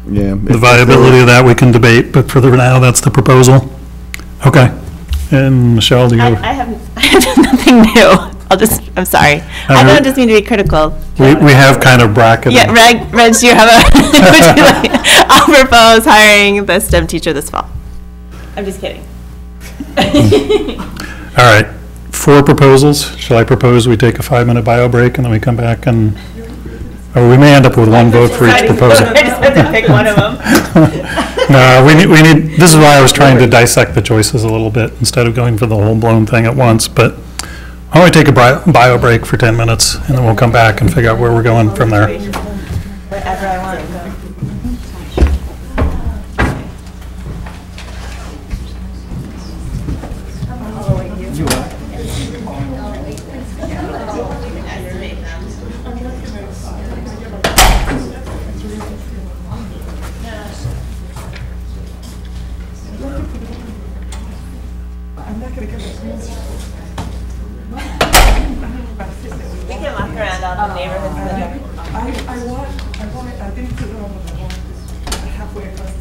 S8: yeah.
S4: The viability of that we can debate, but for now, that's the proposal. Okay. And Michelle, do you?
S10: I have nothing new. I'm sorry. I don't just mean to be critical.
S4: We have kind of bracketed.
S10: Yeah, Reg, do you have a, would you like, I'll propose hiring the STEM teacher this fall. I'm just kidding.
S4: All right, 4 proposals. Shall I propose we take a 5-minute bio break and then we come back and, or we may end up with one vote for each proposal.
S10: I just had to pick one of them.
S4: No, we need, this is why I was trying to dissect the choices a little bit instead of going for the whole blown thing at once, but I'll only take a bio break for 10 minutes and then we'll come back and figure out where we're going from there.
S10: Wherever I want to go. We can walk around all the neighborhoods.
S6: I didn't put it on halfway across the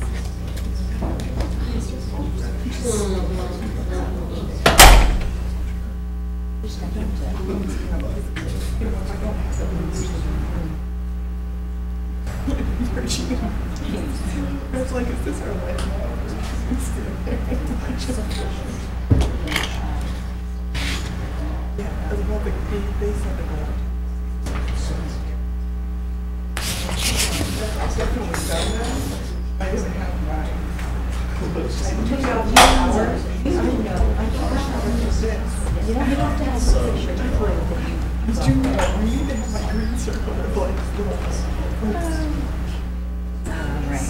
S6: It's like, is this our life now? Yeah, well, they said the goal. I've definitely done that. I didn't have mine. I took out the hours. I know. I took out hours for this. You don't have to have so much. I was doing that. I need to have my green circle of like little. Right.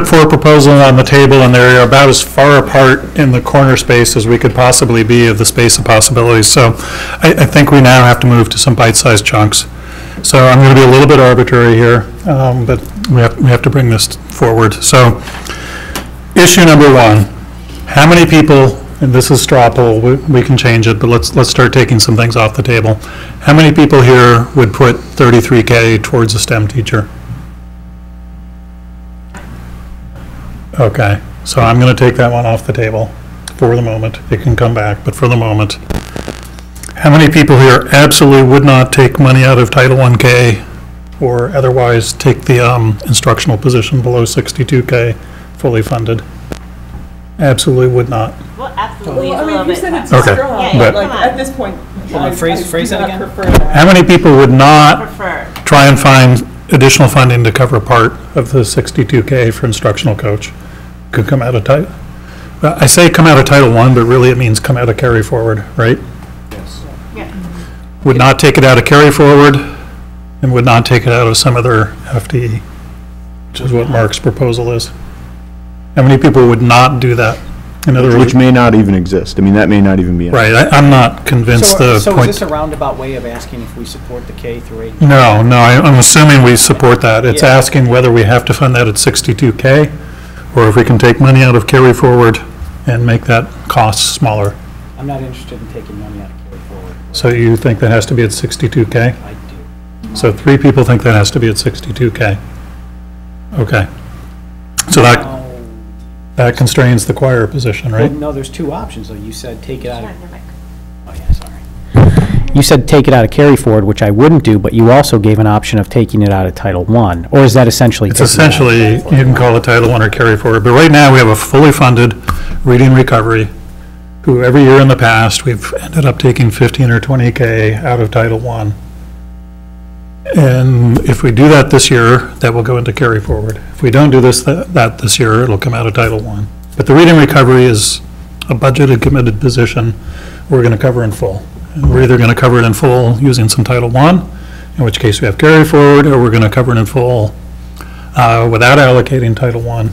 S4: put 4 proposals on the table, and they're about as far apart in the corner space as we could possibly be of the space of possibilities. So I think we now have to move to some bite-sized chunks. So I'm going to be a little bit arbitrary here, but we have to bring this forward. So issue number 1, how many people, and this is straw poll, we can change it, but let's start taking some things off the table. How many people here would put $33K towards a STEM teacher? Okay, so I'm going to take that one off the table for the moment. It can come back, but for the moment. How many people here absolutely would not take money out of Title I-K or otherwise take the instructional position below 62K fully funded? Absolutely would not.
S10: Well, absolutely.
S6: Well, I mean, if you said it's
S4: Okay,
S6: straw,
S4: but-
S6: like, at this point.
S9: Hold on, phrase that again?
S4: How many people would not
S10: Prefer.
S4: try and find additional funding to cover part of the 62K for instructional coach? Could come out of Title, I say come out of Title I, but really it means come out of carry forward, right?
S13: Yes.
S4: Would not take it out of carry forward and would not take it out of some other FTE, which is what Mark's proposal is. How many people would not do that? In other words,
S8: Which may not even exist. I mean, that may not even be.
S4: right, I'm not convinced the
S9: So is
S4: point.
S9: this a roundabout way of asking if we support the K through 8?
S4: No, I'm assuming we support that. It's
S9: Yeah.
S4: asking whether we have to fund that at 62K, or if we can take money out of carry forward and make that cost smaller.
S9: I'm not interested in taking money out of carry forward.
S4: So you think that has to be at 62K?
S9: I do.
S4: So 3 people think that has to be at 62K. Okay. So that constrains the choir position,
S9: Well,
S4: right?
S9: no, there's 2 options, though. You said take it out of, oh, yeah, sorry.
S7: You said take it out of carry forward, which I wouldn't do, but you also gave an option of taking it out of Title I, or is that essentially?
S4: It's
S7: taking it out?
S4: essentially, you can call it Title I or carry forward, but right now we have a fully funded reading recovery, who every year in the past, we've ended up taking 15 or 20K out of Title I. And if we do that this year, that will go into carry forward. If we don't do that this year, it'll come out of Title I. But the reading recovery is a budgeted, committed position we're going to cover in full. And we're either going to cover it in full using some Title I, in which case we have carry forward, or we're going to cover it in full without allocating Title I,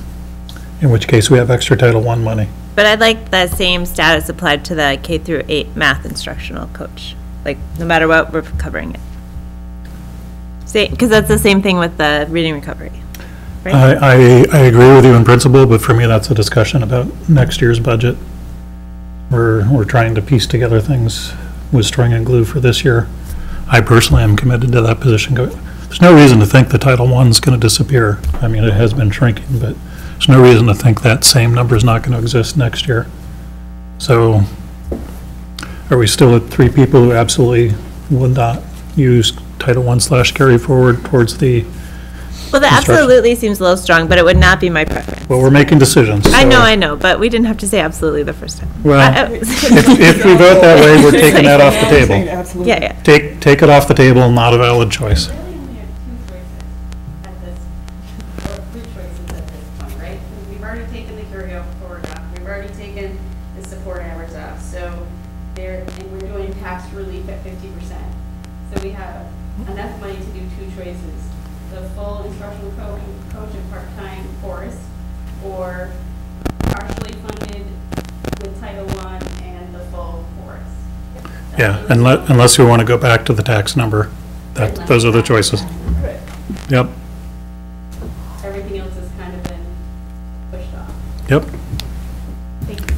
S4: in which case we have extra Title I money.
S10: But I'd like the same status applied to the K through 8 math instructional coach. Like, no matter what, we're covering it. Because that's the same thing with the reading recovery, right?
S4: I agree with you in principle, but for me, that's a discussion about next year's budget. We're trying to piece together things with string and glue for this year. I personally am committed to that position. There's no reason to think the Title I's going to disappear. I mean, it has been shrinking, but there's no reason to think that same number is not going to exist next year. So are we still at 3 people who absolutely would not use Title I/carry forward towards the
S10: Well, the
S4: instruction?
S10: absolutely seems a little strong, but it would not be my preference.
S4: Well, we're making decisions.
S10: I
S4: so-
S10: know, but we didn't have to say absolutely the first time.
S4: Well, if we vote that way, we're taking that off the table.
S6: Absolutely.
S10: Yeah, yeah.
S4: Take it off the table, not a valid choice.
S11: We only have 2 choices at this, or 3 choices at this point, right? Because we've already taken the carry forward off, we've already taken the support hours off, so and we're doing tax relief at 50%. So we have enough money to do 2 choices, the full instructional coach and part-time chorus, or partially funded with Title I and the full chorus.
S4: Yeah, unless we want to go back to the tax number. Those are the choices. Yep,
S11: Everything else has kind of been pushed off.
S4: yep.
S11: Thank you.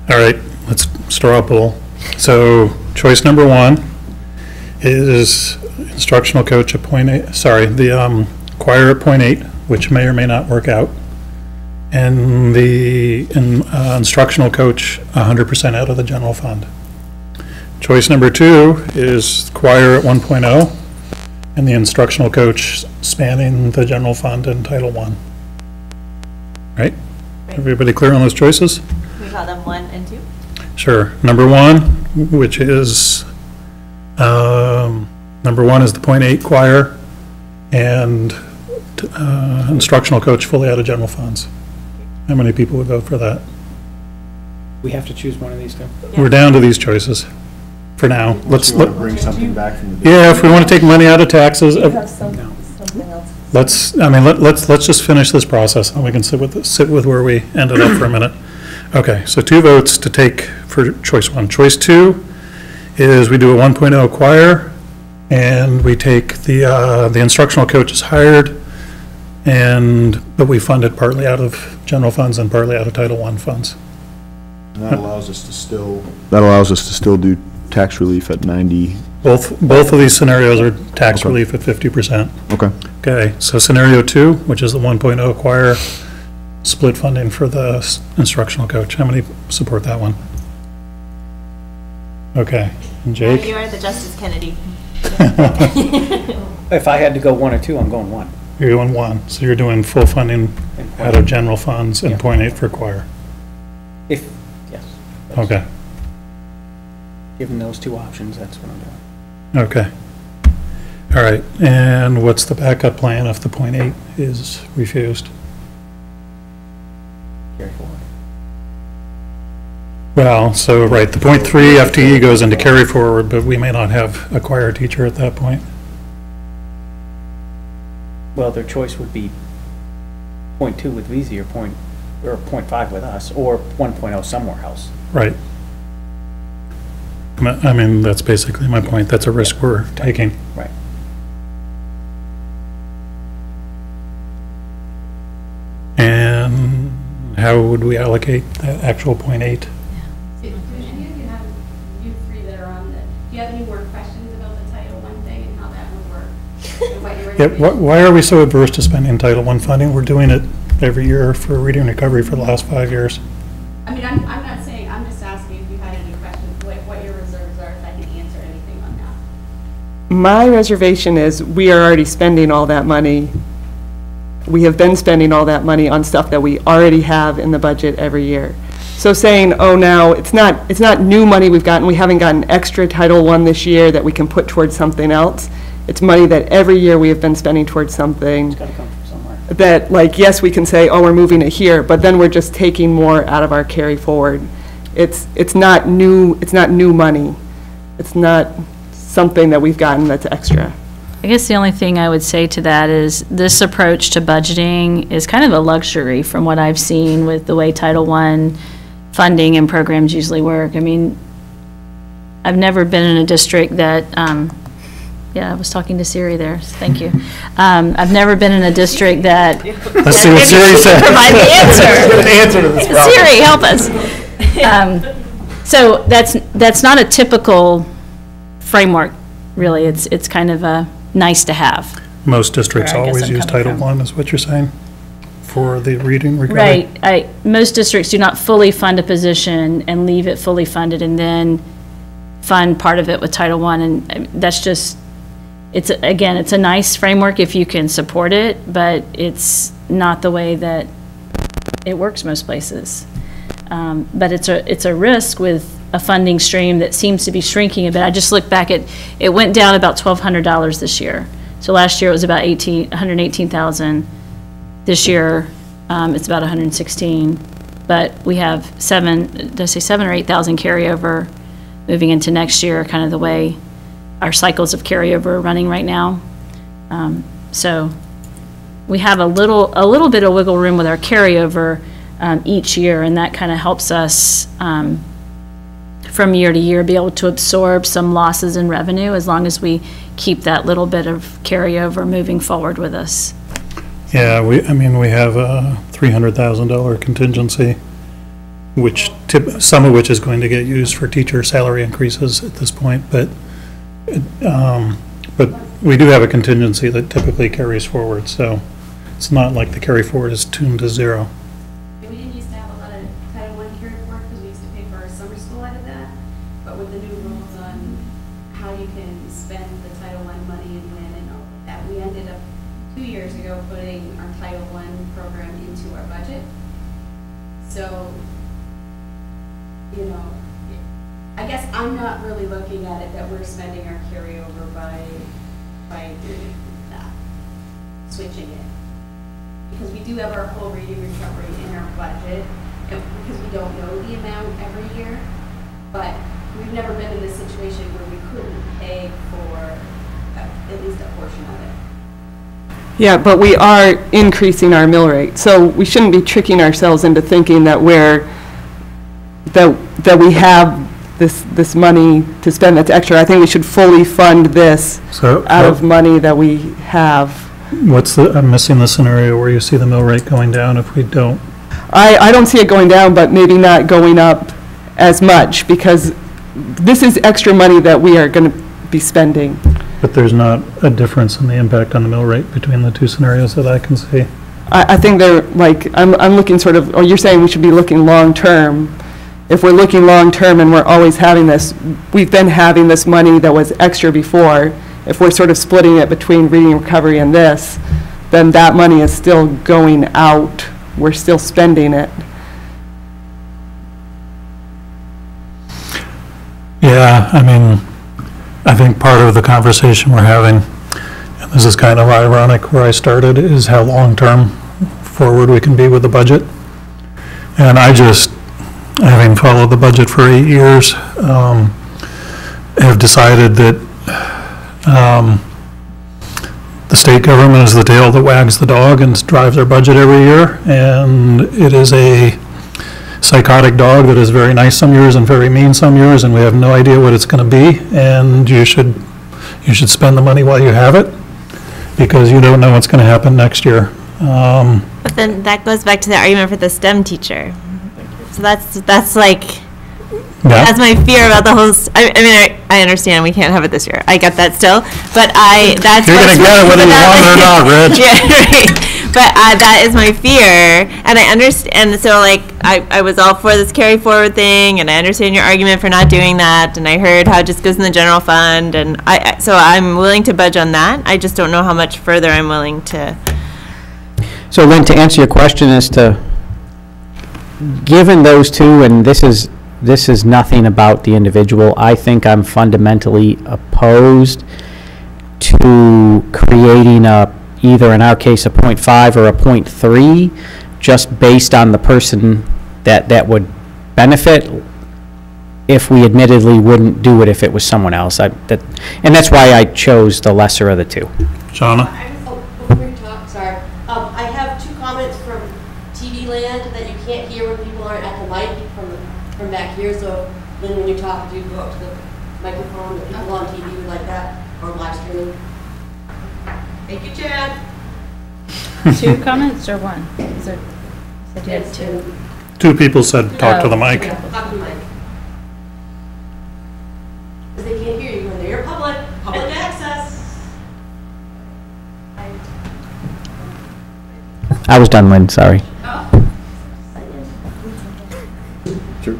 S4: All right, let's straw poll. So choice number 1 is instructional coach at .8, sorry, the choir at .8, which may or may not work out. And the instructional coach 100% out of the general fund. Choice number 2 is choir at 1.0 and the instructional coach spanning the general fund and Title I. Right? Everybody clear on those choices?
S10: Can we call them 1 and 2?
S4: Sure. Number 1, which is, number 1 is the .8 choir and instructional coach fully out of general funds. How many people would vote for that?
S9: We have to choose one of these 2?
S4: We're down to these choices for now.
S8: Let's bring something back from the.
S4: Yeah, if we want to take money out of taxes,
S6: You have something else
S4: let's just finish this process, and we can sit with where we ended up for a minute. Okay, so 2 votes to take for choice 1. Choice 2 is we do a 1.0 choir, and we take the instructional coach is hired, but we fund it partly out of general funds and partly out of Title I funds.
S8: And that allows us to still do tax relief at 90.
S4: Both of these scenarios are tax relief at 50%.
S8: Okay.
S4: Okay, so scenario 2, which is the 1.0 choir, split funding for the instructional coach. How many support that one? Okay, and Jake?
S10: You are the Justice Kennedy.
S7: If I had to go 1 or 2, I'm going 1.
S4: You're going 1, so you're doing full funding out of general funds and 0.8 for choir.
S7: Yes.
S4: Okay.
S7: Given those 2 options, that's what I'm doing.
S4: Okay. All right, and what's the backup plan if the 0.8 is refused?
S7: Carry forward.
S4: Well, so, right, the 0.3 FTE goes into carry forward, but we may not have a choir teacher at that point.
S7: Well, their choice would be 0.2 with VZ or 0.5 with us, or 1.0 somewhere else.
S4: Right. I mean, that's basically my point. That's a risk we're taking.
S7: Right.
S4: And how would we allocate that actual 0.8?
S11: You have you 3 that are on the, do you have any more questions about the Title I thing and how that would work? And what your
S4: Why are we so adverse to spending Title I funding? We're doing it every year for reading recovery for the last 5 years.
S11: I mean, I'm not saying, I'm just asking if you had any questions, what your reserves are, if I can answer anything on that.
S6: My reservation is we are already spending all that money. We have been spending all that money on stuff that we already have in the budget every year. So saying, oh, now, it's not new money we've gotten, we haven't gotten extra Title I this year that we can put towards something else. It's money that every year we have been spending towards something.
S7: It's got to come from somewhere.
S6: That, like, yes, we can say, oh, we're moving it here, but then we're just taking more out of our carry forward. It's not new money. It's not something that we've gotten that's extra.
S1: I guess the only thing I would say to that is this approach to budgeting is kind of a luxury from what I've seen with the way Title I funding and programs usually work. I mean, I've never been in a district that, yeah, I was talking to Siri there, thank you. I've never been in a district that.
S4: Let's see what Siri said.
S1: Provide the answer.
S4: The answer to this problem.
S1: Siri, help us. So that's not a typical framework, really. It's kind of a nice to have.
S4: Most districts always use Title I, is what you're saying, for the reading recovery?
S1: Right. Most districts do not fully fund a position and leave it fully funded and then fund part of it with Title I. And that's just, it's a nice framework if you can support it, but it's not the way that it works most places. But it's a risk with a funding stream that seems to be shrinking a bit. I just looked back at, it went down about $1,200 this year. So last year it was about $118,000. This year it's about $116,000. But we have 7,000 or 8,000 carryover moving into next year, kind of the way our cycles of carryover are running right now. So we have a little bit of wiggle room with our carryover each year, and that kind of helps us from year to year be able to absorb some losses in revenue as long as we keep that little bit of carryover moving forward with us.
S4: Yeah, we have a $300,000 contingency, which some of which is going to get used for teacher salary increases at this point, but we do have a contingency that typically carries forward, so it's not like the carry forward is tuned to zero.
S11: We didn't used to have a lot of Title I carry forward because we used to pay for our summer school out of that, but with the new rules on how you can spend the Title I money and when and all of that, we ended up 2 years ago putting our Title I program into our budget. So, you know, I guess I'm not really looking at it that we're spending our carryover by switching it. Because we do have our whole reading recovery in our budget, and because we don't know the amount every year, but we've never been in this situation where we couldn't pay for at least a portion of it.
S6: Yeah, but we are increasing our mill rate, so we shouldn't be tricking ourselves into thinking that that we have this money to spend that's extra. I think we should fully fund this out of money that we have.
S4: I'm missing the scenario where you see the mill rate going down if we don't.
S6: I don't see it going down, but maybe not going up as much, because this is extra money that we are going to be spending.
S4: But there's not a difference in the impact on the mill rate between the two scenarios that I can see.
S6: I think they're like, I'm looking sort of, or you're saying we should be looking long-term. If we're looking long-term and we're always having this, we've been having this money that was extra before, if we're sort of splitting it between reading recovery and this, then that money is still going out. We're still spending it.
S4: Yeah, I mean, I think part of the conversation we're having, and this is kind of ironic where I started, is how long-term forward we can be with the budget. And I just, having followed the budget for 8 years, have decided that the state government is the tail that wags the dog and drives their budget every year, and it is a psychotic dog that is very nice some years and very mean some years, and we have no idea what it's going to be, and you should spend the money while you have it, because you don't know what's going to happen next year.
S10: But then that goes back to the argument for the STEM teacher. So that's like, that's my fear about the whole, I understand we can't have it this year. I get that still, but that's.
S4: You're going to get it whether you want it or not, Rich.
S10: Yeah, right. But that is my fear, and I understand, so like, I was all for this carry forward thing, and I understand your argument for not doing that, and I heard how it just goes in the general fund, and so I'm willing to budge on that. I just don't know how much further I'm willing to.
S7: So Lynn, to answer your question as to, given those two, and this is nothing about the individual, I think I'm fundamentally opposed to creating either in our case a 0.5 or a 0.3, just based on the person that would benefit, if we admittedly wouldn't do it if it was someone else. And that's why I chose the lesser of the two.
S4: Shauna?
S14: Before you talk, sorry. I have 2 comments from TV land that you can't hear when people aren't at the mic from back here. So then when you talk, do you go up to the microphone? The people on TV would like that, or live streaming. Thank you, Chad.
S1: 2 comments or 1? Said you had 2.
S4: 2 people said talk to the mic.
S14: Yeah, talk to the mic. Because they can't hear you when they're public access.
S7: I was done, Lynn, sorry.
S8: Sure.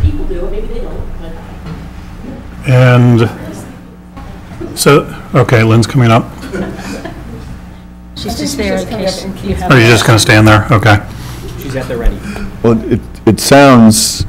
S14: People do, maybe they don't.
S4: And so, okay, Lynn's coming up.
S1: She's just there in case you have.
S4: Are you just going to stand there? Okay.
S9: She's at the ready.
S8: Well, it sounds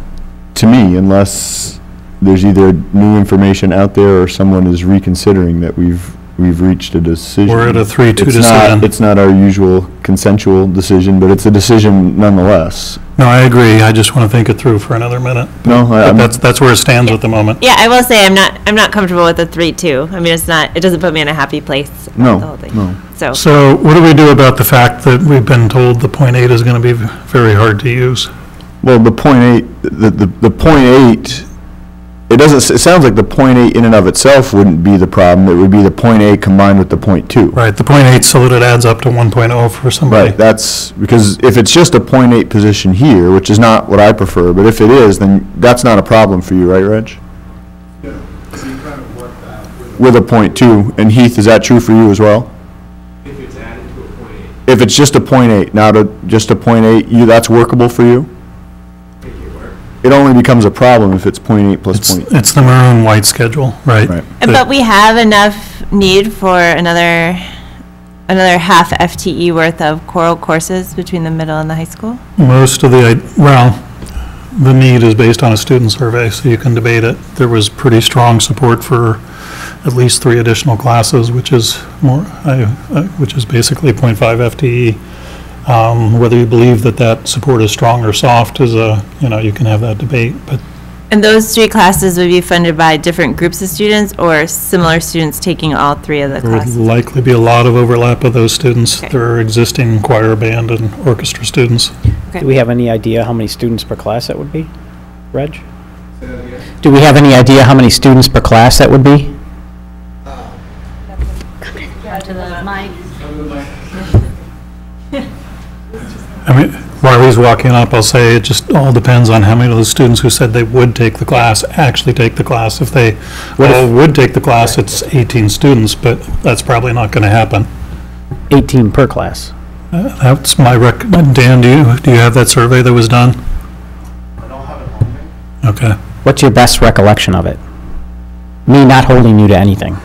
S8: to me, unless there's either new information out there or someone is reconsidering, that we've reached a decision.
S4: We're at a 3-2 decision.
S8: It's not our usual consensual decision, but it's a decision nonetheless.
S4: No, I agree. I just want to think it through for another minute.
S8: No,
S4: that's where it stands at the moment.
S10: Yeah, I will say I'm not comfortable with the 3-2. I mean, it doesn't put me in a happy place.
S8: No,
S10: the whole thing.
S8: no.
S10: So
S4: what do we do about the fact that we've been told the 0.8 is going to be very hard to use?
S8: Well, the 0.8, the 0.8, it sounds like the 0.8 in and of itself wouldn't be the problem. It would be the 0.8 combined with the 0.2.
S4: Right, the 0.8 so that it adds up to 1.0 for somebody.
S8: Right, that's, because if it's just a 0.8 position here, which is not what I prefer, but if it is, then that's not a problem for you, right, Reg?
S13: Yeah, so you kind of work that
S8: With a 0.2, and Heath, is that true for you as well?
S13: if it's added to a 0.8.
S8: If it's just a 0.8, now to just a 0.8, that's workable for you? It only becomes a problem if it's 0.8 plus 0.2.
S4: It's the maroon white schedule, right?
S10: But we have enough need for another half FTE worth of choral courses between the middle and the high school?
S4: Most of the need is based on a student survey, so you can debate it. There was pretty strong support for at least 3 additional classes, which is basically 0.5 FTE. Whether you believe that support is strong or soft is you can have that debate, but
S10: And those 3 classes would be funded by different groups of students or similar students taking all 3 of the
S4: There would
S10: classes?
S4: likely be a lot of overlap of those students.
S10: Okay.
S4: There are existing choir, band, and orchestra students.
S10: Okay.
S7: Do we have any idea how many students per class that would be? Reg?
S13: Say that again?
S7: Do we have any idea how many students per class that would be?
S1: To the mic.
S4: I mean, while he's walking up, I'll say it just all depends on how many of those students who said they would take the class actually take the class. If they all would take the class, it's 18 students, but that's probably not going to happen.
S7: 18 per class.
S4: That's my Dan, do you have that survey that was done?
S13: I don't have it on me.
S4: Okay.
S7: What's your best recollection of it? Me not holding you to anything.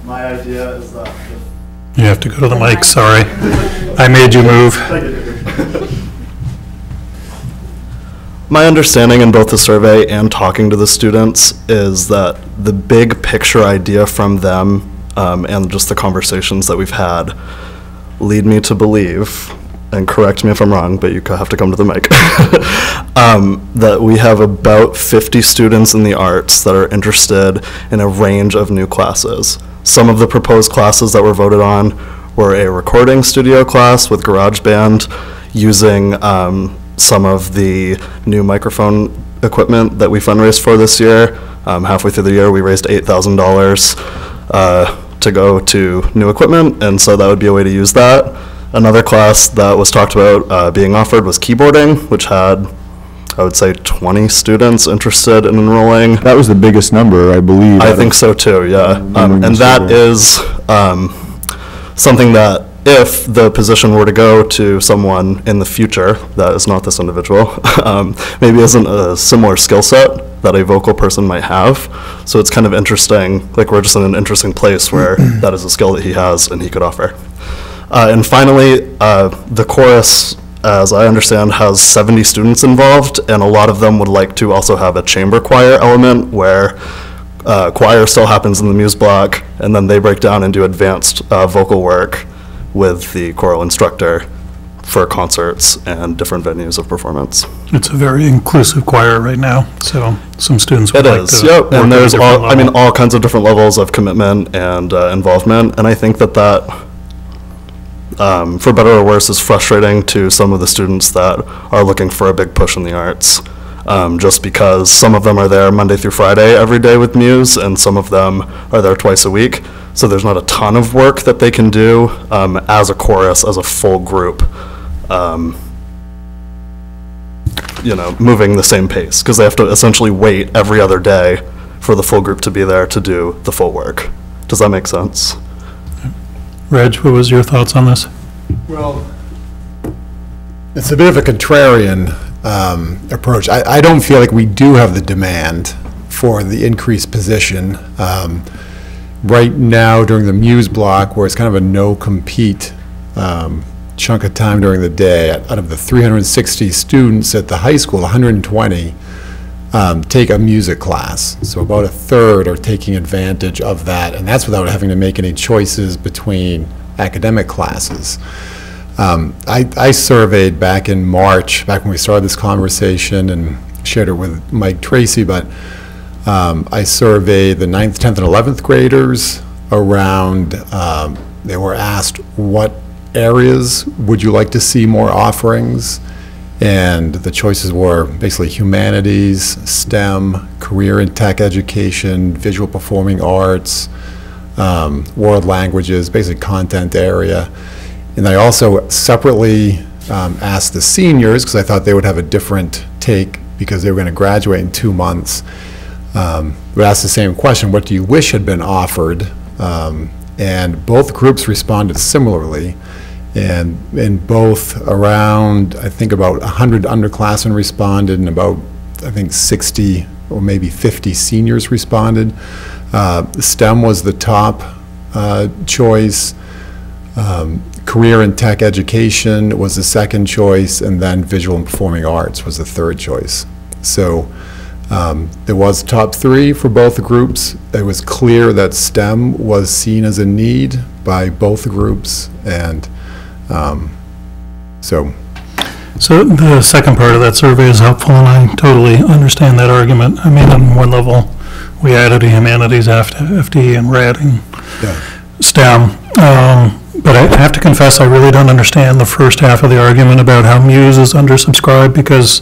S3: My idea is that
S4: You have to go to the mic, sorry. I made you move.
S3: my understanding in both the survey and talking to the students is that the big picture idea from them and just the conversations that we've had lead me to believe, and correct me if I'm wrong, but you have to come to the mic, that we have about 50 students in the arts that are interested in a range of new classes. Some of the proposed classes that were voted on were a recording studio class with GarageBand using some of the new microphone equipment that we fundraised for this year. Halfway through the year, we raised $8,000 to go to new equipment, and so that would be a way to use that. Another class that was talked about being offered was keyboarding, which had, I would say, 20 students interested in enrolling.
S8: That was the biggest number, I believe.
S3: I think so too, yeah. And that is something that if the position were to go to someone in the future, that is not this individual, maybe isn't a similar skill set that a vocal person might have. So it's kind of interesting, like we're just in an interesting place where that is a skill that he has and he could offer. And finally, the chorus, as I understand, has 70 students involved, and a lot of them would like to also have a chamber choir element where choir still happens in the muse block, and then they break down and do advanced vocal work with the choral instructor for concerts and different venues of performance.
S4: It's a very inclusive choir right now, so some students would like to.
S3: It is, yep,
S4: work
S3: and
S4: at a
S3: there's
S4: different
S3: all, I mean,
S4: level.
S3: all kinds of different levels of commitment and involvement, and I think that for better or worse, is frustrating to some of the students that are looking for a big push in the arts. Just because some of them are there Monday through Friday every day with Muse, and some of them are there twice a week. So there's not a ton of work that they can do as a chorus, as a full group, you know, moving the same pace, because they have to essentially wait every other day for the full group to be there to do the full work. Does that make sense?
S4: Reg, what was your thoughts on this?
S16: Well, it's a bit of a contrarian approach. I don't feel like we do have the demand for the increased position. Right now, during the Muse block, where it's kind of a no-compete chunk of time during the day, out of the 360 students at the high school, 120 take a music class. So about a third are taking advantage of that, and that's without having to make any choices between academic classes. I surveyed back in March, back when we started this conversation, and shared it with Mike Tracy, but I surveyed the 9th, 10th, and 11th graders around, they were asked, what areas would you like to see more offerings? And the choices were basically humanities, STEM, career and tech education, visual performing arts, world languages, basic content area. And I also separately asked the seniors, because I thought they would have a different take because they were going to graduate in 2 months. We asked the same question, what do you wish had been offered? And both groups responded similarly. And in both around, I think about 100 underclassmen responded, and about, I think, 60 or maybe 50 seniors responded. STEM was the top choice. Career and tech education was the second choice, and then visual and performing arts was the third choice. So there was top 3 for both groups. It was clear that STEM was seen as a need by both groups, and so.
S4: So the second part of that survey is helpful, and I totally understand that argument. I mean, on one level, we added a humanities FTE, and we're adding STEM. But I have to confess, I really don't understand the first half of the argument about how Muse is undersubscribed, because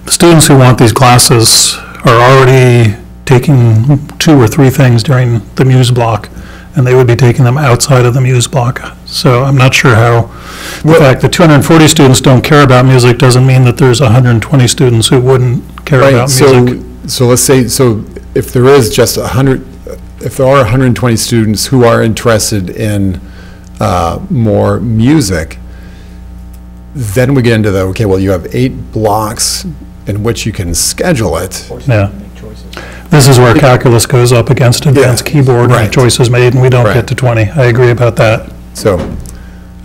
S4: the students who want these classes are already taking 2 or 3 things during the Muse block, and they would be taking them outside of the Muse block. So I'm not sure how, the fact that 240 students don't care about music doesn't mean that there's 120 students who wouldn't care about music.
S16: So let's say, so if there is just 100, if there are 120 students who are interested in more music, then we get into the, okay, well, you have 8 blocks in which you can schedule it.
S4: Yeah. This is where calculus goes up against advanced keyboard and choices made, and we don't get to 20. I agree about that.
S16: So,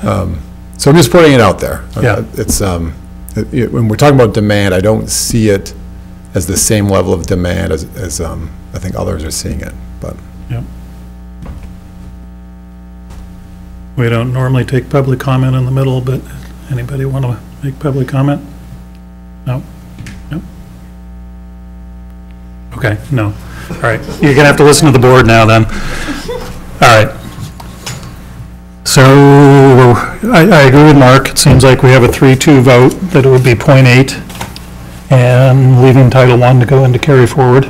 S16: so I'm just putting it out there.
S4: Yeah.
S16: It's, when we're talking about demand, I don't see it as the same level of demand as I think others are seeing it, but.
S4: Yep. We don't normally take public comment in the middle, but anybody want to make public comment? No? No? Okay, no. All right, you're going to have to listen to the board now then. All right. So I agree with Mark. It seems like we have a 3-2 vote that it would be 0.8 and leaving Title I to go into carry forward,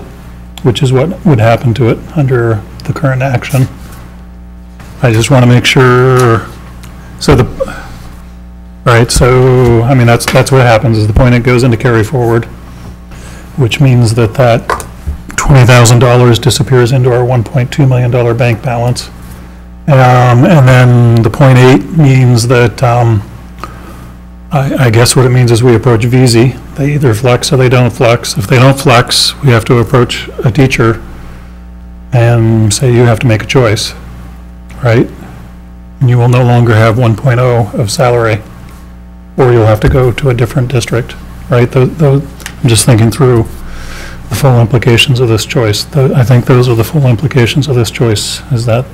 S4: which is what would happen to it under the current action. I just want to make sure, so right, so, I mean, that's what happens, is the point it goes into carry forward, which means that $20,000 disappears into our $1.2 million bank balance. And then the 0.8 means that, I guess what it means is we approach VZ. They either flex or they don't flex. If they don't flex, we have to approach a teacher and say, you have to make a choice. Right? And you will no longer have 1.0 of salary, or you'll have to go to a different district, right? I'm just thinking through the full implications of this choice. I think those are the full implications of this choice. Does that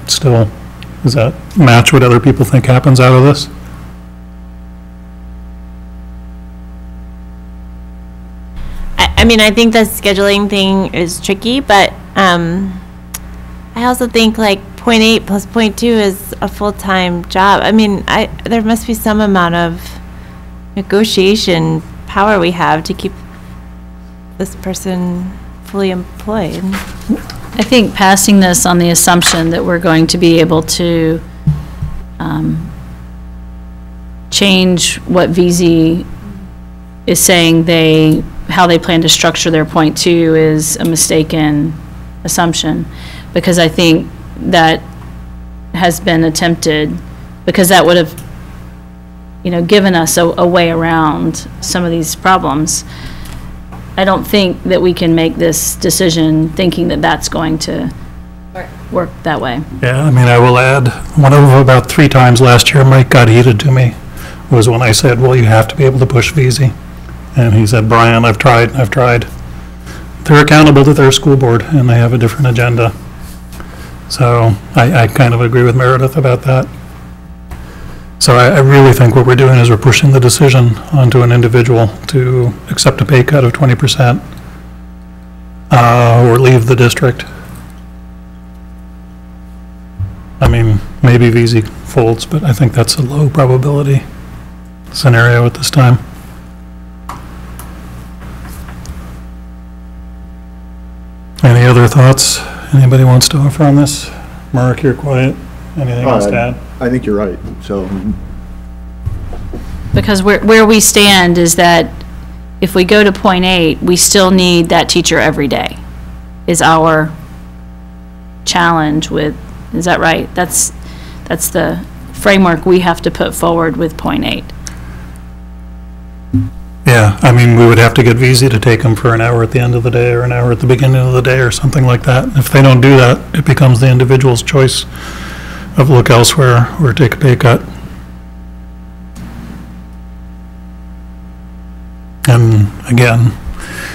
S4: match what other people think happens out of this?
S10: I mean, I think the scheduling thing is tricky, but I also think like 0.8 plus 0.2 is a full-time job. I mean, there must be some amount of negotiation power we have to keep this person fully employed.
S1: I think passing this on the assumption that we're going to be able to change what VZ is saying how they plan to structure their 0.2 is a mistaken assumption, because I think that has been attempted, because that would have, given us a way around some of these problems. I don't think that we can make this decision thinking that that's going to work that way.
S4: Yeah, I mean, I will add, one of them about 3 times last year, Mike got heated to me, was when I said, well, you have to be able to push VZ. And he said, Brian, I've tried. They're accountable to their school board, and they have a different agenda. So I kind of agree with Meredith about that. So I really think what we're doing is we're pushing the decision onto an individual to accept a pay cut of 20% or leave the district. I mean, maybe VZ folds, but I think that's a low probability scenario at this time. Any other thoughts anybody wants to offer on this? Mark, you're quiet. Anything else to add?
S8: I think you're right. So,
S1: because where we stand is that if we go to 0.8, we still need that teacher every day, is our challenge with, is that right? That's the framework we have to put forward with 0.8.
S4: Yeah, I mean, we would have to get VZ to take them for an hour at the end of the day or an hour at the beginning of the day or something like that. If they don't do that, it becomes the individual's choice of look elsewhere or take a pay cut. And again,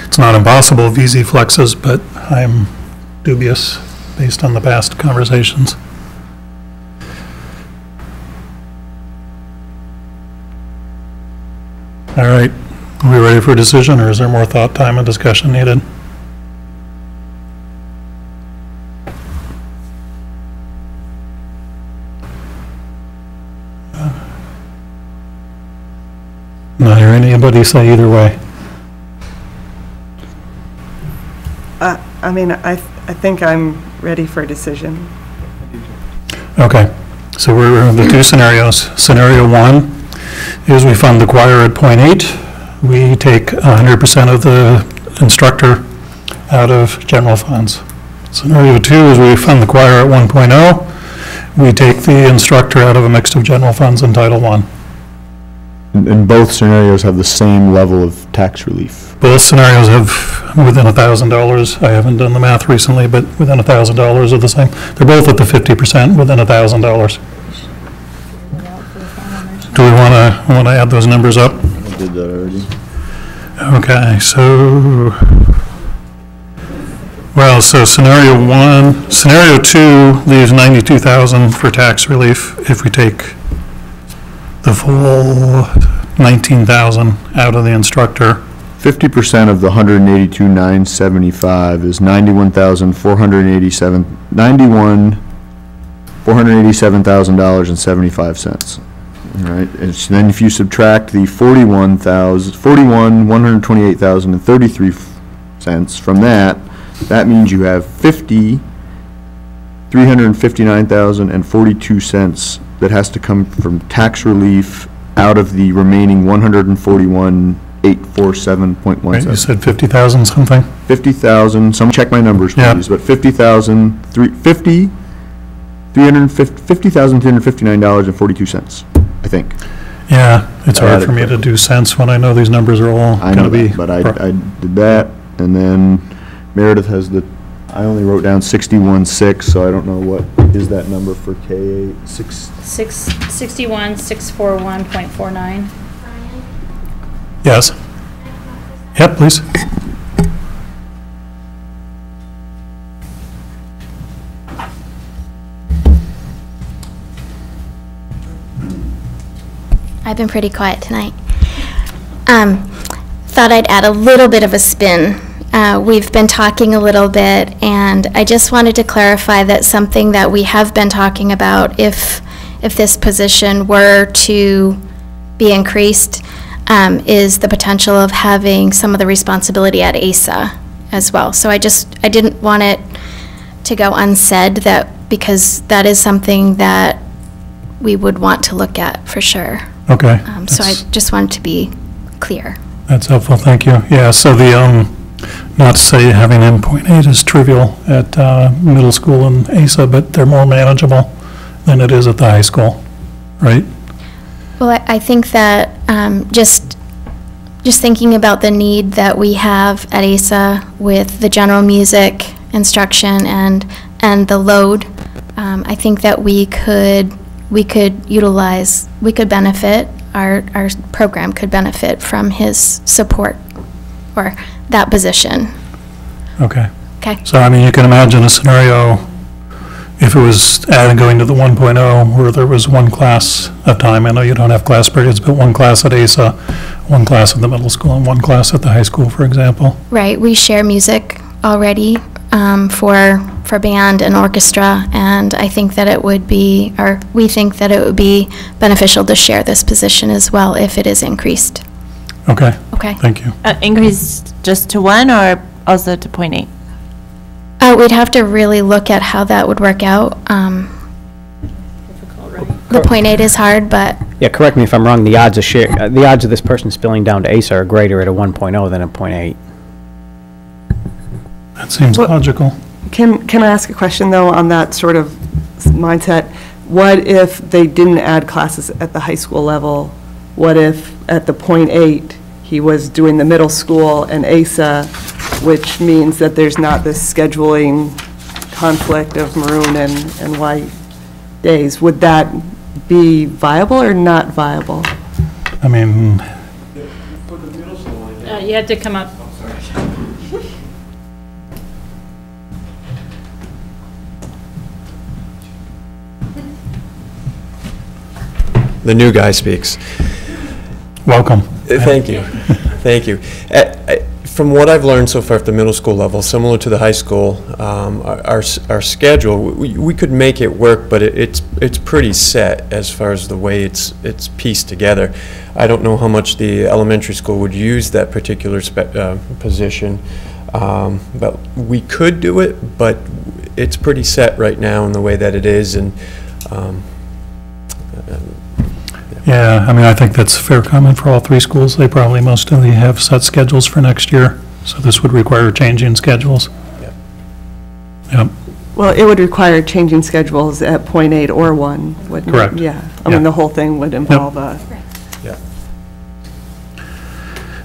S4: it's not impossible VZ flexes, but I'm dubious based on the past conversations. All right. Are we ready for a decision, or is there more thought, time, and discussion needed? Not hear anybody say either way.
S6: I mean, I think I'm ready for a decision.
S4: Okay, so we're in the two scenarios. Scenario one is we fund the choir at .8. We take 100% of the instructor out of general funds. Scenario two is we fund the choir at 1.0. We take the instructor out of a mix of general funds and Title I.
S8: And both scenarios have the same level of tax relief.
S4: Both scenarios have within $1,000. I haven't done the math recently, but within $1,000 of the same. They're both at the 50% within $1,000. Do we want to add those numbers up?
S8: I did that already.
S4: Okay, so scenario one, scenario two leaves 92,000 for tax relief if we take the full 19,000 out of the instructor.
S8: 50% of the 182,975 is $487,075.75. All right, and so then if you subtract the 128,033 cents from that, that means you have 359,042 cents that has to come from tax relief out of the remaining 141,847.17.
S4: Right, you said 50,000 something?
S8: 50,000, someone check my numbers, please, but $50,359.42, I think.
S4: Yeah, it's hard for me to do cents when I know these numbers are all going to be.
S8: But I did that, and then Meredith has I only wrote down 61.6, so I don't know what is that number for K8?
S1: 61,641.49.
S4: Yes. Yep, please.
S12: I've been pretty quiet tonight. Thought I'd add a little bit of a spin. We've been talking a little bit, and I just wanted to clarify that something that we have been talking about, if this position were to be increased, is the potential of having some of the responsibility at ASA as well. So I didn't want it to go unsaid, because that is something that we would want to look at for sure.
S4: Okay.
S12: So I just wanted to be clear.
S4: That's helpful, thank you. Yeah, so the, not to say having M.8 is trivial at middle school and ASA, but they're more manageable than it is at the high school, right?
S12: Well, I think that just thinking about the need that we have at ASA with the general music instruction and the load, I think that we could benefit, our program could benefit from his support or that position.
S4: Okay.
S12: Okay.
S4: So, I mean, you can imagine a scenario if it was going to the 1.0 where there was one class at time. I know you don't have class periods, but one class at ASA, one class at the middle school, and one class at the high school, for example.
S12: Right. We share music already for band and orchestra, and I think that it would be, or we think that it would be beneficial to share this position as well if it is increased.
S4: Okay.
S12: Okay.
S4: Thank you.
S10: Increased just to 1 or also to 0.8?
S12: We'd have to really look at how that would work out. The 0.8 is hard, but
S7: Yeah, correct me if I'm wrong, the odds of this person spilling down to ASA are greater at a 1.0 than a 0.8.
S4: That seems logical.
S6: Can I ask a question, though, on that sort of mindset? What if they didn't add classes at the high school level? What if at the 0.8 he was doing the middle school and ASA, which means that there's not this scheduling conflict of maroon and white days? Would that be viable or not viable?
S4: I mean,
S1: You had to come up.
S17: The new guy speaks.
S4: Welcome.
S17: Thank you. Thank you. From what I've learned so far at the middle school level, similar to the high school, our schedule, we could make it work, but it's pretty set as far as the way it's pieced together. I don't know how much the elementary school would use that particular position, but we could do it, but it's pretty set right now in the way that it is, and
S4: yeah, I mean, I think that's a fair comment for all three schools. They probably mostly have set schedules for next year, so this would require changing schedules. Yep.
S6: Well, it would require changing schedules at .8 or 1, wouldn't it?
S4: Correct.
S6: Yeah. I mean, the whole thing would involve a...
S17: Yeah.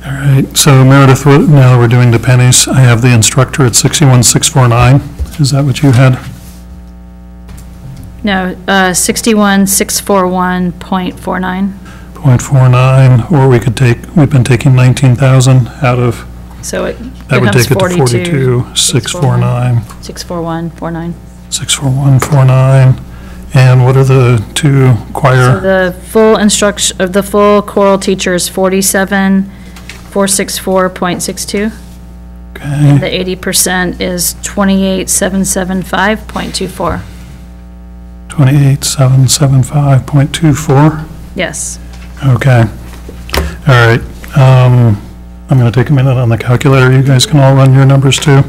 S4: All right, so Meredith, now we're doing the pennies. I have the instructor at 61,649. Is that what you had?
S1: No, 61,641.49.
S4: 0.49, or we could take, we've been taking 19,000 out of,
S1: So it
S4: that would
S1: becomes
S4: take it to
S1: 42,
S4: 42,649.
S1: 641.49.
S4: 64149. And what are the two
S1: So
S4: choir?
S1: the full instruction, of the full choral teacher is 47,464.62.
S4: Okay.
S1: The 80% is 28,775.24.
S4: 28,775.24.
S1: Yes.
S4: Okay. All right. I'm going to take a minute on the calculator. You guys can all run your numbers too.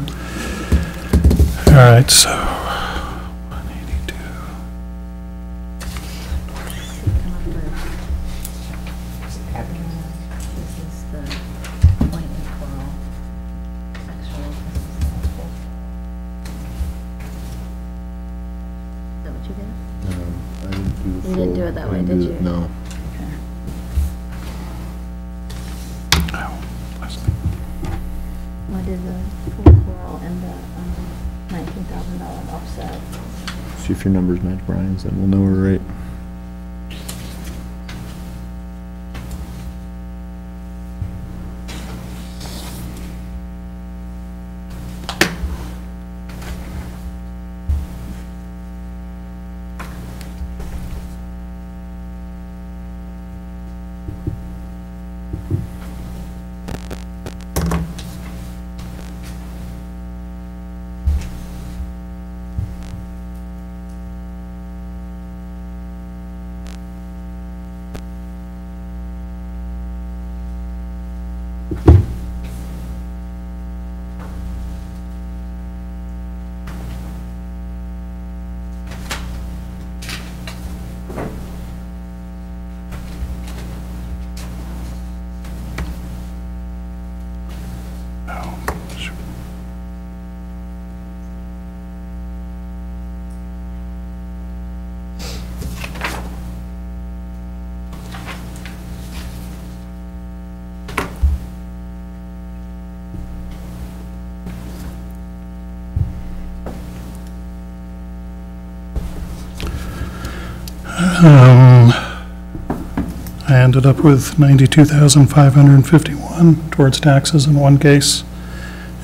S4: All right, so 182.
S12: You didn't do it that way, did you?
S8: No.
S1: What is the full choral and the $19,000 offset?
S8: See if your numbers match Brian's, then we'll know we're right.
S4: I ended up with 92,551 towards taxes in one case,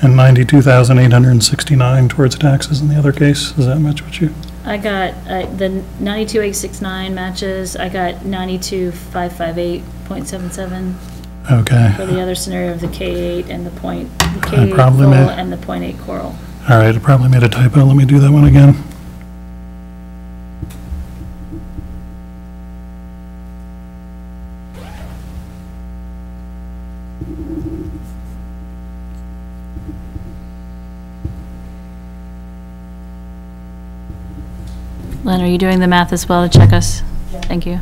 S4: and 92,869 towards taxes in the other case. Does that match what you?
S1: I got the 92,869 matches. I got 92,558.77.
S4: Okay.
S1: For the other scenario of the K8 and the point, the
S4: I
S1: K8
S4: probably
S1: full
S4: made-
S1: and the .8 choral.
S4: All right, I probably made a typo. Let me do that one again.
S1: Len, are you doing the math as well to check us? Thank you.
S11: You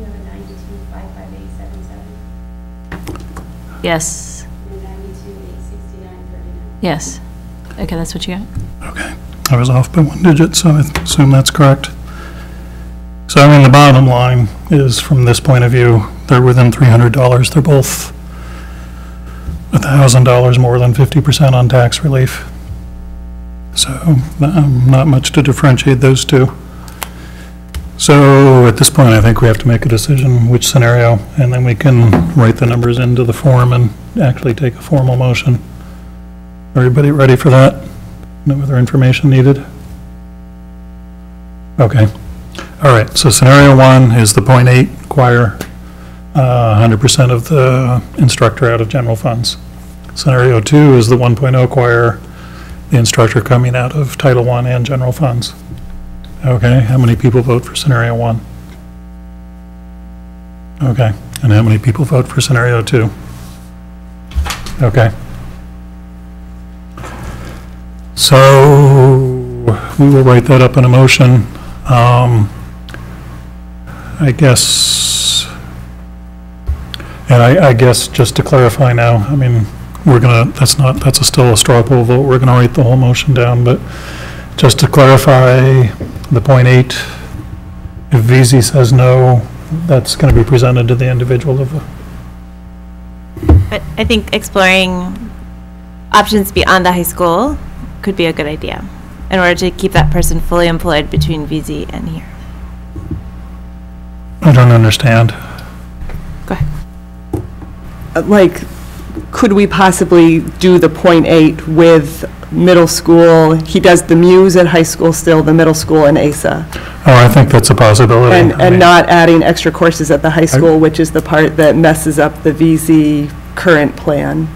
S11: have a 92,558.77.
S1: Yes.
S11: And a 92,869.39.
S1: Yes. Okay, that's what you got?
S4: Okay. I was off by one digit, so I assume that's correct. So, I mean, the bottom line is, from this point of view, they're within $300. They're both $1,000 more than 50% on tax relief. So, not much to differentiate those two. So, at this point, I think we have to make a decision which scenario, and then we can write the numbers into the form and actually take a formal motion. Everybody ready for that? No other information needed? Okay. All right, so scenario 1 is the .8 choir, 100% of the instructor out of general funds. Scenario 2 is the 1.0 choir, the instructor coming out of Title I and general funds. Okay, how many people vote for scenario 1? Okay, and how many people vote for scenario 2? Okay. So we will write that up in a motion. I guess, and I guess just to clarify now, I mean, we're gonna, that's still a straw poll vote, we're gonna write the whole motion down, but just to clarify, the .8, if VZ says no, that's gonna be presented to the individual of the.
S10: But I think exploring options beyond the high school could be a good idea in order to keep that person fully employed between VZ and here.
S4: I don't understand.
S10: Go ahead.
S6: Like, could we possibly do the .8 with middle school? He does the Muse at high school still, the middle school and ASA.
S4: Oh, I think that's a possibility.
S6: And not adding extra courses at the high school, which is the part that messes up the VZ current plan.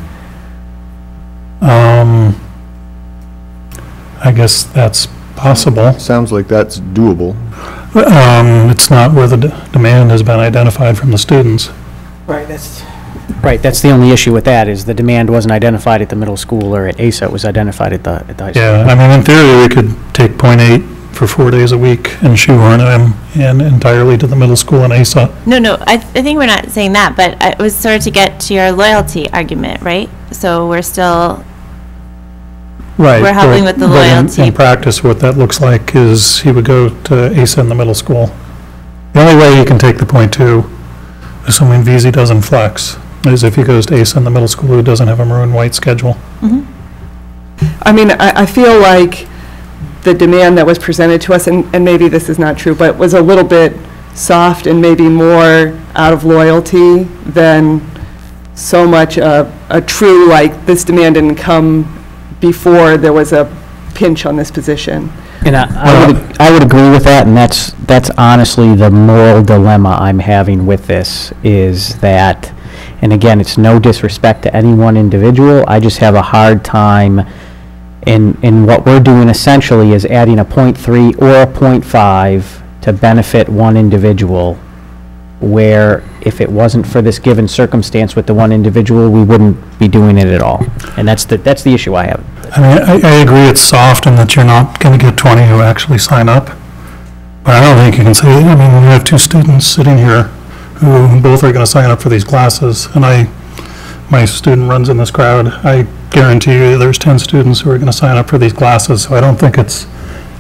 S4: I guess that's possible.
S8: Sounds like that's doable.
S4: It's not where the demand has been identified from the students.
S7: Right, that's the only issue with that, is the demand wasn't identified at the middle school or at ASA, it was identified at the high school.
S4: Yeah, I mean, in theory, we could take .8 for 4 days a week and shoehorn him in entirely to the middle school and ASA.
S10: No, I think we're not saying that, but it was sort of to get to your loyalty argument, right? So we're still,
S4: Right.
S10: we're helping with the
S4: but
S10: loyalty.
S4: in practice, what that looks like is he would go to ASA in the middle school. The only way he can take the .2, assuming VZ doesn't flex, is if he goes to ASA in the middle school who doesn't have a maroon white schedule.
S6: I mean, I feel like the demand that was presented to us, and maybe this is not true, but was a little bit soft and maybe more out of loyalty than so much a true, like, this demand didn't come before there was a pinch on this position.
S7: And I would agree with that, and that's honestly the moral dilemma I'm having with this, is that, and again, it's no disrespect to any one individual, I just have a hard time in what we're doing essentially is adding a .3 or a .5 to benefit one individual, where if it wasn't for this given circumstance with the one individual, we wouldn't be doing it at all. And that's the issue I have.
S4: I mean, I agree it's soft and that you're not going to get 20 who actually sign up. But I don't think you can say, I mean, when you have 2 students sitting here who both are going to sign up for these classes, and my student runs in this crowd, I guarantee you there's 10 students who are going to sign up for these classes, so I don't think it's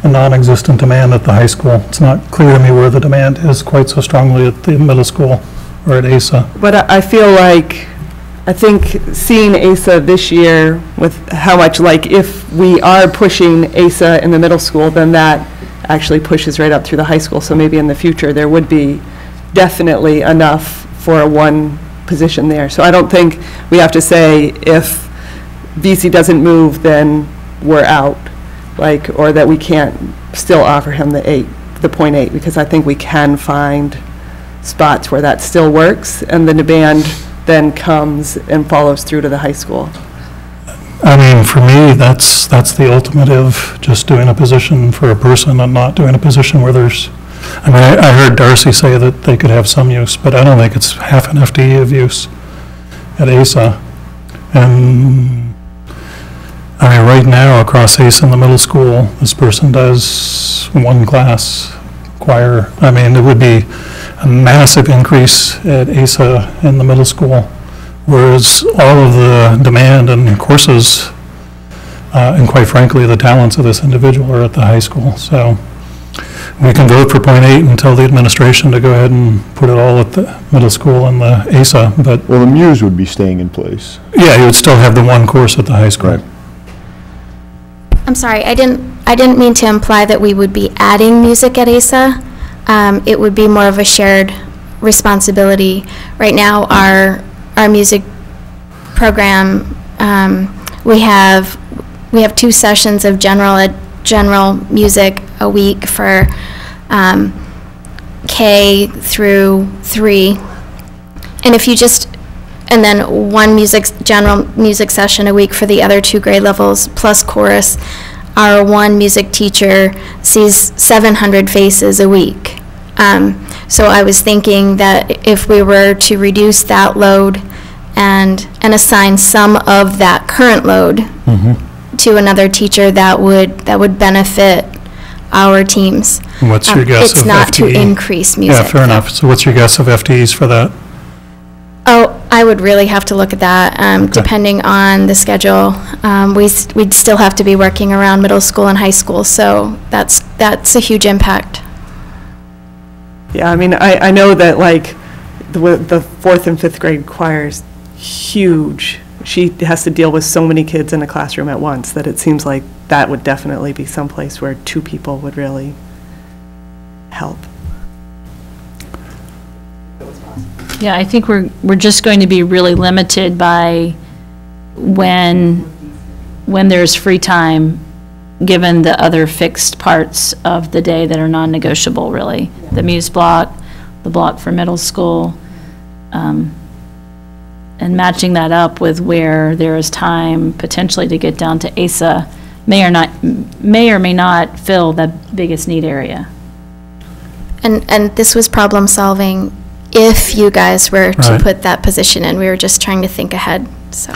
S4: a non-existent demand at the high school. It's not clear to me where the demand is quite so strongly at the middle school or at ASA.
S6: But I feel like, I think seeing ASA this year with how much, like, if we are pushing ASA in the middle school, then that actually pushes right up through the high school. So maybe in the future, there would be definitely enough for a one position there. So I don't think we have to say if VC doesn't move, then we're out, like, or that we can't still offer him the .8, because I think we can find spots where that still works, and the demand then comes and follows through to the high school.
S4: I mean, for me, that's the ultimate of just doing a position for a person and not doing a position where there's, I mean, I heard Darcy say that they could have some use, but I don't think it's half an FTE of use at ASA. And I mean, right now across ASA in the middle school, this person does 1 class choir. I mean, it would be a massive increase at ASA in the middle school, whereas all of the demand and courses, and quite frankly, the talents of this individual are at the high school. So we can vote for .8 and tell the administration to go ahead and put it all at the middle school and the ASA, but...
S8: Well, the Muse would be staying in place.
S4: Yeah, you would still have the 1 course at the high school.
S8: Right.
S12: I'm sorry, I didn't mean to imply that we would be adding music at ASA. It would be more of a shared responsibility. Right now, our music program, we have 2 sessions of general music a week for K through 3. And if you just, and then one general music session a week for the other 2 grade levels, plus chorus, our one music teacher sees 700 faces a week. So I was thinking that if we were to reduce that load and assign some of that current load to another teacher, that would benefit our teams.
S4: What's your guess of FTE?
S12: It's not to increase music.
S4: Yeah, fair enough. So what's your guess of FTEs for that?
S12: Oh, I would really have to look at that, depending on the schedule. We'd still have to be working around middle school and high school, so that's a huge impact.
S6: Yeah, I mean, I know that, like, the 4th and 5th grade choir is huge. She has to deal with so many kids in a classroom at once that it seems like that would definitely be someplace where 2 people would really help.
S1: Yeah, I think we're just going to be really limited by when there's free time, given the other fixed parts of the day that are non-negotiable, really. The muse block, the block for middle school, and matching that up with where there is time potentially to get down to ASA may or may not fill the biggest need area.
S12: And this was problem solving if you guys were to put that position in. We were just trying to think ahead, so.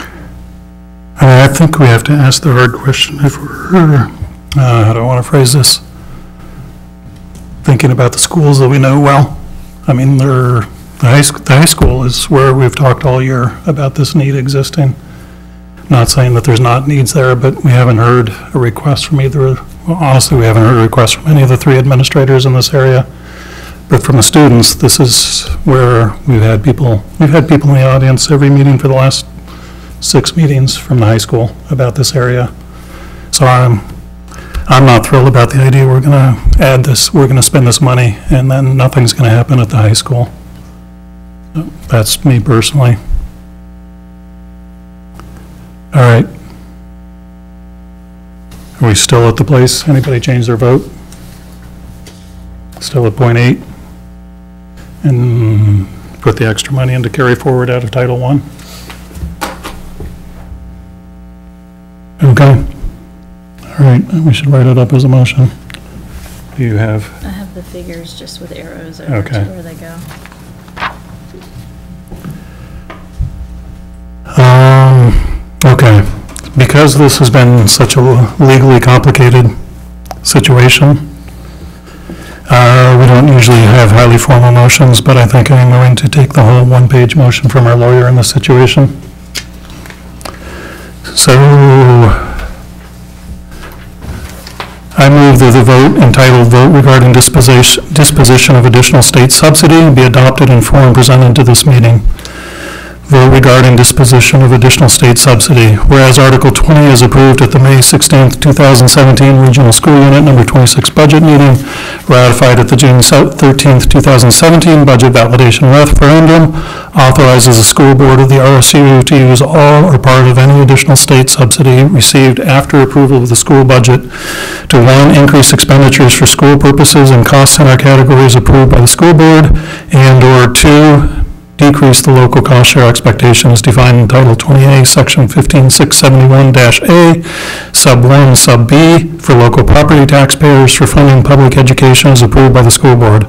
S4: I think we have to ask the hard question if we're, how do I want to phrase this? Thinking about the schools that we know well. I mean, the high school is where we've talked all year about this need existing. Not saying that there's not needs there, but we haven't heard a request from either, well, honestly, we haven't heard a request from any of the 3 administrators in this area. But from the students, this is where we've had people in the audience every meeting for the last 6 meetings from the high school about this area. So I'm not thrilled about the idea we're going to add this, we're going to spend this money, and then nothing's going to happen at the high school. That's me personally. All right. Are we still at the place? Anybody change their vote? Still at .8? And put the extra money into carry forward out of Title I? Okay. All right, we should write it up as a motion. Do you have?
S1: I have the figures just with arrows over to where they go.
S4: Okay, because this has been such a legally complicated situation, we don't usually have highly formal motions, but I think I'm going to take the whole 1-page motion from our lawyer in this situation. So, I move that the vote entitled Vote Regarding Disposition of Additional State Subsidy be adopted in form presented to this meeting. Vote regarding disposition of additional state subsidy. Whereas Article 20 is approved at the May 16th, 2017 Regional School Unit Number 26 budget meeting, ratified at the June 13th, 2017 budget validation referendum, authorizes the school board of the RSU to use all or part of any additional state subsidy received after approval of the school budget to 1, increase expenditures for school purposes and costs in our categories approved by the school board, and/or 2, decrease the local cost share expectation as defined in Title 20A, Section 15671-A, Sub 1, Sub B, for local property taxpayers for funding public education as approved by the school board.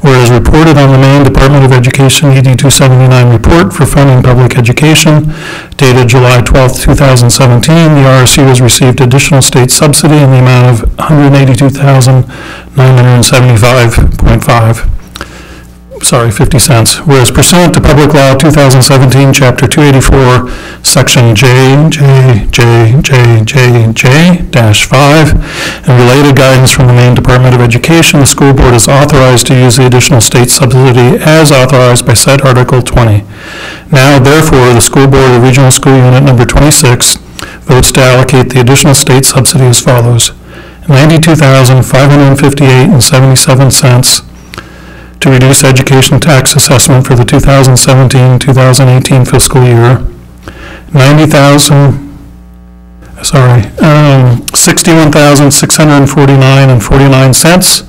S4: Whereas reported on the Maine Department of Education ED 279 report for funding public education, dated July 12, 2017, the RSU has received additional state subsidy in the amount of $182,975.50 cents. Whereas pursuant to Public Law 2017, Chapter 284, Section JJJJJ-5, and related guidance from the Maine Department of Education, the school board is authorized to use the additional state subsidy as authorized by said Article 20. Now, therefore, the school board of Regional School Unit Number 26 votes to allocate the additional state subsidy as follows: $92,558.77 to reduce education tax assessment for the 2017-2018 fiscal year, $61,649.49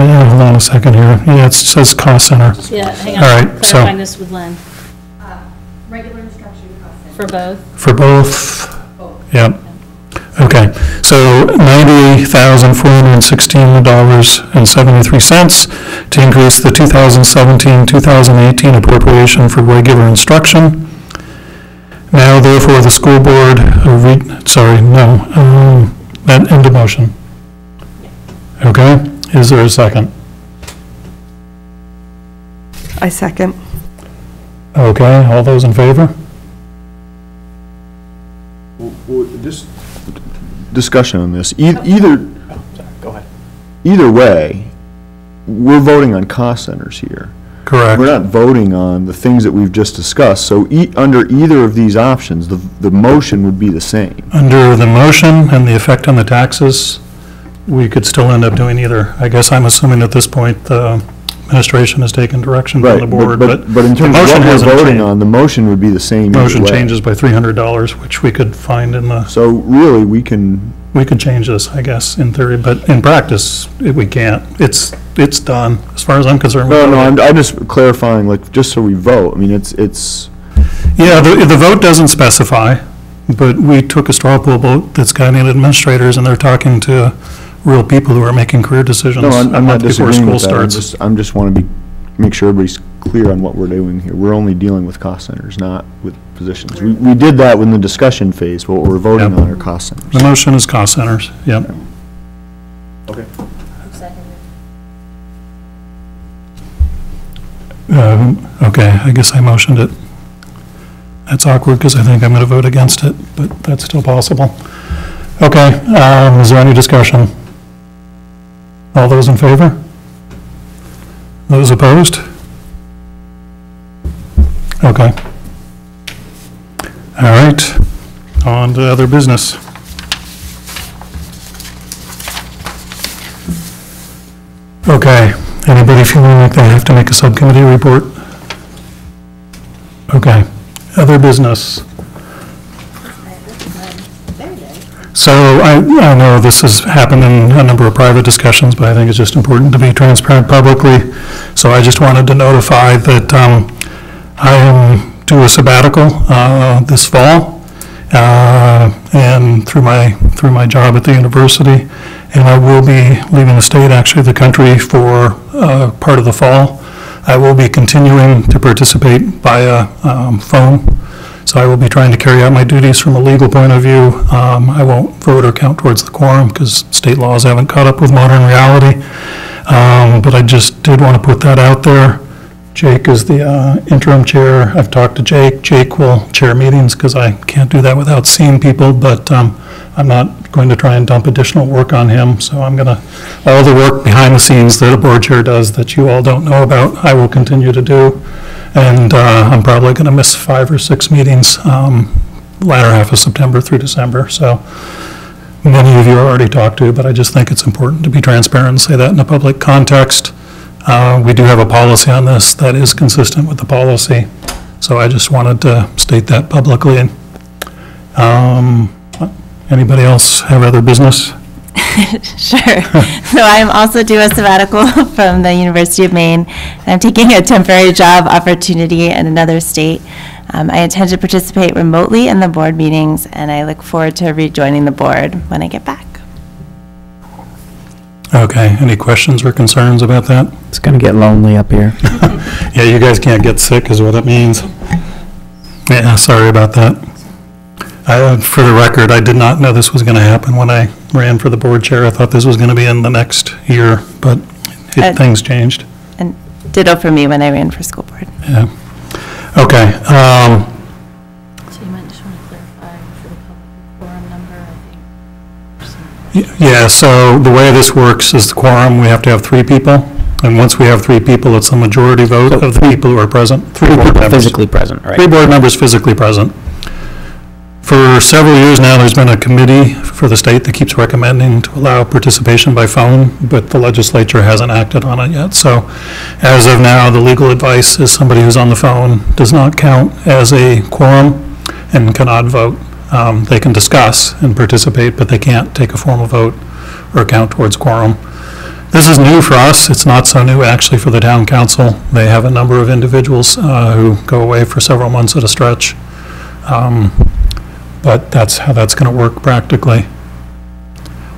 S4: Hold on a second here. Yeah, it says cost center.
S1: Yeah, hang on.
S4: All right,
S1: Clarifying
S4: so
S1: this with Lynn.
S11: Regular instruction costs.
S1: For both?
S4: for both, yep. Okay, so $98,416.73 to increase the 2017-2018 appropriation for regular instruction. Now therefore, the school board, that end of motion. Okay, is there a second?
S6: I second.
S4: Okay, all those in favor?
S8: Just discussion on this. Either
S9: Go ahead.
S8: either way, we're voting on cost centers here.
S4: Correct.
S8: We're not voting on the things that we've just discussed. So under either of these options, the motion would be the same.
S4: Under the motion and the effect on the taxes, we could still end up doing either. I guess I'm assuming at this point, the administration has taken direction from the board, but
S8: in
S4: the
S8: terms of
S4: motion
S8: what we're
S4: hasn't
S8: voting
S4: changed.
S8: on, the motion would be the same either
S4: Motion
S8: way.
S4: changes by $300, which we could find in the,
S8: So really, we can,
S4: we could change this, I guess, in theory, but in practice, we can't. It's done, as far as I'm concerned.
S8: no, I'm just clarifying, like, just so we vote. I mean, it's
S4: Yeah, the vote doesn't specify, but we took a straw poll vote that's guiding administrators, and they're talking to real people who are making career decisions
S8: No,
S4: a
S8: I'm not
S4: month before
S8: disagreeing
S4: school
S8: with that.
S4: starts.
S8: I'm just want to make sure everybody's clear on what we're doing here. We're only dealing with cost centers, not with positions. We did that in the discussion phase, but what we're voting
S4: Yep.
S8: on are cost centers.
S4: The motion is cost centers, yep.
S8: Okay.
S4: Okay, I guess I motioned it. That's awkward, because I think I'm going to vote against it, but that's still possible. Okay, is there any discussion? All those in favor? Those opposed? Okay. All right, on to other business. Okay, anybody feeling like they have to make a subcommittee report? Okay, other business. So I know this has happened in a number of private discussions, but I think it's just important to be transparent publicly. So I just wanted to notify that I am due a sabbatical this fall, and through my job at the university, and I will be leaving the state, actually the country, for part of the fall. I will be continuing to participate via phone. So I will be trying to carry out my duties from a legal point of view. I won't vote or count towards the quorum because state laws haven't caught up with modern reality. But I just did want to put that out there. Jake is the interim chair. I've talked to Jake. Jake will chair meetings because I can't do that without seeing people, but I'm not going to try and dump additional work on him. So I'm going to, all the work behind the scenes that a board chair does that you all don't know about, I will continue to do. And I'm probably going to miss 5 or 6 meetings latter half of September through December. So many of you are already talked to, but I just think it's important to be transparent and say that in a public context. We do have a policy on this that is consistent with the policy. So I just wanted to state that publicly. Anybody else have other business?
S10: Sure. So I'm also due a sabbatical from the University of Maine. I'm taking a temporary job opportunity in another state. I intend to participate remotely in the board meetings, and I look forward to rejoining the board when I get back.
S4: Okay, any questions or concerns about that?
S7: It's going to get lonely up here.
S4: Yeah, you guys can't get sick is what it means. Yeah, sorry about that. For the record, I did not know this was going to happen when I ran for the board chair. I thought this was going to be in the next year, but things changed.
S10: And ditto for me when I ran for school board.
S4: Yeah. Okay.
S1: So you might just want to clarify for the public quorum number, I think.
S4: Yeah, so the way this works is the quorum, we have to have 3 people. And once we have 3 people, it's a majority vote of the people who are present. 3 board members.
S7: Physically present, right?
S4: 3 board members physically present. For several years now, there's been a committee for the state that keeps recommending to allow participation by phone, but the legislature hasn't acted on it yet. So as of now, the legal advice is somebody who's on the phone does not count as a quorum and cannot vote. They can discuss and participate, but they can't take a formal vote or count towards quorum. This is new for us. It's not so new actually for the town council. They have a number of individuals who go away for several months at a stretch. But that's how that's going to work practically.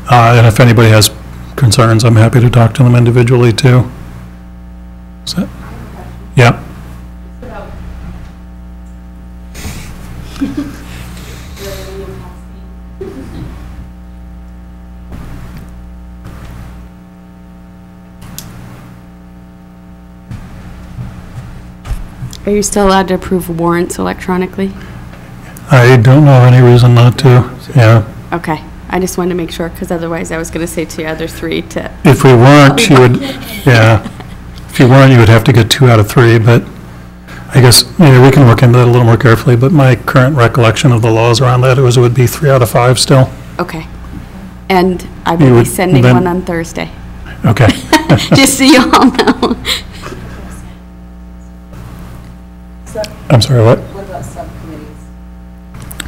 S4: And if anybody has concerns, I'm happy to talk to them individually too. Is that? Yeah.
S15: Are you still allowed to approve warrants electronically?
S4: I don't know any reason not to, yeah.
S15: Okay, I just wanted to make sure, because otherwise I was going to say to the other three to...
S4: If we weren't, you would, yeah. If you weren't, you would have to get 2 out of 3, but I guess maybe we can look into that a little more carefully, but my current recollection of the laws around that was it would be 3 out of 5 still.
S15: Okay. And I
S4: You
S15: will be
S4: would
S15: sending
S4: then-
S15: one on Thursday.
S4: Okay.
S15: Just so you all know.
S4: I'm sorry, what?
S6: What about subcommittees?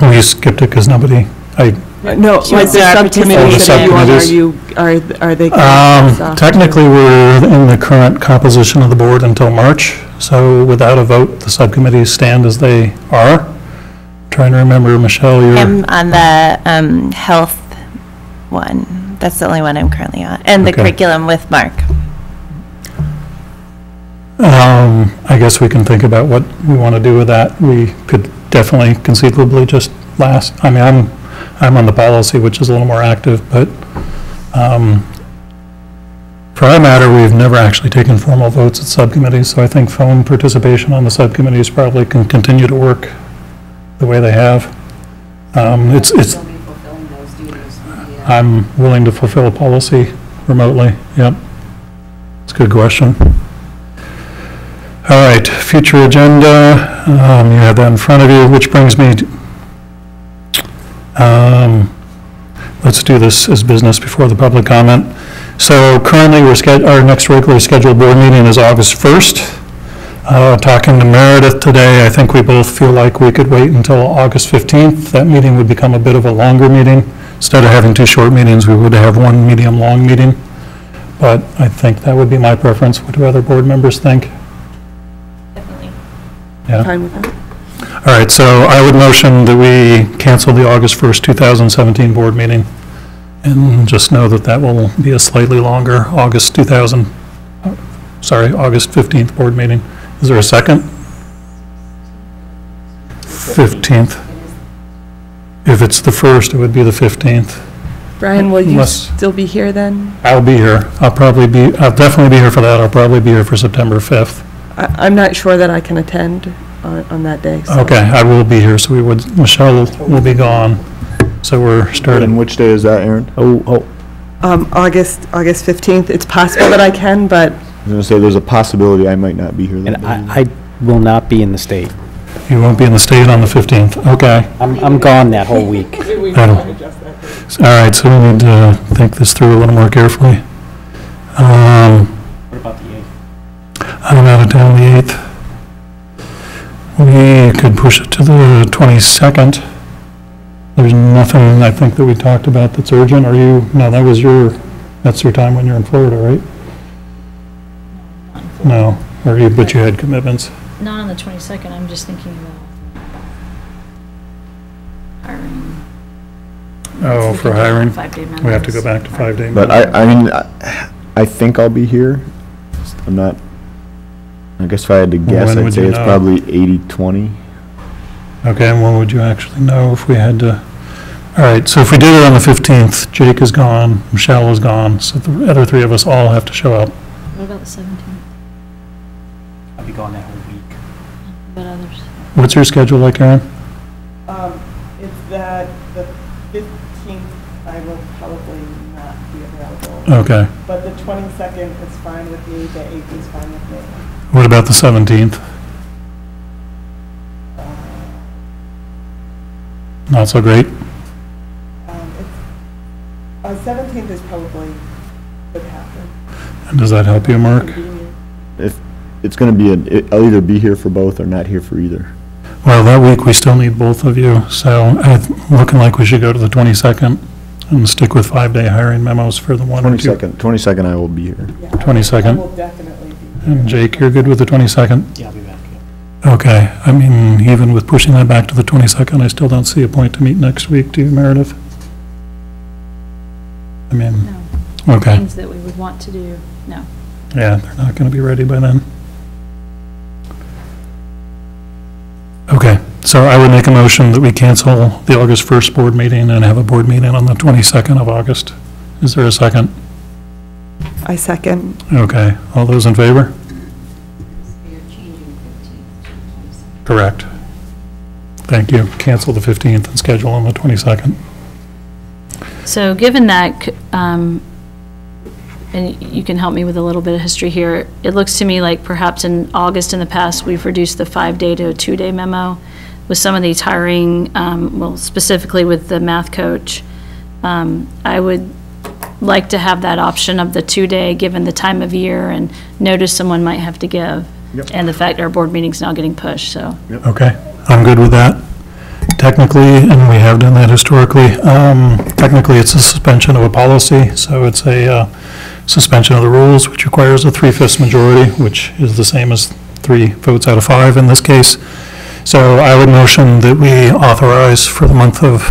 S4: Well, you skipped it because nobody,
S6: No, like the subcommittees that you on, are they?
S4: Technically, we're in the current composition of the board until March, so without a vote, the subcommittees stand as they are. Trying to remember, Michelle, you're...
S10: I'm on the health one. That's the only one I'm currently on. And the
S4: Okay.
S10: curriculum with Mark.
S4: I guess we can think about what we want to do with that. We could definitely conceivably just I mean, I'm on the policy, which is a little more active, but for that matter, we've never actually taken formal votes at subcommittees, so I think phone participation on the subcommittees probably can continue to work the way they have. I'm willing to fulfill a policy remotely, yep. It's a good question. All right, future agenda, you have that in front of you, which brings me to, let's do this as business before the public comment. So currently, our next regularly scheduled board meeting is August 1st. Talking to Meredith today, I think we both feel like we could wait until August 15th. That meeting would become a bit of a longer meeting. Instead of having 2 short meetings, we would have 1 medium-long meeting. But I think that would be my preference. What do other board members think? Yeah.
S6: Fine with that.
S4: All right, so I would motion that we cancel the August 1st, 2017 board meeting. And just know that that will be a slightly longer August 15th board meeting. Is there a second? 15th. If it's the 1st, it would be the 15th.
S6: Brian, will you
S4: Unless-
S6: still be here then?
S4: I'll be here. I'll definitely be here for that. I'll probably be here for September 5th.
S6: I'm not sure that I can attend on that day. so-
S4: Okay, I will be here, so Michelle will be gone. So we're starting.
S8: And which day is that, Aaron?
S6: August 15th. It's possible that I can, but
S8: I was going to say, there's a possibility I might not be here that
S7: And
S8: day.
S7: I will not be in the state.
S4: You won't be in the state on the 15th, okay.
S7: I'm gone that whole week.
S4: All right, so we need to think this through a little more carefully.
S9: What about the 8th?
S4: I'm out of town the 8th. We could push it to the 22nd. There's nothing, I think, that we talked about that's urgent. No, that's your time when you're in Florida, right? No, but you had commitments.
S1: Not on the 22nd, I'm just thinking about hiring.
S4: Oh, for hiring?
S1: 5-day
S4: We have to go
S1: members.
S4: back to 5-day.
S8: But I think I'll be here. I'm not, I guess if I had to guess,
S4: When
S8: I'd
S4: would
S8: say
S4: you
S8: it's
S4: know?
S8: probably 80-20.
S4: Okay, and when would you actually know if we had to? All right, so if we did it on the 15th, Jake is gone, Michelle is gone, so the other 3 of us all have to show up.
S1: What about the 17th?
S9: I'll be gone that whole week.
S1: What others?
S4: What's your schedule like, Aaron?
S6: it's that the 15th, I will probably not be available.
S4: Okay.
S6: But the 22nd is fine with me, the 8th is fine with me.
S4: What about the 17th? Not so great?
S6: 17th is probably would happen.
S4: And does that help you, Mark?
S8: If it's going to be, I'll either be here for both or not here for either.
S4: Well, that week, we still need both of you, so it's looking like we should go to the 22nd. And stick with 5-day hiring memos for the 1 or 2.
S8: 22nd I will be here.
S4: 22nd.
S6: will definitely be.
S4: And Jake, you're good with the 22nd?
S9: Yeah, I'll be back.
S4: Okay, I mean, even with pushing that back to the 22nd, I still don't see a point to meet next week, do you, Meredith? I mean,
S1: No.
S4: okay.
S1: Things that we would want to do, no.
S4: Yeah, they're not going to be ready by then. Okay, so I would make a motion that we cancel the August 1st board meeting and have a board meeting on the 22nd of August. Is there a second?
S6: I second.
S4: Okay, all those in favor? Correct. Thank you. Cancel the 15th and schedule on the 22nd.
S1: So given that, and you can help me with a little bit of history here, it looks to me like perhaps in August in the past, we've reduced the 5-day to a 2-day memo with some of these hiring, well, specifically with the math coach. I would like to have that option of the 2-day, given the time of year and notice someone might have to give.
S8: Yep.
S1: And the fact our board meeting's now getting pushed, so.
S4: Okay, I'm good with that. Technically, and we have done that historically, technically it's a suspension of a policy, so it's a suspension of the rules, which requires a 3/5 majority, which is the same as 3 votes out of 5 in this case. So I would motion that we authorize for the month of,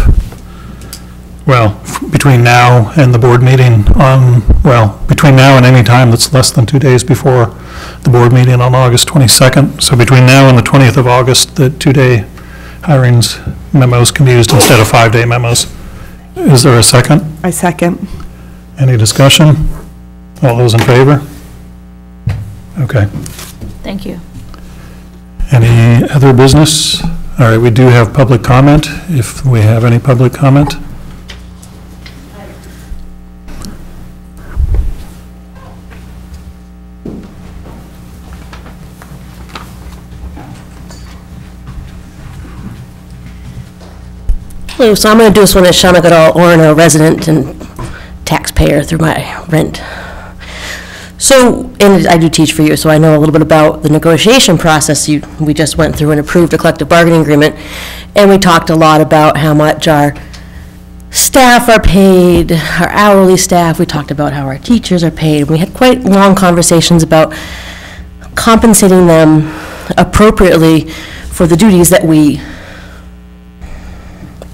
S4: well, between now and the board meeting on, well, between now and any time that's less than 2 days before the board meeting on August 22nd. So between now and the 20th of August, the 2-day hirings memos can be used instead of 5-day memos. Is there a second?
S6: I second.
S4: Any discussion? All those in favor? Okay.
S1: Thank you.
S4: Any other business? All right, we do have public comment, if we have any public comment.
S18: Hello, so I'm going to do this one as Shannagadal Orono resident and taxpayer through my rent. So, and I do teach for you, so I know a little bit about the negotiation process. We just went through and approved a collective bargaining agreement, and we talked a lot about how much our staff are paid, our hourly staff. We talked about how our teachers are paid. We had quite long conversations about compensating them appropriately for the duties that we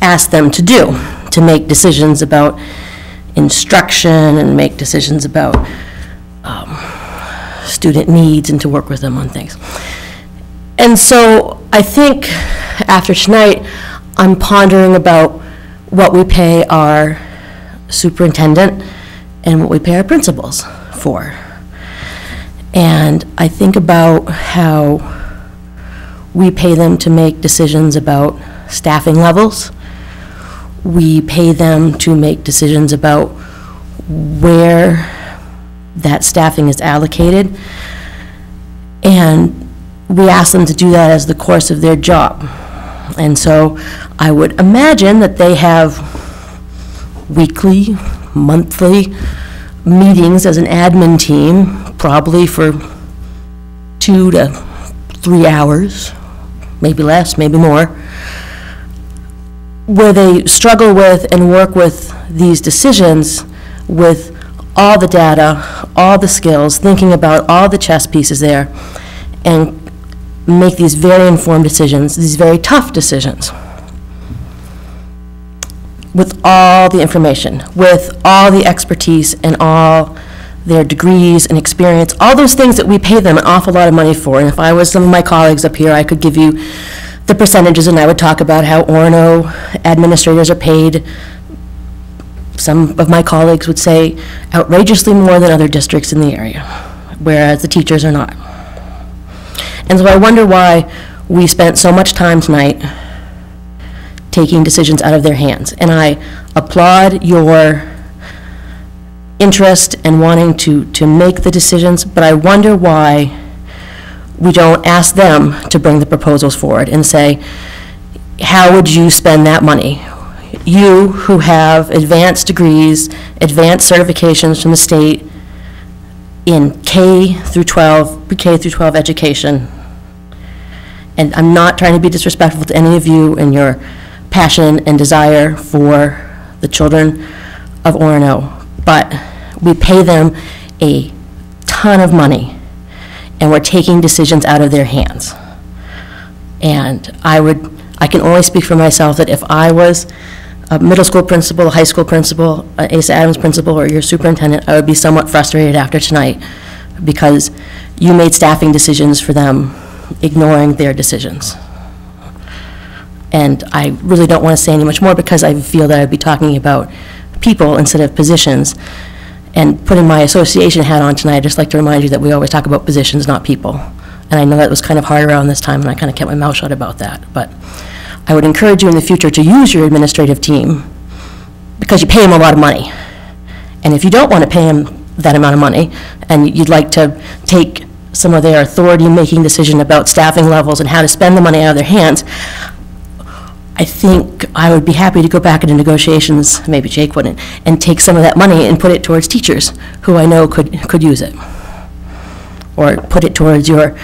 S18: ask them to do, to make decisions about instruction and make decisions about student needs and to work with them on things. And so I think after tonight, I'm pondering about what we pay our superintendent and what we pay our principals for. And I think about how we pay them to make decisions about staffing levels. We pay them to make decisions about where that staffing is allocated, and we ask them to do that as the course of their job. And so I would imagine that they have weekly, monthly meetings as an admin team, probably for 2 to 3 hours, maybe less, maybe more, where they struggle with and work with these decisions with all the data, all the skills, thinking about all the chess pieces there, and make these very informed decisions, these very tough decisions, with all the information, with all the expertise and all their degrees and experience, all those things that we pay them an awful lot of money for. And if I was some of my colleagues up here, I could give you the percentages, and I would talk about how Orono administrators are paid. Some of my colleagues would say outrageously more than other districts in the area, whereas the teachers are not. And so I wonder why we spent so much time tonight taking decisions out of their hands. And I applaud your interest in wanting to make the decisions, but I wonder why we don't ask them to bring the proposals forward and say, how would you spend that money? You who have advanced degrees, advanced certifications from the state in K through 12, pre-K through 12 education. And I'm not trying to be disrespectful to any of you and your passion and desire for the children. of Orono, but we pay them a ton of money, and we're taking decisions out of their hands. And I can only speak for myself that if I was a middle school principal, a high school principal, an Asa Adams principal, or your superintendent, I would be somewhat frustrated after tonight because you made staffing decisions for them, ignoring their decisions. And I really don't want to say any much more because I feel that I'd be talking about people instead of positions. And putting my association hat on tonight, I'd just like to remind you that we always talk about positions, not people. And I know that was kind of hard around this time, and I kind of kept my mouth shut about that. But I would encourage you in the future to use your administrative team because you pay them a lot of money. And if you don't want to pay them that amount of money, and you'd like to take some of their authority in making decision about staffing levels and how to spend the money out of their hands, I think I would be happy to go back into negotiations, maybe Jake wouldn't, and take some of that money and put it towards teachers who I know could use it. Or put it towards your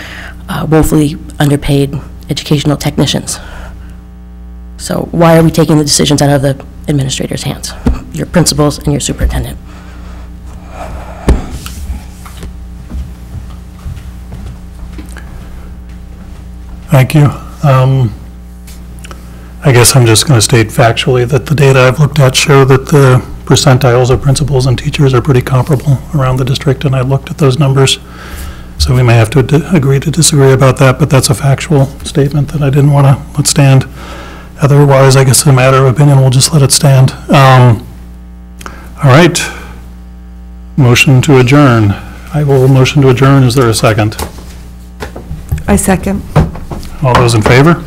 S18: woefully underpaid educational technicians. So why are we taking the decisions out of the administrator's hands? Your principals and your superintendent.
S4: Thank you. I guess I'm just going to state factually that the data I've looked at show that the percentiles of principals and teachers are pretty comparable around the district, and I looked at those numbers. So we may have to agree to disagree about that, but that's a factual statement that I didn't want to let stand. Otherwise, I guess it's a matter of opinion, we'll just let it stand. All right. Motion to adjourn. I will motion to adjourn. Is there a second?
S6: I second.
S4: All those in favor?